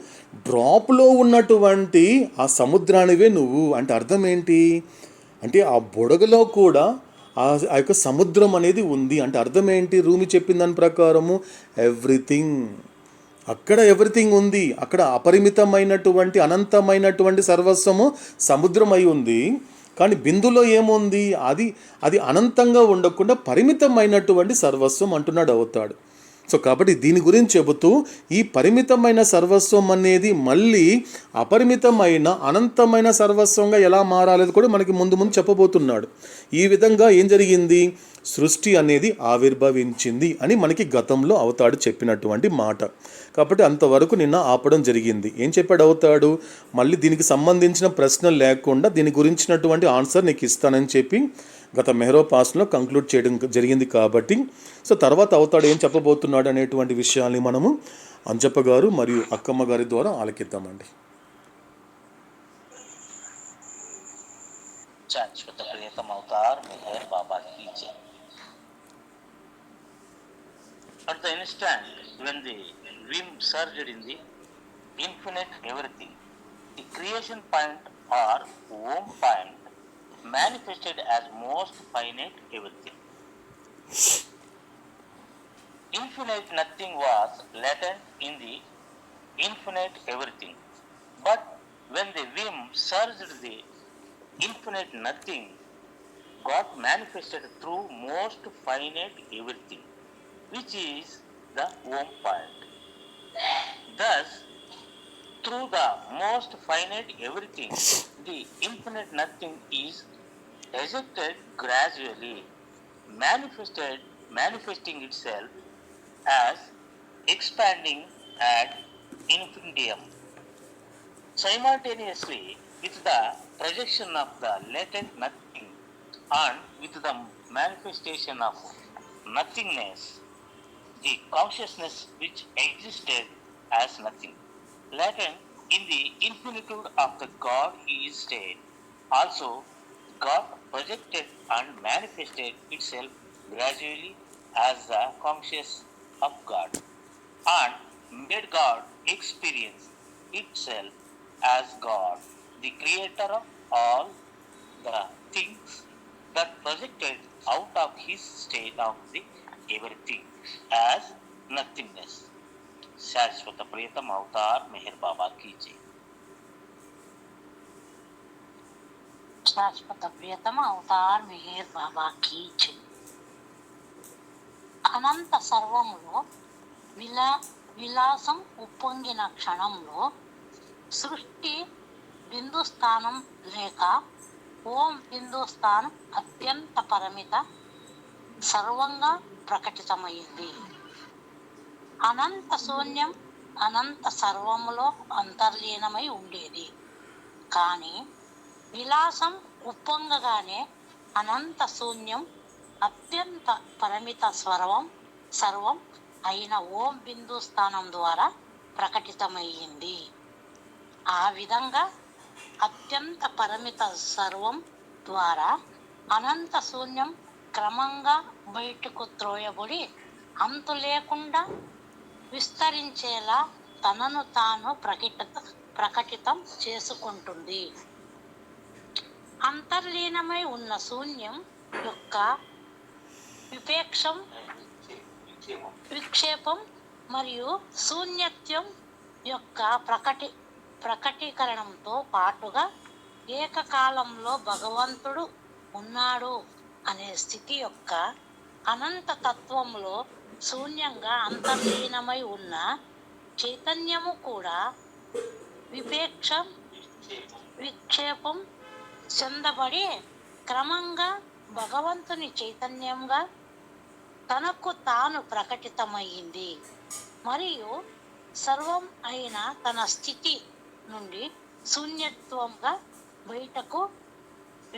డ్రాప్లో ఉన్నటువంటి ఆ సముద్రానివే నువ్వు. అంటే అర్థం ఏంటి అంటే ఆ బుడగలో కూడా ఆ యొక్క సముద్రం అనేది ఉంది. అంటే అర్థం ఏంటి? రూమి చెప్పిన దాని ప్రకారము ఎవ్రీథింగ్, అక్కడ ఎవ్రీథింగ్ ఉంది. అక్కడ అపరిమితమైనటువంటి అనంతమైనటువంటి సర్వస్వము సముద్రం అయి ఉంది. కానీ బిందులో ఏముంది? అది అనంతంగా ఉండకుండా పరిమితమైనటువంటి సర్వస్వం అంటున్నాడు అవుతాడు. సో కాబట్టి దీని గురించి చెబుతూ ఈ పరిమితమైన సర్వస్వం అనేది మళ్ళీ అపరిమితమైన అనంతమైన సర్వస్వంగా ఎలా మారాలేదు కూడా మనకి ముందు చెప్పబోతున్నాడు. ఈ విధంగా ఏం జరిగింది? సృష్టి అనేది ఆవిర్భవించింది అని మనకి గతంలో అవుతాడు చెప్పినటువంటి మాట. కాబట్టి అంతవరకు నిన్న ఆపడం జరిగింది. ఏం చెప్పాడు అవుతాడు? మళ్ళీ దీనికి సంబంధించిన ప్రశ్నలు లేకుండా దీని గురించినటువంటి ఆన్సర్ నీకు ఇస్తానని చెప్పి గత మెహరో పాస్లో కంక్లూడ్ చేయడం జరిగింది. కాబట్టి సో తర్వాత అవుతాడు ఏం చెప్పబోతున్నాడు అనేటువంటి విషయాన్ని మనము అంజప్ప గారు మరియు అక్కమ్మ గారి ద్వారా ఆలకిద్దామండి. शाश्वत प्रियतम अवतार मेहर बाबा की जय. At the instant when the wind surged in the infinite everything, the creation point or Om point manifested as most finite everything. Infinite nothing was latent in the infinite everything. But when the wind surged the infinite nothing got manifested through most finite everything, which is the Om point. Thus, through the most finite everything, the infinite nothing is ejected gradually, manifesting itself as expanding ad infinitum. Simultaneously with the projection of the latent nothing and with the manifestation of nothingness, the consciousness which existed as nothing, latent in the infinitude of the God is state, also got projected and manifested itself gradually as the conscious of God, and made God experience itself as God, the creator of all the things that projected out of his state of the everything as nothingness. शाश्वत प्रियतम अवतार मेहर बाबा की जय. శాశ్వత ప్రియతమ అవతార్ మెహర్ బాబా కీ జై. అనంత సర్వములో విలాసం ఉప్పొంగిన క్షణంలో సృష్టి బిందు స్థానం లేక ఓం బిందు స్థానం అత్యంత పరిమిత సర్వంగా ప్రకటితమైంది. అనంత శూన్యం అనంత సర్వములో అంతర్లీనమై ఉండేది. కానీ విలాసం ఉప్పొంగగానే అనంత శూన్యం అత్యంత పరిమిత సర్వం అయిన ఓం బిందు స్థానం ద్వారా ప్రకటితమయ్యింది. ఆ విధంగా అత్యంత పరిమిత సర్వం ద్వారా అనంత శూన్యం క్రమంగా బయటకు త్రోయబడి అంతు లేకుండా విస్తరించేలా తనను తాను ప్రకటితం చేసుకుంటుంది. అంతర్లీనమై ఉన్న శూన్యం యొక్క విక్షేపం మరియు శూన్యత్వం యొక్క ప్రకటీకరణంతో పాటుగా ఏకకాలంలో భగవంతుడు ఉన్నాడు అనే స్థితి యొక్క అనంత తత్వంలో శూన్యంగా అంతర్లీనమై ఉన్న చైతన్యము కూడా విక్షేపం చెందబడి క్రమంగా భగవంతుని చైతన్యంగా తనకు తాను ప్రకటితమయ్యింది. మరియు సర్వం అయిన తన స్థితి నుండి శూన్యత్వంగా బయటకు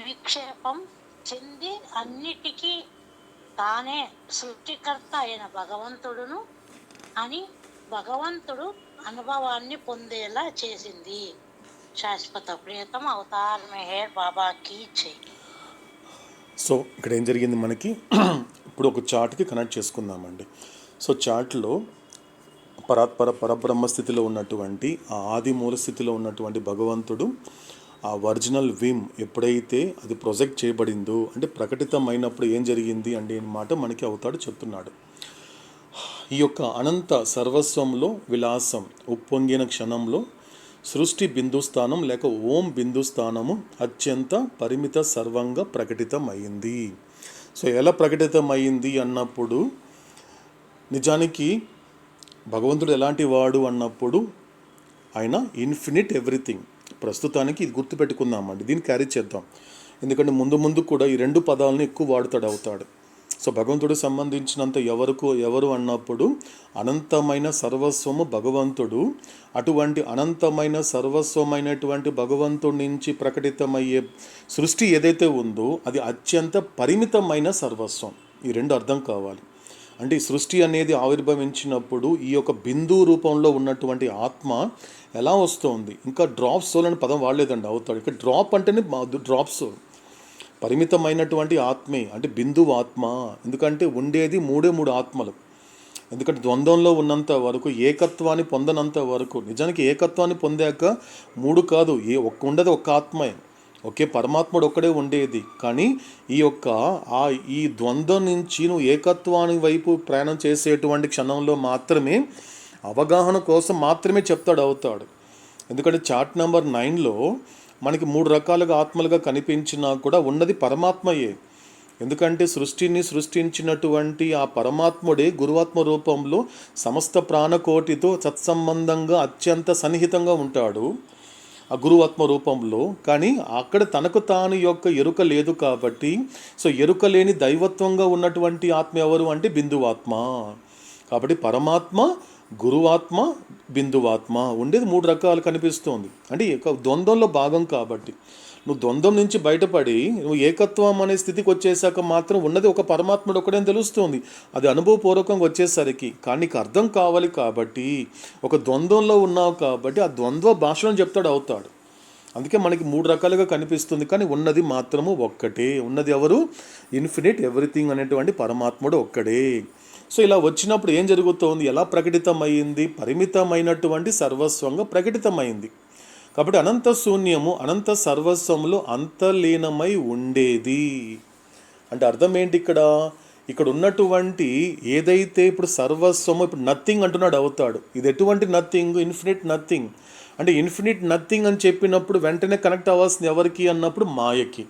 విక్షేపం చెంది అన్నిటికీ తానే సృష్టికర్త అయిన భగవంతుడును అని భగవంతుడు అనుభవాన్ని పొందేలా చేసింది. శాశ్వత ప్రియతమ అవతార్ మెహర్ బాబా కీ జై. సో ఇక్కడ ఏం జరిగింది మనకి ఇప్పుడు ఒక చార్ట్కి కనెక్ట్ చేసుకుందామండి. సో చార్ట్లో పరబ్రహ్మ స్థితిలో ఉన్నటువంటి ఆ ఆది మూల స్థితిలో ఉన్నటువంటి భగవంతుడు ఆ ఒరిజినల్ విమ్ ఎప్పుడైతే అది ప్రొజెక్ట్ చేయబడిందో అంటే ప్రకటితమైనప్పుడు ఏం జరిగింది అంటే మాట మనకి అవుతాడు చెప్తున్నాడు. ఈ యొక్క అనంత సర్వస్వంలో విలాసం ఉప్పొంగిన క్షణంలో సృష్టి బిందుస్థానం లేక ఓం బిందుస్థానము అత్యంత పరిమిత సర్వంగా ప్రకటితమైంది. సో ఎలా ప్రకటితమైంది అన్నప్పుడు నిజానికి భగవంతుడు ఎలాంటి వాడు అన్నప్పుడు ఆయన ఇన్ఫినిట్ ఎవ్రీథింగ్. ప్రస్తుతానికి ఇది గుర్తుపెట్టుకుందామండి, దీన్ని క్యారీ చేద్దాం. ఎందుకంటే ముందు కూడా ఈ రెండు పదాలను ఎక్కువ అవుతాడు. సో భగవంతుడు సంబంధించినంత ఎవరు అన్నప్పుడు అనంతమైన సర్వస్వము భగవంతుడు. అటువంటి అనంతమైన సర్వస్వమైనటువంటి భగవంతుడి నుంచి ప్రకటితమయ్యే సృష్టి ఏదైతే ఉందో అది అత్యంత పరిమితమైన సర్వస్వం. ఈ రెండు అర్థం కావాలి. అంటే ఈ సృష్టి అనేది ఆవిర్భవించినప్పుడు ఈ యొక్క బిందు రూపంలో ఉన్నటువంటి ఆత్మ ఎలా వస్తుంది, ఇంకా డ్రాప్ సోల్ అనే పదం వాడలేదండి అవుతాడు. ఇక్కడ డ్రాప్ అంటేనే డ్రాప్ సోల్, పరిమితమైనటువంటి ఆత్మే అంటే బిందువు ఆత్మ. ఎందుకంటే ఉండేది మూడు ఆత్మలు. ఎందుకంటే ద్వంద్వంలో ఉన్నంత వరకు ఏకత్వాన్ని పొందనంత వరకు, నిజానికి ఏకత్వాన్ని పొందాక మూడు కాదు ఉండదు ఒక్క ఆత్మే, ఒకే పరమాత్ముడు ఒక్కడే ఉండేది. కానీ ఈ ద్వంద్వం నుంచి నువ్వు ఏకత్వాన్ని వైపు ప్రయాణం చేసేటువంటి క్షణంలో మాత్రమే అవగాహన కోసం మాత్రమే చెప్తాడు అవుతాడు. ఎందుకంటే చార్ట్ నెంబర్ 9లో మనకి 3 రకాలుగా ఆత్మలుగా కనిపించినా కూడా ఉన్నది పరమాత్మయే. ఎందుకంటే సృష్టిని సృష్టించినటువంటి ఆ పరమాత్ముడే గురువాత్మ రూపంలో సమస్త ప్రాణకోటితో సత్సంబంధంగా అత్యంత సన్నిహితంగా ఉంటాడు ఆ గురువాత్మ రూపంలో. కానీ అక్కడ తనకు తాను యొక్క ఎరుక లేదు కాబట్టి, సో ఎరుక లేని దైవత్వంగా ఉన్నటువంటి ఆత్మ ఎవరు అంటే బిందువాత్మ. కాబట్టి పరమాత్మ, గురువాత్మ, బిందువాత్మ ఉండేది 3 రకాలు కనిపిస్తుంది. అంటే ద్వంద్వంలో భాగం కాబట్టి నువ్వు ద్వంద్వం నుంచి బయటపడి నువ్వు ఏకత్వం అనే స్థితికి వచ్చేసాక మాత్రం ఉన్నది ఒక పరమాత్ముడు ఒకడే తెలుస్తుంది. అది అనుభవపూర్వకంగా వచ్చేసరికి. కానీ నీకు అర్థం కావాలి కాబట్టి ఒక ద్వంద్వంలో ఉన్నావు కాబట్టి ఆ ద్వంద్వ భాషలో చెప్తాడు అవుతాడు. అందుకే మనకి 3 రకాలుగా కనిపిస్తుంది, కానీ ఉన్నది మాత్రము ఒక్కటే. ఉన్నది ఎవరు? ఇన్ఫినిట్ ఎవ్రీథింగ్ అనేటువంటి పరమాత్ముడు ఒక్కడే. సో ఇలా వచ్చినప్పుడు ఏం జరుగుతోంది, ఎలా ప్రకటితమైంది? పరిమితమైనటువంటి సర్వస్వంగా ప్రకటితమైంది. కాబట్టి అనంత శూన్యము అనంత సర్వస్వంలో అంతర్లీనమై ఉండేది. అంటే అర్థం ఏంటి ఇక్కడ ఉన్నటువంటి ఏదైతే ఇప్పుడు సర్వస్వము, ఇప్పుడు నథింగ్ అంటున్నాడు అవుతాడు. ఇది ఎటువంటి నథింగ్? Infinite nothing. అంటే ఇన్ఫినిట్ నథింగ్ అని చెప్పినప్పుడు వెంటనే కనెక్ట్ అవ్వాల్సింది ఎవరికి అన్నప్పుడు మాయకి.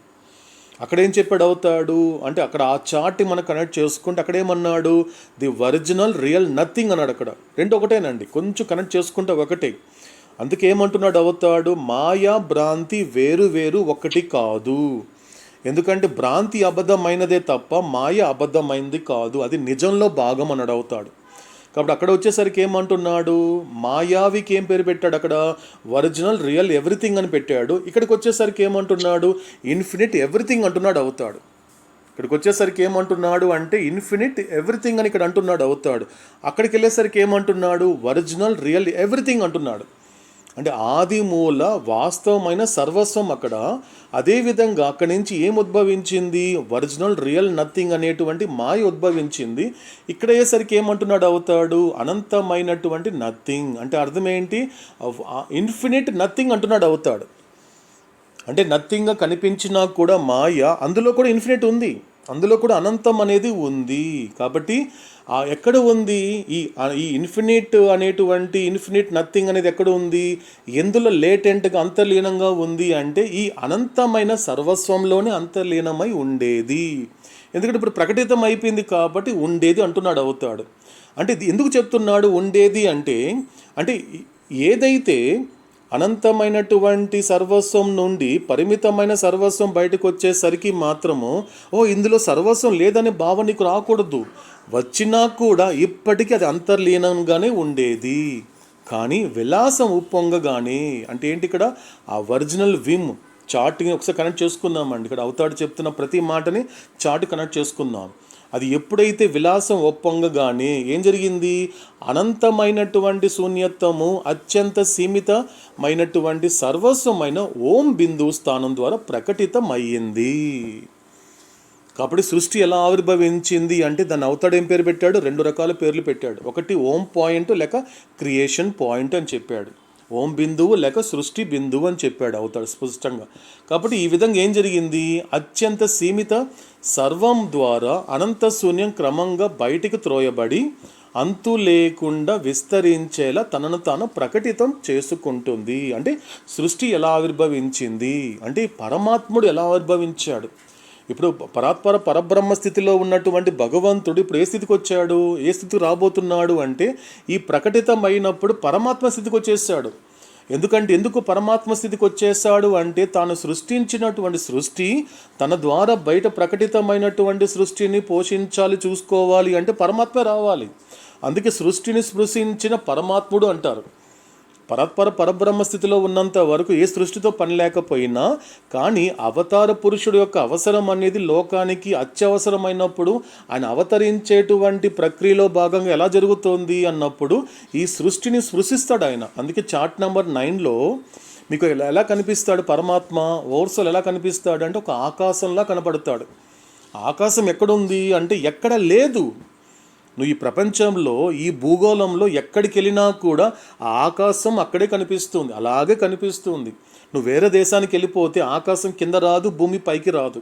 అక్కడ ఏం చెప్పాడు అవుతాడు అంటే అక్కడ ఆ చార్ట్ని మనం కనెక్ట్ చేసుకుంటే అక్కడ ఏమన్నాడు, ది ఒరిజినల్ రియల్ నథింగ్ అన్నాడు. అక్కడ రెండు ఒకటేనండి, కొంచెం కనెక్ట్ చేసుకుంటే ఒకటే. అందుకే ఏమంటున్నాడు అవుతాడు, మాయా భ్రాంతి వేరు వేరు ఒకటి కాదు. ఎందుకంటే భ్రాంతి అబద్ధమైనదే తప్ప మాయ అబద్ధమైంది కాదు, అది నిజంలో భాగం అన్నాడు అవుతాడు. కాబట్టి అక్కడ వచ్చేసరికి ఏమంటున్నాడు, మాయావికి ఏం పేరు పెట్టాడు, అక్కడ ఒరిజినల్ రియల్ ఎవ్రీథింగ్ అని పెట్టాడు. ఇక్కడికి వచ్చేసరికి ఏమంటున్నాడు, ఇన్ఫినిట్ ఎవ్రీథింగ్ అంటున్నాడు అవుతాడు. ఇక్కడికి వచ్చేసరికి ఏమంటున్నాడు అంటే ఇన్ఫినిట్ ఎవ్రీథింగ్ అని ఇక్కడ అంటున్నాడు అవుతాడు. అక్కడికి వెళ్ళేసరికి ఏమంటున్నాడు, ఒరిజినల్ రియల్ ఎవ్రీథింగ్ అంటున్నాడు. అంటే ఆది మూల వాస్తవమైన సర్వస్వం అక్కడ. అదేవిధంగా అక్కడి నుంచి ఏం ఉద్భవించింది, ఒరిజినల్ రియల్ నథింగ్ అనేటువంటి మాయ ఉద్భవించింది. ఇక్కడ అయ్యేసరికి ఏమంటున్నాడు అవుతాడు, అనంతమైనటువంటి నథింగ్. అంటే అర్థం ఏంటి, ఇన్ఫినిట్ నథింగ్ అంటున్నాడు అవుతాడు. అంటే నథింగ్గా కనిపించినా కూడా మాయ, అందులో కూడా ఇన్ఫినిట్ ఉంది, అందులో కూడా అనంతం అనేది ఉంది. కాబట్టి ఎక్కడ ఉంది ఈ ఇన్ఫినిట్ అనేటువంటి ఇన్ఫినిట్ నథింగ్ అనేది ఎక్కడ ఉంది, ఎందులో లేటెంట్గా అంతర్లీనంగా ఉంది అంటే ఈ అనంతమైన సర్వస్వంలోనే అంతర్లీనమై ఉండేది. ఎందుకంటే ఇప్పుడు ప్రకటితం అయిపోయింది కాబట్టి ఉండేది అంటున్నాడు అవుతాడు. అంటే ఇది ఎందుకు చెప్తున్నాడు ఉండేది అంటే, అంటే ఏదైతే అనంతమైనటువంటి సర్వస్వం నుండి పరిమితమైన సర్వస్వం బయటకు వచ్చేసరికి మాత్రము ఇందులో సర్వస్వం లేదనే భావన నీకు రాకూడదు. వచ్చినా కూడా ఇప్పటికీ అది అంతర్లీనంగానే ఉండేది. కానీ విలాసం ఉప్పొంగగానే అంటే ఏంటి, ఇక్కడ ఆ ఒరిజినల్ విమ్ చార్ట్ని ఒకసారి కనెక్ట్ చేసుకుందామండి. ఇక్కడ అవుతాడు చెప్తున్న ప్రతి మాటని చార్ట్ కనెక్ట్ చేసుకుందాం. అది ఎప్పుడైతే విలాసం ఒప్పొంగగానే ఏం జరిగింది, అనంతమైనటువంటి శూన్యత్వము అత్యంత సీమితమైనటువంటి సర్వస్వమైన ఓం బిందువు స్థానం ద్వారా ప్రకటితమయ్యింది. కాబట్టి సృష్టి ఎలా ఆవిర్భవించింది అంటే దాన్ని అవుతాడు ఏం పేరు పెట్టాడు, రెండు రకాల పేర్లు పెట్టాడు. ఒకటి ఓం పాయింట్ లేక క్రియేషన్ పాయింట్ అని చెప్పాడు, ఓం బిందువు లేక సృష్టి బిందువు అని చెప్పాడు అవుతాడు స్పష్టంగా. కాబట్టి ఈ విధంగా ఏం జరిగింది, అత్యంత సీమిత సర్వం ద్వారా అనంత శూన్యం క్రమంగా బయటికి త్రోయబడి అంతు లేకుండా విస్తరించేలా తనను తాను ప్రకటితం చేసుకుంటుంది. అంటే సృష్టి ఎలా ఆవిర్భవించింది అంటే పరమాత్ముడు ఎలా ఆవిర్భవించాడు. ఇప్పుడు పరబ్రహ్మ స్థితిలో ఉన్నటువంటి భగవంతుడు ఇప్పుడు ఏ స్థితికి వచ్చాడు, ఏ స్థితికి రాబోతున్నాడు అంటే ఈ ప్రకటితమైనప్పుడు పరమాత్మ స్థితికి వచ్చేసాడు. ఎందుకు పరమాత్మ స్థితికి వచ్చేసాడు అంటే తాను సృష్టించినటువంటి సృష్టి తన ద్వారా బయట ప్రకటితమైనటువంటి సృష్టిని పోషించాలి, చూసుకోవాలి అంటే పరమాత్మ రావాలి. అందుకే సృష్టిని స్పృశించిన పరమాత్ముడు అంటారు. పరబ్రహ్మ స్థితిలో ఉన్నంత వరకు ఏ సృష్టితో పని లేకపోయినా కానీ అవతార పురుషుడు యొక్క అవసరం అనేది లోకానికి అత్యవసరమైనప్పుడు ఆయన అవతరించేటువంటి ప్రక్రియలో భాగంగా ఎలా జరుగుతోంది అన్నప్పుడు ఈ సృష్టిని స్పృశిస్తాడు ఆయన. అందుకే చార్ట్ నెంబర్ 9లో మీకు ఎలా కనిపిస్తాడు పరమాత్మ, ఓవర్సోల్ ఎలా కనిపిస్తాడు అంటే ఒక ఆకాశంలా కనపడతాడు. ఆకాశం ఎక్కడుంది అంటే ఎక్కడ లేదు. నువ్వు ఈ ప్రపంచంలో ఈ భూగోళంలో ఎక్కడికి వెళ్ళినా కూడా ఆ ఆకాశం అక్కడే కనిపిస్తుంది, అలాగే కనిపిస్తుంది. నువ్వు వేరే దేశానికి వెళ్ళిపోతే ఆకాశం కింద రాదు, భూమి పైకి రాదు.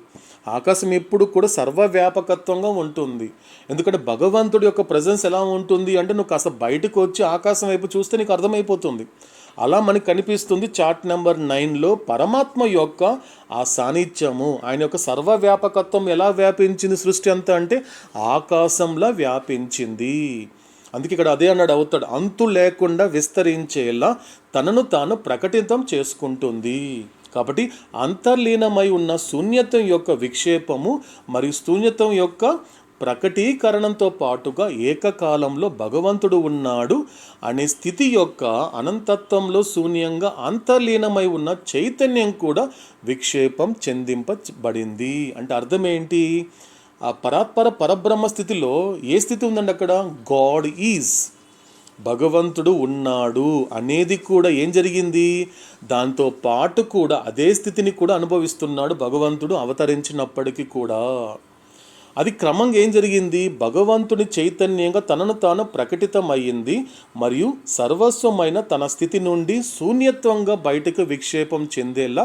ఆకాశం ఎప్పుడు కూడా సర్వవ్యాపకత్వంగా ఉంటుంది. ఎందుకంటే భగవంతుడి యొక్క ప్రజెన్స్ ఎలా ఉంటుంది అంటే నువ్వు కాస్త బయటకు వచ్చి ఆకాశం వైపు చూస్తే నీకు అర్థమైపోతుంది. అలా మనకు కనిపిస్తుంది చార్ట్ నెంబర్ 9లో పరమాత్మ యొక్క ఆ సాన్నిధ్యము, ఆయన యొక్క సర్వవ్యాపకత్వం ఎలా వ్యాపించింది సృష్టి అంతా అంటే ఆకాశంలా వ్యాపించింది. అందుకే ఇక్కడ అదే అన్నాడు అవుతాడు, అంతు లేకుండా విస్తరించేలా తనను తాను ప్రకటితం చేసుకుంటుంది. కాబట్టి అంతర్లీనమై ఉన్న శూన్యత్వం యొక్క విక్షేపము మరియు శూన్యత్వం యొక్క ప్రకటీకరణంతో పాటుగా ఏకకాలంలో భగవంతుడు ఉన్నాడు అనే స్థితి యొక్క అనంతత్వంలో శూన్యంగా అంతర్లీనమై ఉన్న చైతన్యం కూడా విక్షేపం చెందింపబడింది. అంటే అర్థం ఏంటి, ఆ పరబ్రహ్మ స్థితిలో ఏ స్థితి ఉందండి, అక్కడ గాడ్ ఈజ్, భగవంతుడు ఉన్నాడు అనేది కూడా ఏం జరిగింది, దాంతో పాటు కూడా అదే స్థితిని కూడా అనుభవిస్తున్నాడు భగవంతుడు అవతరించినప్పటికీ కూడా. అది క్రమంగా ఏం జరిగింది, భగవంతుని చైతన్యంగా తనను తాను ప్రకటితమయ్యింది మరియు సర్వస్వమైన తన స్థితి నుండి శూన్యత్వంగా బయటకు విక్షేపం చెందేలా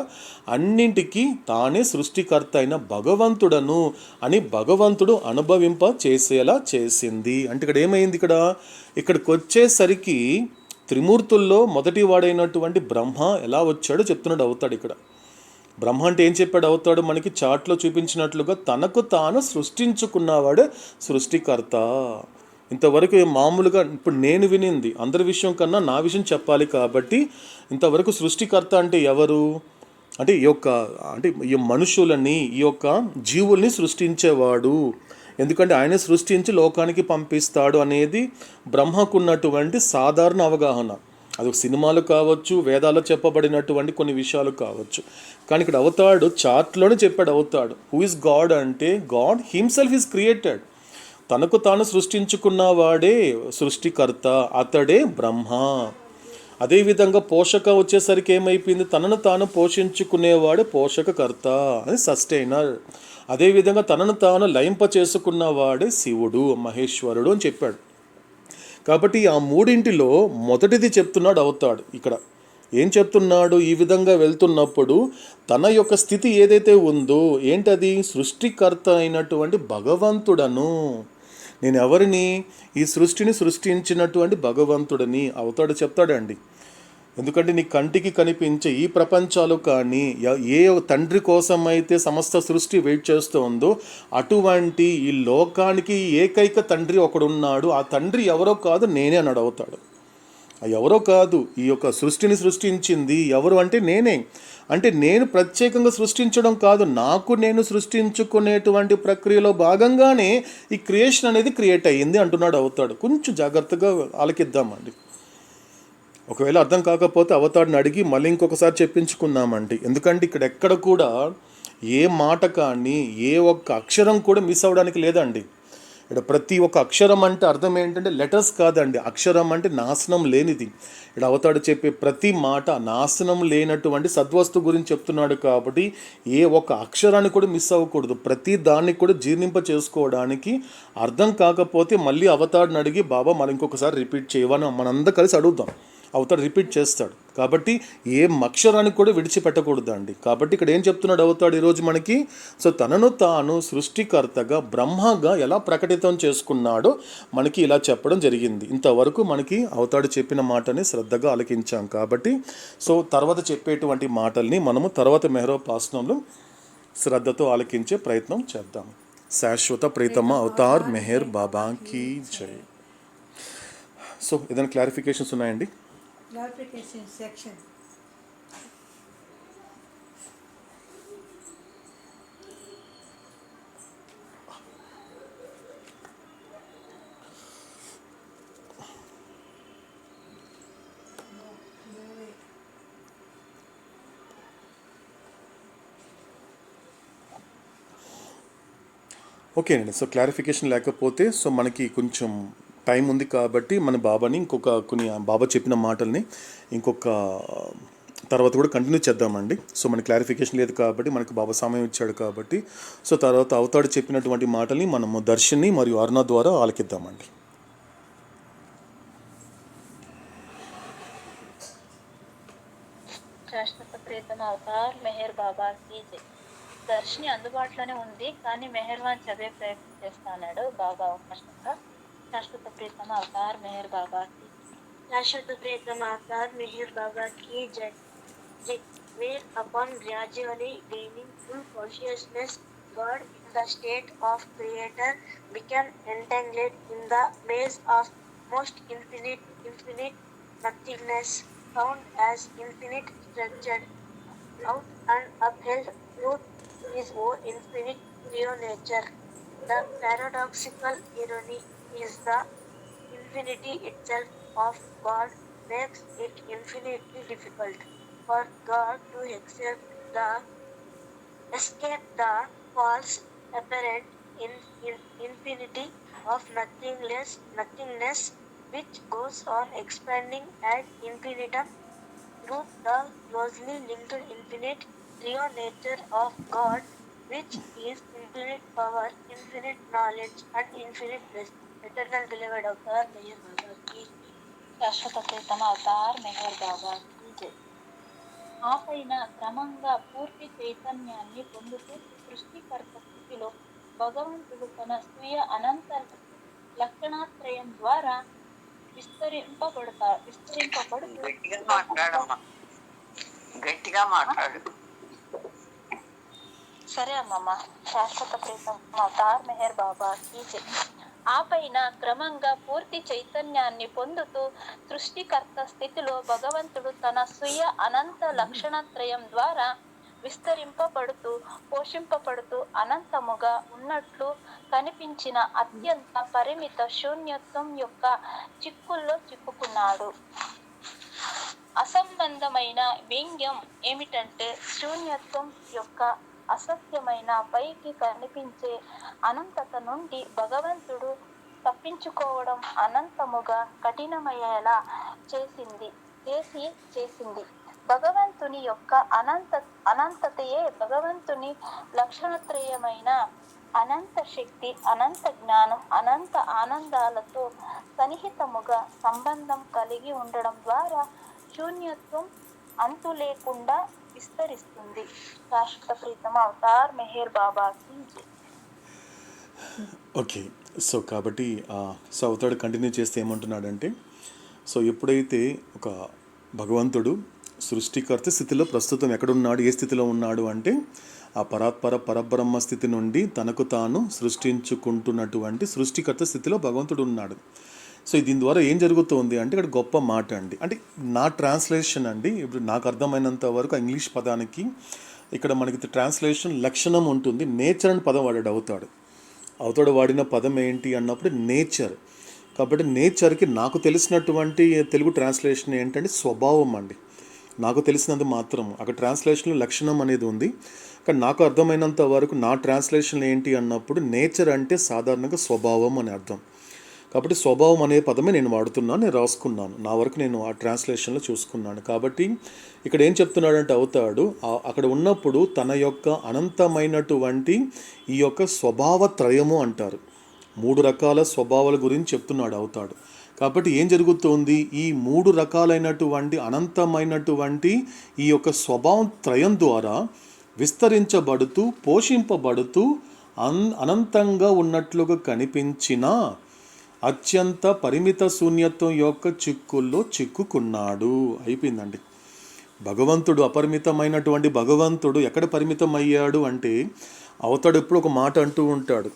అన్నింటికీ తానే సృష్టికర్త అయిన భగవంతుడను అని భగవంతుడు అనుభవింప చేసేలా చేసింది. అంటే ఇక్కడ ఏమైంది, ఇక్కడికి వచ్చేసరికి త్రిమూర్తుల్లో మొదటి వాడైనటువంటి బ్రహ్మ ఎలా వచ్చాడో చెప్తున్నాడు అవుతాడు ఇక్కడ. బ్రహ్మ అంటే ఏం చెప్పాడు అవుతాడు మనకి చాట్లో చూపించినట్లుగా తనకు తాను సృష్టించుకున్నవాడే సృష్టికర్త. ఇంతవరకు మామూలుగా ఇప్పుడు నేను వినింది అందరి విషయం కన్నా నా విషయం చెప్పాలి కాబట్టి ఇంతవరకు సృష్టికర్త అంటే ఎవరు అంటే ఈ మనుషులని ఈ యొక్క జీవుల్ని సృష్టించేవాడు, ఎందుకంటే ఆయన సృష్టించి లోకానికి పంపిస్తాడు అనేది బ్రహ్మకున్నటువంటి సాధారణ అవగాహన. అది సినిమాలు కావచ్చు, వేదాల్లో చెప్పబడినటువంటి కొన్ని విషయాలు కావచ్చు. కానీ ఇక్కడ అవుతాడు చార్ట్లోనే చెప్పాడు అవుతాడు హూ ఇస్ గాడ్ అంటే గాడ్ హిమ్సెల్ఫ్ ఈజ్ క్రియేటెడ్. తనకు తాను సృష్టించుకున్నవాడే సృష్టికర్త, అతడే బ్రహ్మ. అదేవిధంగా పోషక వచ్చేసరికి ఏమైపోయింది, తనను తాను పోషించుకునేవాడే పోషకకర్త అని సస్టైనర్. అదేవిధంగా తనను తాను లయింప చేసుకున్నవాడే శివుడు మహేశ్వరుడు అని చెప్పాడు. కాబట్టి ఆ మూడింటిలో మొదటిది చెప్తున్నాడు అవుతాడు ఇక్కడ. ఏం చెప్తున్నాడు, ఈ విధంగా వెళ్తున్నప్పుడు తన యొక్క స్థితి ఏదైతే ఉందో ఏంటది, సృష్టికర్త అయినటువంటి భగవంతుడను, నేను ఎవరిని, ఈ సృష్టిని సృష్టించినటువంటి భగవంతుడని అవుతాడు చెప్తాడండి. ఎందుకంటే నీ కంటికి కనిపించే ఈ ప్రపంచాలు కానీ ఏ తండ్రి కోసం అయితే సమస్త సృష్టి వెయిట్ చేస్తుందో అటువంటి ఈ లోకానికి ఏకైక తండ్రి ఒకడున్నాడు. ఆ తండ్రి ఎవరో కాదు నేనే అన్నాడు అవుతాడు. ఎవరో కాదు, ఈ యొక్క సృష్టిని సృష్టించింది ఎవరు అంటే నేనే. అంటే నేను ప్రత్యేకంగా సృష్టించడం కాదు, నాకు నేను సృష్టించుకునేటువంటి ప్రక్రియలో భాగంగానే ఈ క్రియేషన్ అనేది క్రియేట్ అయ్యింది అంటున్నాడు అవుతాడు. కొంచెం జాగ్రత్తగా ఆలకిద్దామండి. ఒకవేళ అర్థం కాకపోతే అవతాడిని అడిగి మళ్ళీ ఇంకొకసారి చెప్పించుకుందామండి. ఎందుకంటే ఇక్కడ ఎక్కడ కూడా ఏ మాట కానీ ఏ ఒక్క అక్షరం కూడా మిస్ అవ్వడానికి లేదండి. ఇక్కడ ప్రతి ఒక్క అక్షరం అంటే అర్థం ఏంటంటే లెటర్స్ కాదండి, అక్షరం అంటే నాశనం లేనిది. ఇక్కడ అవతాడు చెప్పే ప్రతి మాట నాశనం లేనటువంటి సద్వస్తు గురించి చెప్తున్నాడు కాబట్టి ఏ ఒక్క అక్షరాన్ని కూడా మిస్ అవ్వకూడదు. ప్రతి దాన్ని కూడా జీర్ణింప చేసుకోవడానికి అర్థం కాకపోతే మళ్ళీ అవతాడిని అడిగి బాబా మనం ఇంకొకసారి రిపీట్ చేయవని మనందరం కలిసి అడుగుదాం. అవతాడు రిపీట్ చేస్తాడు. కాబట్టి ఏ అక్షరాన్ని కూడా విడిచిపెట్టకూడదు అండి. కాబట్టి ఇక్కడ ఏం చెప్తున్నాడు అవుతాడు ఈరోజు మనకి, సో తనను తాను సృష్టికర్తగా బ్రహ్మగా ఎలా ప్రకటితం చేసుకున్నాడో మనకి ఇలా చెప్పడం జరిగింది. ఇంతవరకు మనకి అవతాడు చెప్పిన మాటని శ్రద్ధగా ఆలకించాం. కాబట్టి సో తర్వాత చెప్పేటువంటి మాటల్ని మనము తర్వాత మెహరోపాసనంలో శ్రద్ధతో ఆలకించే ప్రయత్నం చేద్దాం. శాశ్వత ప్రీతమ అవతార్ మెహర్ బాబాకి జై. సో ఏదైనా క్లారిఫికేషన్స్ ఉన్నాయండి? క్లారిఫికేషన్ సెక్షన్ ఓకేనండి. సో క్లారిఫికేషన్ లేకపోతే సో మనకి కొంచెం టైం ఉంది కాబట్టి మన బాబాని కొన్ని బాబా చెప్పిన మాటల్ని ఇంకొక తర్వాత కూడా కంటిన్యూ చేద్దామండి. సో మన క్లారిఫికేషన్ లేదు కాబట్టి మనకు బాబా సమయం ఇచ్చాడు కాబట్టి సో తర్వాత అవతాడు చెప్పినటువంటి మాటల్ని మనము దర్శిని మరియు అరుణ ద్వారా ఆలకిద్దామండి. శాశ్వత ప్రీతమ అవతార్ మెహర్ బాబా కీ జై. దర్శిని అందుబాటులోనే ఉంది కానీ మెహర్వాన్ చదివే ప్రయత్నం చేస్తాడు బాబా అవకాశంగా. శాశ్వత ప్రీతమ అవతార్ మెహర్ బాబా కీ. శాశ్వత ప్రియతమ అవతార్ మెహర్ బాబా కీ జై. Whereupon gradually gaining full consciousness, God in the state of Creator became entangled in the maze of most infinite nothingness, found as infinite structured out and upheld through his own infinite pure nature. The paradoxical irony is the infinity itself of God makes it infinitely difficult for God to escape the false apparent infinity of nothingness which goes on expanding ad infinitum through the closely linked infinite real nature of God, which is infinite power, infinite knowledge, and infinite bliss. Eternal beloved avatar, Meher Baba ki. శాశ్వత ప్రీతమ అవతార్ మెహర్ బాబా కీ జై. ఆ పైన క్రమంగా పూర్తి చైతన్యాన్ని పొందుతూ సృష్టికర్త స్థితిలో భగవంతుడు తన స్వీయ అనంత లక్షణాత్రయం ద్వారా విస్తరింపబడుతూ గట్టిగా మాట్లాడమ్మా, గట్టిగా మాట్లాడు. సరే అమ్మమ్మ. శాశ్వత ప్రీతం అవతార్ మెహర్ బాబా కీ జై. ఆ పైన క్రమంగా పూర్తి చైతన్యాన్ని పొందుతూ సృష్టికర్త స్థితిలో భగవంతుడు తన స్వీయ అనంత లక్షణత్రయం ద్వారా విస్తరింపబడుతూ పోషింపబడుతూ అనంతముగా ఉన్నట్లు కనిపించిన అత్యంత పరిమిత శూన్యత్వం యొక్క చిక్కుల్లో చిక్కుకున్నాడు. అసంబంధమైన వ్యంగ్యం ఏమిటంటే శూన్యత్వం యొక్క అసత్యమైన పైకి కనిపించే అనంతత నుండి భగవంతుడు తప్పించుకోవడం అనంతముగా కఠినమయ్యేలా చేసింది. భగవంతుని యొక్క అనంతతయే భగవంతుని లక్షణత్రయమైన అనంత శక్తి, అనంత జ్ఞానం, అనంత ఆనందాలతో సన్నిహితముగా సంబంధం కలిగి ఉండడం ద్వారా శూన్యత్వం అంతు లేకుండా విస్తరిస్తుంది. శాశ్వత ప్రీతమ అవతార్ మెహర్ బాబా కీ జై. ఓకే. సో కాబట్టి సో అవతాడు కంటిన్యూ చేస్తే ఏమంటున్నాడంటే, సో ఎప్పుడైతే ఒక భగవంతుడు సృష్టికర్త స్థితిలో ప్రస్తుతం ఎక్కడున్నాడు, ఏ స్థితిలో ఉన్నాడు అంటే ఆ పరబ్రహ్మ స్థితి నుండి తనకు తాను సృష్టించుకుంటున్నటువంటి సృష్టికర్త స్థితిలో భగవంతుడు ఉన్నాడు. సో దీని ద్వారా ఏం జరుగుతుంది అంటే ఇక్కడ గొప్ప మాట అండి. అంటే నా ట్రాన్స్లేషన్ అండి, ఇప్పుడు నాకు అర్థమైనంత వరకు ఇంగ్లీష్ పదానికి ఇక్కడ మనకి ట్రాన్స్లేషన్ లక్షణం ఉంటుంది. నేచర్ అని పదం అవుతాడు వాడిన పదం ఏంటి అన్నప్పుడు నేచర్. కాబట్టి నేచర్కి నాకు తెలిసినటువంటి తెలుగు ట్రాన్స్లేషన్ ఏంటంటే స్వభావం అండి. నాకు తెలిసినంత మాత్రం అక్కడ ట్రాన్స్లేషన్లో లక్షణం అనేది ఉంది. కానీ నాకు అర్థమైనంత వరకు నా ట్రాన్స్లేషన్ ఏంటి అన్నప్పుడు నేచర్ అంటే సాధారణంగా స్వభావం అని అర్థం. కాబట్టి స్వభావం అనే పదమే నేను వాడుతున్నాను, నేను రాసుకున్నాను, నా వరకు నేను ఆ ట్రాన్స్లేషన్లో చూసుకున్నాను. కాబట్టి ఇక్కడ ఏం చెప్తున్నాడంటే అవుతాడు అక్కడ ఉన్నప్పుడు తన యొక్క అనంతమైనటువంటి ఈ యొక్క స్వభావత్రయము అంటారు, 3 రకాల స్వభావాల గురించి చెప్తున్నాడు అవుతాడు. కాబట్టి ఏం జరుగుతోంది, ఈ 3 రకాలైనటువంటి అనంతమైనటువంటి ఈ యొక్క స్వభావం త్రయం ద్వారా విస్తరించబడుతూ పోషింపబడుతూ అనంతంగా ఉన్నట్లుగా కనిపించిన అత్యంత పరిమిత శూన్యత్వం యొక్క చిక్కుల్లో చిక్కుకున్నాడు. అయిపోయిందండి. భగవంతుడు అపరిమితమైనటువంటి భగవంతుడు ఎక్కడ పరిమితం అయ్యాడు అంటే అవతాడు ఎప్పుడు ఒక మాట అంటూ ఉంటాడు,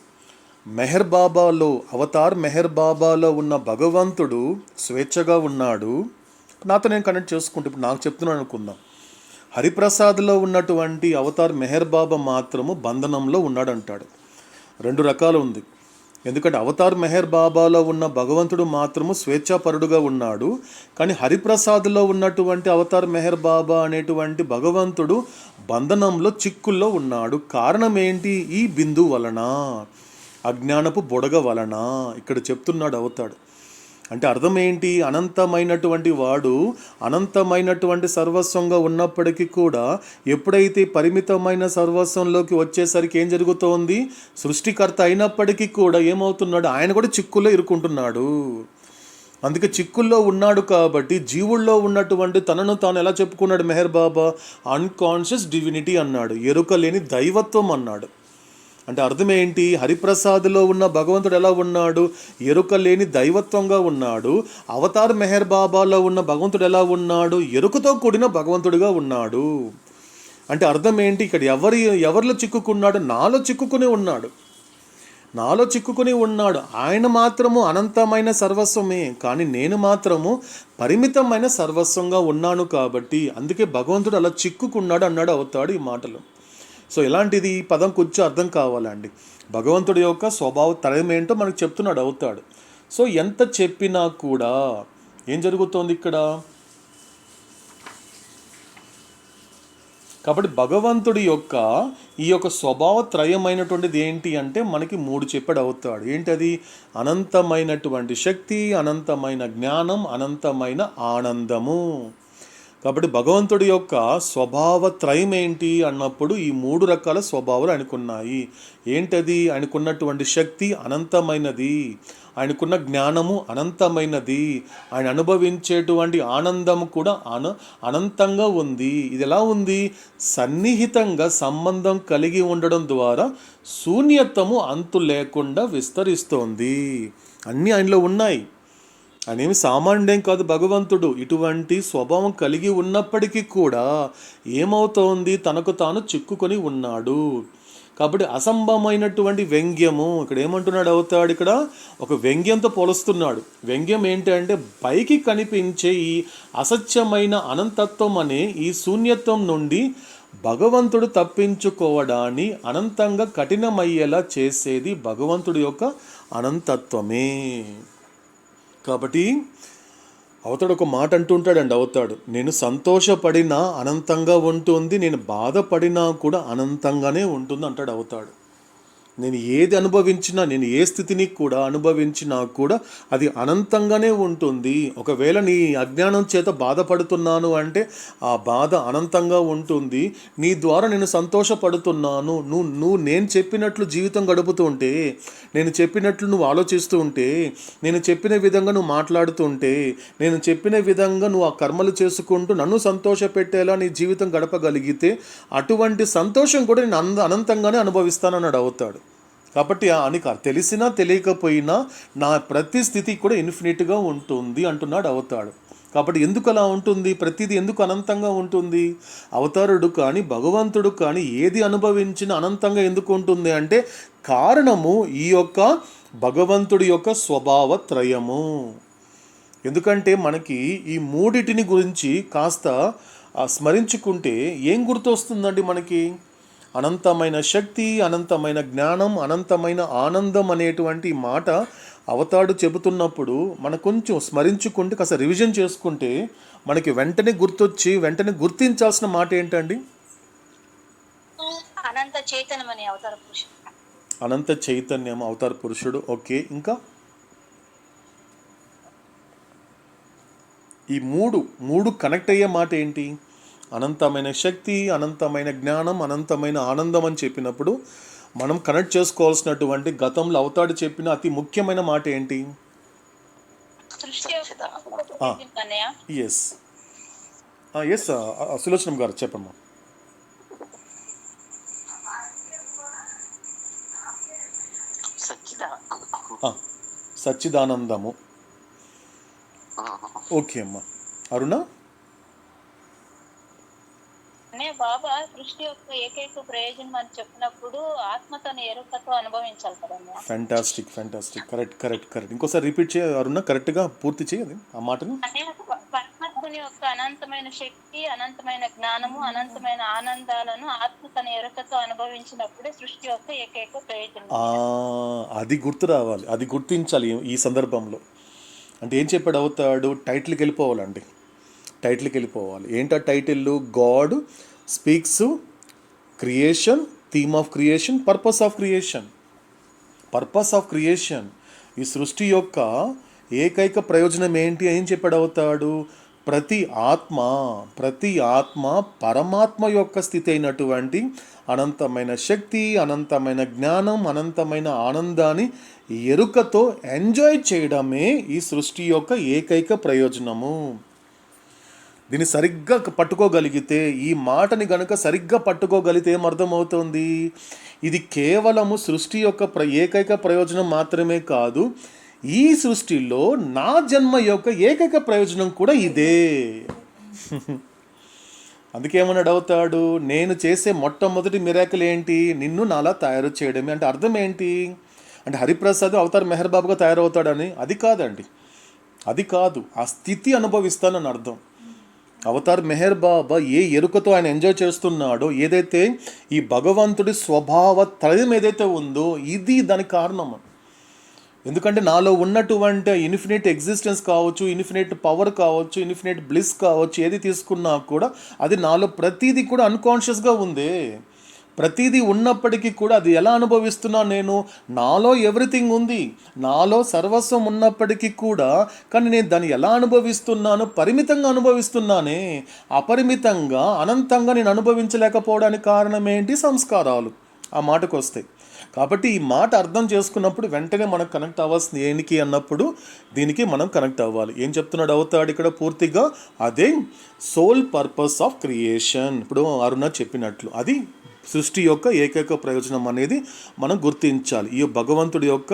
మెహర్ బాబాలో అవతార్ మెహర్ బాబాలో ఉన్న భగవంతుడు స్వేచ్ఛగా ఉన్నాడు. నాతో నేను కనెక్ట్ చేసుకుంటూ ఇప్పుడు నాకు చెప్తున్నాను అనుకుందాం. హరిప్రసాద్లో ఉన్నటువంటి అవతార్ మెహర్ బాబా మాత్రము బంధనంలో ఉన్నాడు అంటాడు. 2 రకాలు ఉంది. ఎందుకంటే అవతార్ మెహర్ బాబాలో ఉన్న భగవంతుడు మాత్రము స్వేచ్ఛాపరుడుగా ఉన్నాడు. కానీ హరిప్రసాద్లో ఉన్నటువంటి అవతార్ మెహర్ బాబా అనేటువంటి భగవంతుడు బంధనంలో చిక్కుల్లో ఉన్నాడు. కారణం ఏంటి? ఈ బిందు వలన, అజ్ఞానపు బొడగ వలన ఇక్కడ చెప్తున్నాడు అవుతాడు. అంటే అర్థం ఏంటి? అనంతమైనటువంటి వాడు అనంతమైనటువంటి సర్వస్వంగా ఉన్నప్పటికీ కూడా ఎప్పుడైతే పరిమితమైన సర్వస్వంలోకి వచ్చేసరికి ఏం జరుగుతోంది, సృష్టికర్త అయినప్పటికీ కూడా ఏమవుతున్నాడు, ఆయన కూడా చిక్కుల్లో ఇరుక్కుంటున్నాడు. అందుకే చిక్కుల్లో ఉన్నాడు. కాబట్టి జీవుల్లో ఉన్నటువంటి తనను తాను ఎలా చెప్పుకున్నాడు మెహర్ బాబా? అన్కాన్షియస్ డివినిటీ అన్నాడు, ఎరుక లేని దైవత్వం అన్నాడు. అంటే అర్థం ఏంటి? హరిప్రసాద్లో ఉన్న భగవంతుడు ఎలా ఉన్నాడు? ఎరుక లేని దైవత్వంగా ఉన్నాడు. అవతార్ మెహర్ బాబాలో ఉన్న భగవంతుడు ఎలా ఉన్నాడు? ఎరుకతో కూడిన భగవంతుడిగా ఉన్నాడు. అంటే అర్థం ఏంటి? ఇక్కడ ఎవరిలో చిక్కుకున్నాడు? నాలో చిక్కుకుని ఉన్నాడు. ఆయన మాత్రము అనంతమైన సర్వస్వమే, కానీ నేను మాత్రము పరిమితమైన సర్వస్వంగా ఉన్నాను. కాబట్టి అందుకే భగవంతుడు అలా చిక్కుకున్నాడు అన్నాడు అవుతాడు ఈ మాటలు. సో ఇలాంటిది ఈ పదం కొంచెం అర్థం కావాలండి. భగవంతుడి యొక్క స్వభావ త్రయం ఏంటో మనకు చెప్తున్నాడు అవుతాడు. సో ఎంత చెప్పినా కూడా ఏం జరుగుతోంది ఇక్కడ? కాబట్టి భగవంతుడి యొక్క ఈ యొక్క స్వభావ త్రయమైనటువంటిది ఏంటి అంటే మనకి 3 చెప్పాడు అవుతాడు. ఏంటది? అనంతమైనటువంటి శక్తి, అనంతమైన జ్ఞానం, అనంతమైన ఆనందము. కాబట్టి భగవంతుడి యొక్క స్వభావ త్రయం ఏంటి అన్నప్పుడు ఈ 3 రకాల స్వభావాలు ఆయనకున్నాయి. ఏంటది? ఆయనకున్నటువంటి శక్తి అనంతమైనది, ఆయనకున్న జ్ఞానము అనంతమైనది, ఆయన అనుభవించేటువంటి ఆనందము కూడా అనంతంగా ఉంది. ఇది ఎలా ఉంది? సన్నిహితంగా సంబంధం కలిగి ఉండడం ద్వారా శూన్యత్వము అంతు లేకుండా విస్తరిస్తోంది. అన్నీ ఆయనలో ఉన్నాయి. అనేమి సామాన్యుడేం కాదు భగవంతుడు. ఇటువంటి స్వభావం కలిగి ఉన్నప్పటికీ కూడా ఏమవుతోంది, తనకు తాను చిక్కుకొని ఉన్నాడు. కాబట్టి అసంభవమైనటువంటి వ్యంగ్యము, ఇక్కడ ఏమంటున్నాడు అవుతాడు, ఇక్కడ ఒక వ్యంగ్యంతో పోలుస్తున్నాడు. వ్యంగ్యం ఏంటి అంటే పైకి కనిపించే ఈ అసత్యమైన అనంతత్వం అనే ఈ శూన్యత్వం నుండి భగవంతుడు తప్పించుకోవడాన్ని అనంతంగా కఠినమయ్యేలా చేసేది భగవంతుడి యొక్క అనంతత్వమే. కాబట్టి అవతాడు ఒక మాట అంటుంటాడండి. అవుతాడు, నేను సంతోషపడినా అనంతంగా ఉంటుంది, నేను బాధపడినా కూడా అనంతంగానే ఉంటుంది అంటాడు అవుతాడు. నేను ఏది అనుభవించినా, నేను ఏ స్థితిని కూడా అనుభవించినా కూడా అది అనంతంగానే ఉంటుంది. ఒకవేళ నీ అజ్ఞానం చేత బాధపడుతున్నాను అంటే ఆ బాధ అనంతంగా ఉంటుంది. నీ ద్వారా నేను సంతోషపడుతున్నాను, నువ్వు నేను చెప్పినట్లు జీవితం గడుపుతూ ఉంటే, నేను చెప్పినట్లు నువ్వు ఆలోచిస్తూ ఉంటే, నేను చెప్పిన విధంగా నువ్వు మాట్లాడుతూ ఉంటే, నేను చెప్పిన విధంగా నువ్వు ఆ కర్మలు చేసుకుంటూ నన్ను సంతోషపెట్టేలా నీ జీవితం గడపగలిగితే అటువంటి సంతోషం కూడా నేను అనంతంగానే అనుభవిస్తానన్నాడు అవుతాడు. కాబట్టి నీకు తెలిసినా తెలియకపోయినా నా ప్రతి స్థితి కూడా ఇన్ఫినిట్గా ఉంటుంది అంటున్నాడు అవుతాడు. కాబట్టి ఎందుకు అలా ఉంటుంది, ప్రతిదీ ఎందుకు అనంతంగా ఉంటుంది? అవతారుడు కానీ భగవంతుడు కానీ ఏది అనుభవించినా అనంతంగా ఎందుకు ఉంటుంది అంటే కారణము ఈ యొక్క భగవంతుడి యొక్క స్వభావత్రయము. ఎందుకంటే మనకి ఈ మూడిటిని గురించి కాస్త స్మరించుకుంటే ఏం గుర్తొస్తుందండి మనకి? అనంతమైన శక్తి, అనంతమైన జ్ఞానం, అనంతమైన ఆనందం అనేటువంటి మాట అవతాడు చెబుతున్నప్పుడు మనం కొంచెం స్మరించుకుంటే, కాస్త రివిజన్ చేసుకుంటే మనకి వెంటనే గుర్తొచ్చి వెంటనే గుర్తించాల్సిన మాట ఏంటండి? అనంత చైతన్యం అని అవతార పురుషుడు. అనంత చైతన్యం అవతార పురుషుడు. ఓకే, ఇంకా ఈ మూడు కనెక్ట్ అయ్యే మాట ఏంటి? అనంతమైన శక్తి, అనంతమైన జ్ఞానం, అనంతమైన ఆనందం అని చెప్పినప్పుడు మనం కనెక్ట్ చేసుకోవాల్సినటువంటి గతంలో అవతాడు చెప్పిన అతి ముఖ్యమైన మాట ఏంటి? ఎస్ ఎస్ సులోచనం గారు చెప్పమ్మా. సచ్చిదానందము. ఓకే అమ్మా. అరుణ? బాబా సృష్టి యొక్క ఏకైక ప్రయోజనం అని చెప్పినప్పుడు ఆత్మ తన ఎరుకతో అనుభవించాలి కదమ్మా. ఫ్యాంటాస్టిక్. కరెక్ట్. ఇంకోసారి రిపీట్ చేయ అరుణ, కరెక్ట్గా పూర్తి చేయదు ఆ మాటను. పరమాత్మని యొక్క అనంతమైన శక్తి, అనంతమైన జ్ఞానము, అనంతమైన ఆనందాలను ఆత్మ తన ఎరుకతో అనుభవించినప్పుడే సృష్టి యొక్క ఏకైక ప్రయోజనం. అది గుర్తు రావాలి, అది గుర్తించాలి ఈ సందర్భంలో. అంటే ఏం చెప్పాడు అవుతాడు? టైటిల్కి వెళ్ళిపోవాలండి. ఏంటా title? God speaks creation, theme of creation, purpose of creation. ఈ సృష్టి యొక్క ఏకైక ప్రయోజనం ఏంటి? ఏం చెప్పాడు అవుతాడు? ప్రతి ఆత్మ పరమాత్మ యొక్క స్థితి అయినటువంటి అనంతమైన శక్తి, అనంతమైన జ్ఞానం, అనంతమైన ఆనందాన్ని ఎరుకతో ఎంజాయ్ చేయడమే ఈ సృష్టి యొక్క ఏకైక ప్రయోజనము. దీన్ని సరిగ్గా పట్టుకోగలిగితే, ఈ మాటని గనుక సరిగ్గా పట్టుకోగలిగితే ఏమర్థమవుతుంది? ఇది కేవలము సృష్టి యొక్క ఏకైక ప్రయోజనం మాత్రమే కాదు, ఈ సృష్టిలో నా జన్మ యొక్క ఏకైక ప్రయోజనం కూడా ఇదే. అందుకేమన్నాడు అవుతాడు? నేను చేసే మొట్టమొదటి మిరాకిల్ ఏంటి? నిన్ను నాలా తయారు చేయడమే. అంటే అర్థం ఏంటి? అంటే హరిప్రసాద్ అవతార్ మెహర్ బాబుగా తయారవుతాడని? అది కాదు. ఆ స్థితి అనుభవిస్తానని అర్థం. అవతార్ మెహర్ బాబా ఏ ఎరుకతో ఆయన ఎంజాయ్ చేస్తున్నాడో, ఏదైతే ఈ భగవంతుడి స్వభావ త్రయం ఏదైతే ఉందో, ఇది దానికి కారణం. ఎందుకంటే నాలో ఉన్నటువంటి ఇన్ఫినిట్ ఎగ్జిస్టెన్స్ కావచ్చు, ఇన్ఫినిట్ పవర్ కావచ్చు, ఇన్ఫినిట్ బ్లిస్ కావచ్చు, ఏది తీసుకున్నా కూడా అది నాలో ప్రతిదీ కూడా అన్కాన్షియస్గా ఉంది. ప్రతిదీ ఉన్నప్పటికీ కూడా అది ఎలా అనుభవిస్తున్నా నేను? నాలో ఎవ్రీథింగ్ ఉంది, నాలో సర్వస్వం ఉన్నప్పటికీ కూడా, కానీ నేను దాన్ని ఎలా అనుభవిస్తున్నాను? పరిమితంగా అనుభవిస్తున్నానే. అపరిమితంగా, అనంతంగా నేను అనుభవించలేకపోవడానికి కారణం ఏంటి? సంస్కారాలు. ఆ మాటకు వస్తాయి. కాబట్టి ఈ మాట అర్థం చేసుకున్నప్పుడు వెంటనే మనకు కనెక్ట్ అవ్వాల్సింది ఏంటి అన్నప్పుడు దీనికి మనం కనెక్ట్ అవ్వాలి. ఏం చెప్తున్నాడు అవుతాడు ఇక్కడ పూర్తిగా? అదే సోల్ పర్పస్ ఆఫ్ క్రియేషన్. ఇప్పుడు అరుణ చెప్పినట్లు అది సృష్టి యొక్క ఏకైక ప్రయోజనం అనేది మనం గుర్తించాలి. ఈ భగవంతుడి యొక్క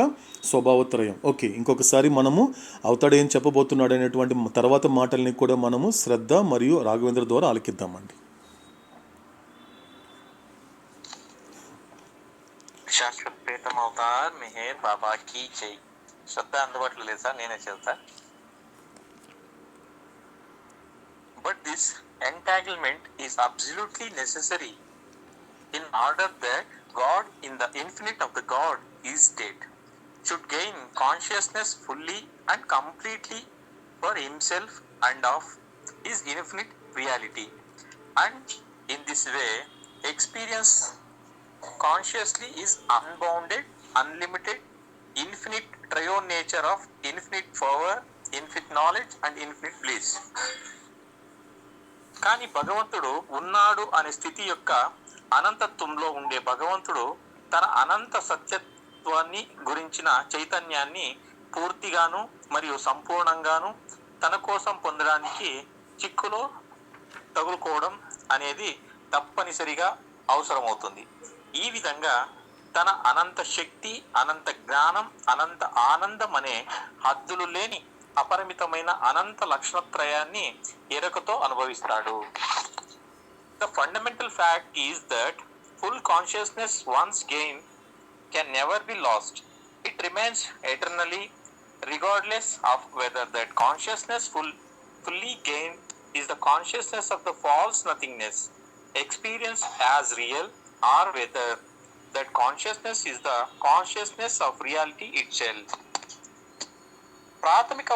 స్వభావత్రయం. ఓకే, ఇంకొకసారి మనము అవతాడు ఏం చెప్పబోతున్నాడు అనేటువంటి తర్వాత మాటల్ని కూడా మనము శ్రద్ధ మరియు రాఘవేంద్ర ద్వారా ఆలకిద్దామండి. శాశ్వత ప్రీతం అవతార్ మెహర్ బాబా కీ జై. శ్రద్ధ అందుబాటులో లేదు సార్, నేనే చెప్తా. But this entanglement is absolutely necessary in order that God in the infinite of the God is dead should gain consciousness fully and completely for himself and of his infinite reality, and in this way experience consciously is unbounded, unlimited, infinite triune nature of infinite power, infinite knowledge and infinite bliss. కానీ భగవంతుడు ఉన్నాడు అనే స్థితి యొక్క అనంతత్వంలో ఉండే భగవంతుడు తన అనంత సత్యత్వాన్ని గురించిన చైతన్యాన్ని పూర్తిగాను మరియు సంపూర్ణంగాను తన కోసం పొందడానికి చిక్కులో తగులుకోవడం అనేది తప్పనిసరిగా అవసరమవుతుంది. ఈ విధంగా తన అనంత శక్తి, అనంత జ్ఞానం, అనంత ఆనందం అనే హద్దులు లేని అపరిమితమైన అనంత లక్షణత్రయాన్ని ఎరుకతో అనుభవిస్తాడు. The fundamental fact is that full consciousness once gained can never be lost. It remains eternally regardless of whether that consciousness fully gained is the consciousness of the false nothingness experienced as real, or whether that consciousness is the consciousness of reality itself. ప్రాథమిక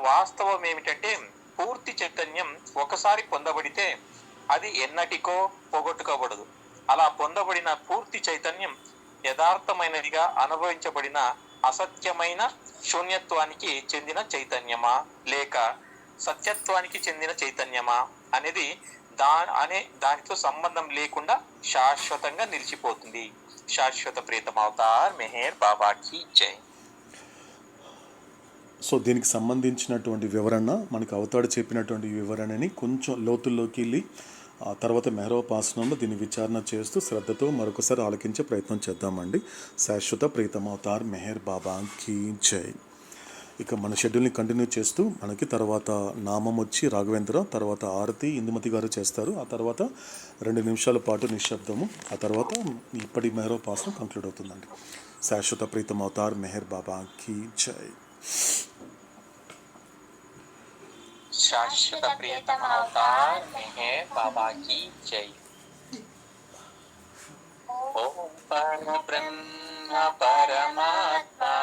వాస్తవం ఏమిటంటే పూర్తి చైతన్యం ఒకసారి పొందబడితే అది ఎన్నటికో పోగొట్టుకోబడదు. అలా పొందబడిన పూర్తి చైతన్యం యథార్థమైనదిగా అనుభవించబడిన అసత్యమైన శూన్యత్వానికి చెందిన చైతన్యమా లేక సత్యత్వానికి చెందిన చైతన్యమా అనేది దానితో సంబంధం లేకుండా శాశ్వతంగా నిలిచిపోతుంది. శాశ్వత ప్రీతం అవతార్ మెహర్ బాబా కీ జై. సో దీనికి సంబంధించినటువంటి వివరణ మనకు అవతాడు చెప్పినటువంటి వివరణని కొంచెం లోతుల్లోకి వెళ్ళి ఆ తర్వాత మెహరోపాసనంలో దీన్ని విచారణ చేస్తూ శ్రద్ధతో మరొకసారి ఆలకించే ప్రయత్నం చేద్దామండి. శాశ్వత ప్రీతం అవతార్ మెహర్ బాబా కీ జై. ఇక మన షెడ్యూల్ని కంటిన్యూ చేస్తూ మనకి తర్వాత నామం వచ్చి రాఘవేంద్ర, తర్వాత ఆరతి ఇందుమతి గారు చేస్తారు. ఆ తర్వాత 2 నిమిషాల పాటు నిశ్శబ్దము, ఆ తర్వాత ఇప్పటి మెహరోపాసన కంక్లూడ్ అవుతుందండి. శాశ్వత ప్రీతం అవతార్ మెహర్ బాబా కీ జై. శాశ్వత ప్రియతమ అవతార్ మెహర్ బాబా కీ జై. ఓం పరబ్రహ్మ పరమాత్మా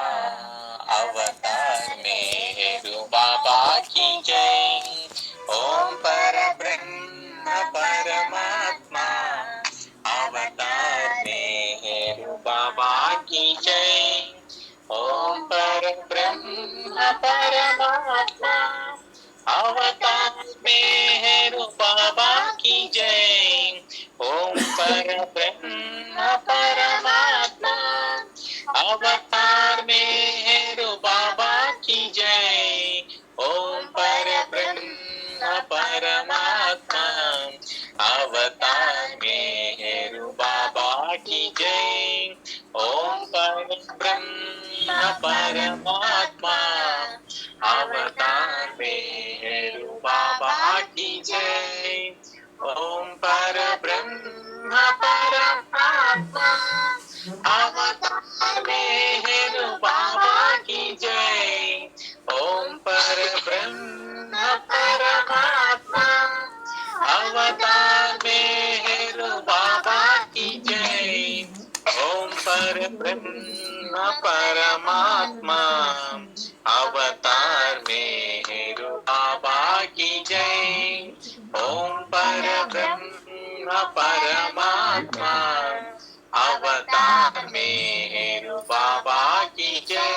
అవతార్ మెహర్ బాబా కీ జై. ఓం పరబ్రహ్మ పరమాత్మా అవతార్ మెహర్ బాబా కీ జై. ఓం పరబ్రహ్మ పరమాత్మా అవతార్ మెహర్ బాబా కీ జై. ఓం పరబ్రహ్మ పరమాత్మా అవతార్ మెహర్ బాబా కీ జై. ఓం పరబ్రహ్మ పరమాత్మా అవతార్ మెహర్ బాబా కీ జై. ఓం పరబ్రహ్మ పరమాత్మా అవతార్ మెహర్ బాబా కీ జై. ఓం పరబ్రహ్మ పరమాత్మా అవతార్ మెహర్ బాబా కీ జై. ఓం పరబ్రహ్మ పరమాత్మా అవతార్ మెహర్ బాబా కీ జై. ఓం పరబ్రహ్మ పరమాత్మా అవతార్ మెహర్ బాబా కీ జై. ఓం పరబ్రహ్మ పరమాత్మా అవతార్ మెహర్ బాబా కీ జై.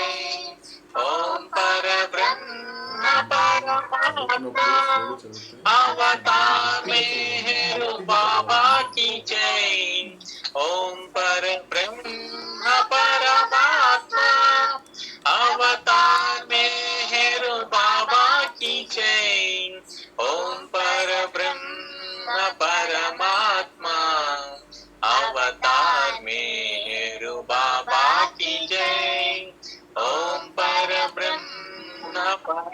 ఓం పరబ్రహ్మ పరమాత్మా అవతార్ మెహర్ బాబా కీ జై. ఓం పరబ్రహ్మ పరమాత్మా అవతార్ మెహర్ బాబా కీ జై. ఓం పరబ్రహ్మ పరమాత్మా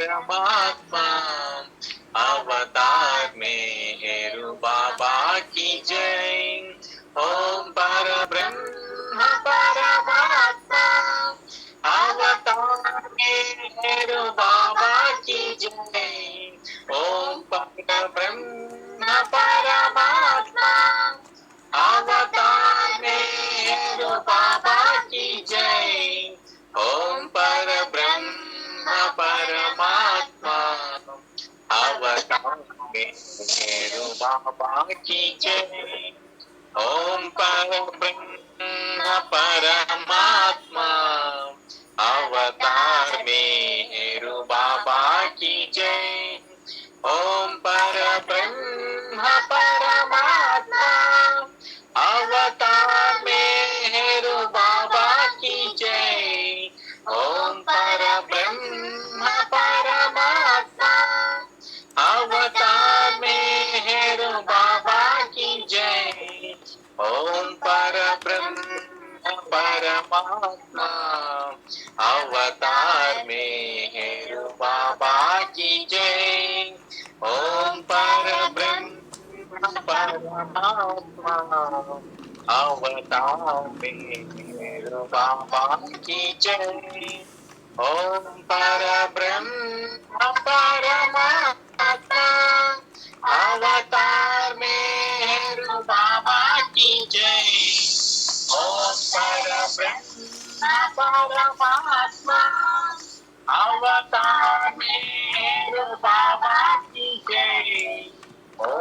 परमात्मा अवतार मेहर बाबा की जय। ओम पर ब्रह्म परमात्मा अवतार मेहर बाबा की जय। ओम पर ब्रह्म परमात्मा अवतार मेहर बाबा की जय। ओम पर ब्रह्म परमात्मा अवतार मेहर बाबा की जय। ओम पर ब्रह्म परमात्मा अवतार मेहर बाबा की जय। ओम पर ब्रह्म परमात्मा अवतार मेहर बाबा की जय। ओम पर ब्रह्म परमात्मा अवतार मेहर बाबा की जय। ओम पर ब्रह्म परमात्मा अवतार मेहर बाबा की जय। ओम पर ब्रह्म परमात्मा अवतार मेहर बाबा की जय। ओम पर ब्रह्म परमात्मा अवतार मेहर बाबा की जय। ओम पर ब्रह्म परमात्मा अवतार मेहर बाबा की जय।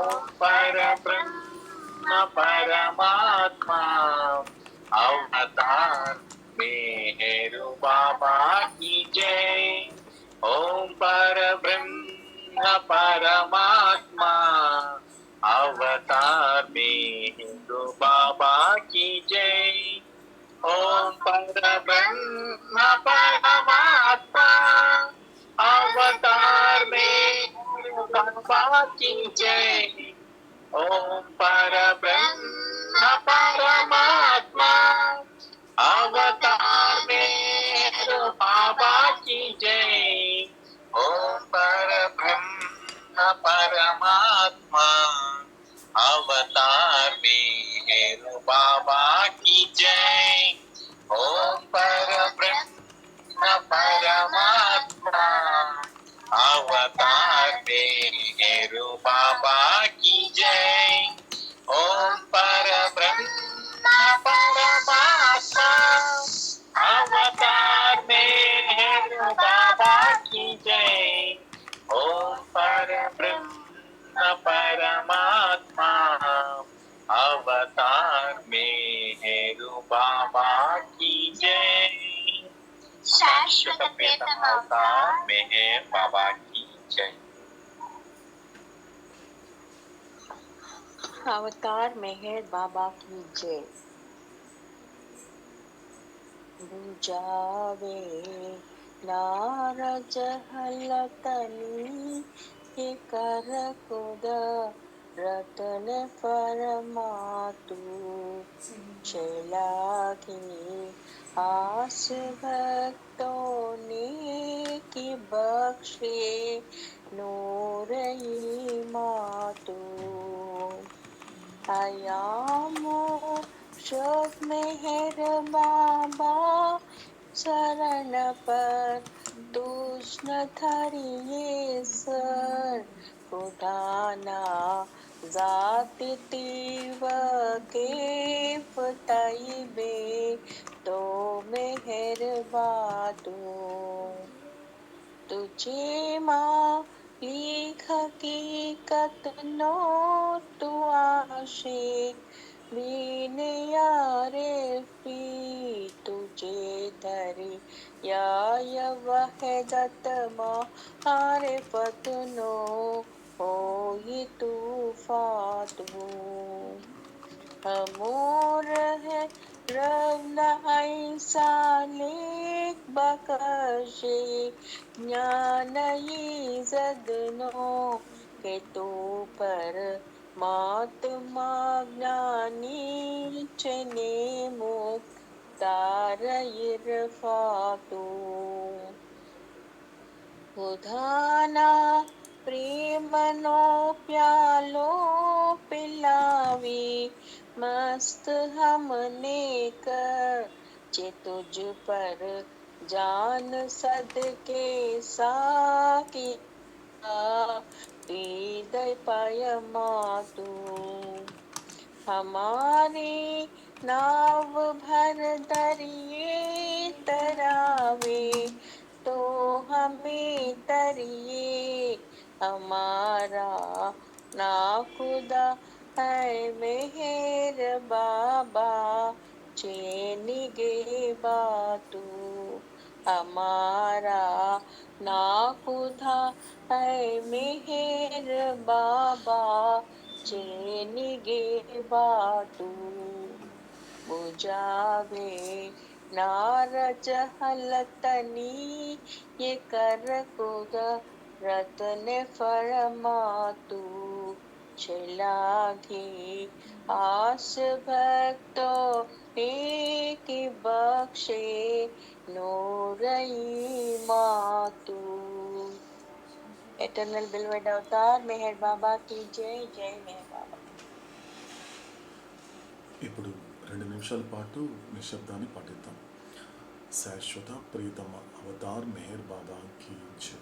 ओम पर ब्रह्म परमात्मा अवतार मेहर बाबा की जय। ओम पर ब्रह्म परमात्मा अवतार मेहर बाबा की जय। ओम पर ब्रह्म परमात्मा अवतार मेहर बाबा की जय। ओम पर ब्रह्म परमात्मा अवतार मेहर बाबा की जय। ओम पर ब्रह्म परमात्मा अवतार मेहर बाबा की जय। ओम पर ब्रह्म परमात्मा अवतार मेहर बाबा की जय। ओम पर ब्रह्म परमात्मा अवतार मेहर बाबा की जय। ओम पर ब्रह्म परमात्मा अवतार मेहर बाबा की जय। शाश्वत प्रियतम अवतार मेहर बाबा की जय। अवतार मेहर बाबा की जय। बुझावे नारज हलतनी के कर खुद रतन फरमातु चलागी आस भक्तों ने की बख्शे नूर मातु आयामो शोक मेहर बाबा शरण पर तुष्ण धरिए सर कुदाना जाति तीव के फताई बे तो मेहर बातू तुझे माँ लिख हकीकत नो तू आशिक बीन यारे पी तुझे धरी या वहदत हारे फतनो हो ये तू फातू अमोर है रवना ऐसा लेख बकशे ज्ञान ये जदनो के तो पर महात्मा ज्ञानी चने मुक्तार इरफातु खुदाना प्रेमनो प्यालो पिलावी मस्त हमने कर चे तुझ पर जान सदके साकी हृदय पयमा तू हमारी नाव भर दरिए तरावे तो हमें तरिए हमारा ना खुदा है मेहर बाबा चेनिगे बातू हमारा ना खुदा है मेहर बाबा चेनिगे बातू बुझावे नारज हलतनी ये कर कुद रतन फरमातू चलागी आस भक्तो एक बख्शे नूरई मातू एटर्नल बिलवेड अवतार मेहर बाबा की जय जय मेहर बाबा ఇప్పుడు 2 నిమిషాల పాటు నిశ్శబ్దాన్ని పాటిద్దాం. శాశ్వత ప్రియతమ అవతార్ మెహర్ బాబాకి జై.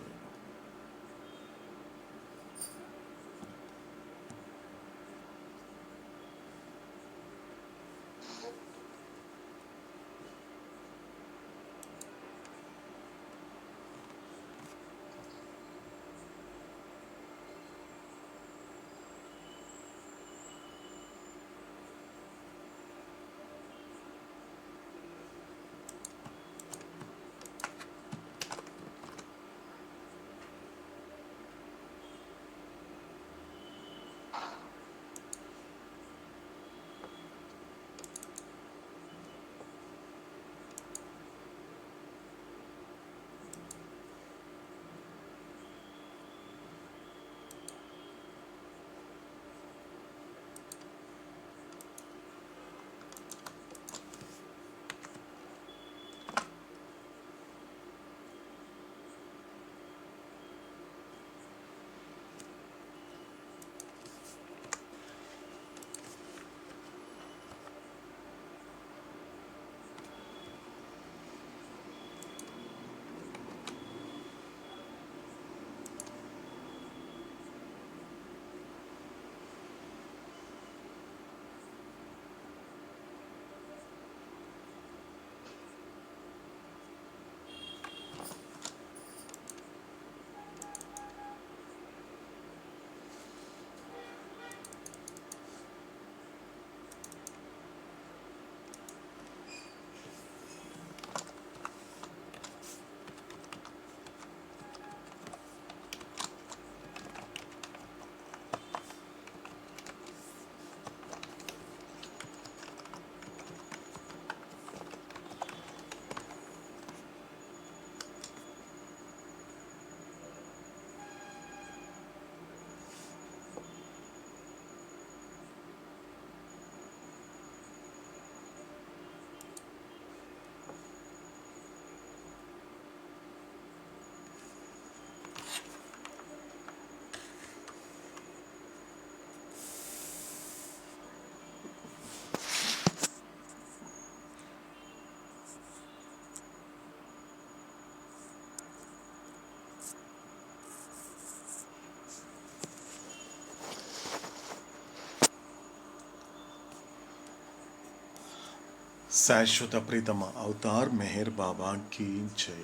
శాశ్వత ప్రీతమ అవతార్ మెహర్ బాబాకి జై.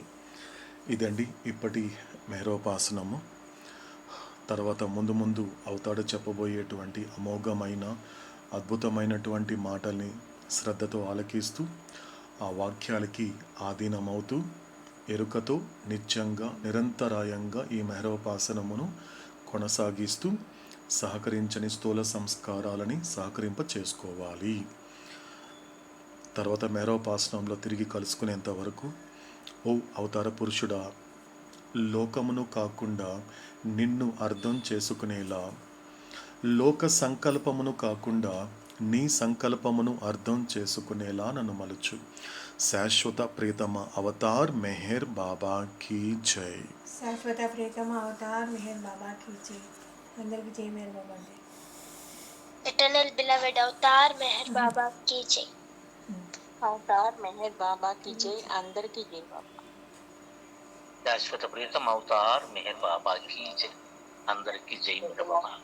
ఇదండి ఇప్పటి మెహరోపాసనము. తర్వాత ముందు ముందు అవతాడు చెప్పబోయేటువంటి అమోఘమైన అద్భుతమైనటువంటి మాటల్ని శ్రద్ధతో ఆలకిస్తూ ఆ వాక్యాలకి ఆధీనమవుతూ ఎరుకతో నిత్యంగా నిరంతరాయంగా ఈ మెహరోపాసనమును కొనసాగిస్తూ సహకరించని స్థూల సంస్కారాలని సహకరింప చేసుకోవాలి. తర్వాత మెహరోపాసనంలో తిరిగి కలుసుకునేంత వరకు ఓ అవతార పురుషుడా, లోకమును కాకుండా నిన్ను అర్థం చేసుకునేలా, లోక సంకల్పమును కాకుండా నీ సంకల్పమును అర్థం చేసుకునేలా నన్ను మలుచు. శాశ్వత ప్రియతమ అవతార్ మెహర్ బాబా కీ జై. శాశ్వత ప్రియతమ అవతార్ మెహర్ బాబా కీ జై. అందరికీ జై మెహర్ బాబా జై. Eternal beloved Avatar Meher Baba ki jai. Avatar Meher Baba కి జై. అందరికీ జై బాబా. శాశ్వత ప్రియతమ అవతార్ మెహర్ బాబా కీ జై. అందరికీ జై మెహర్ బాబా.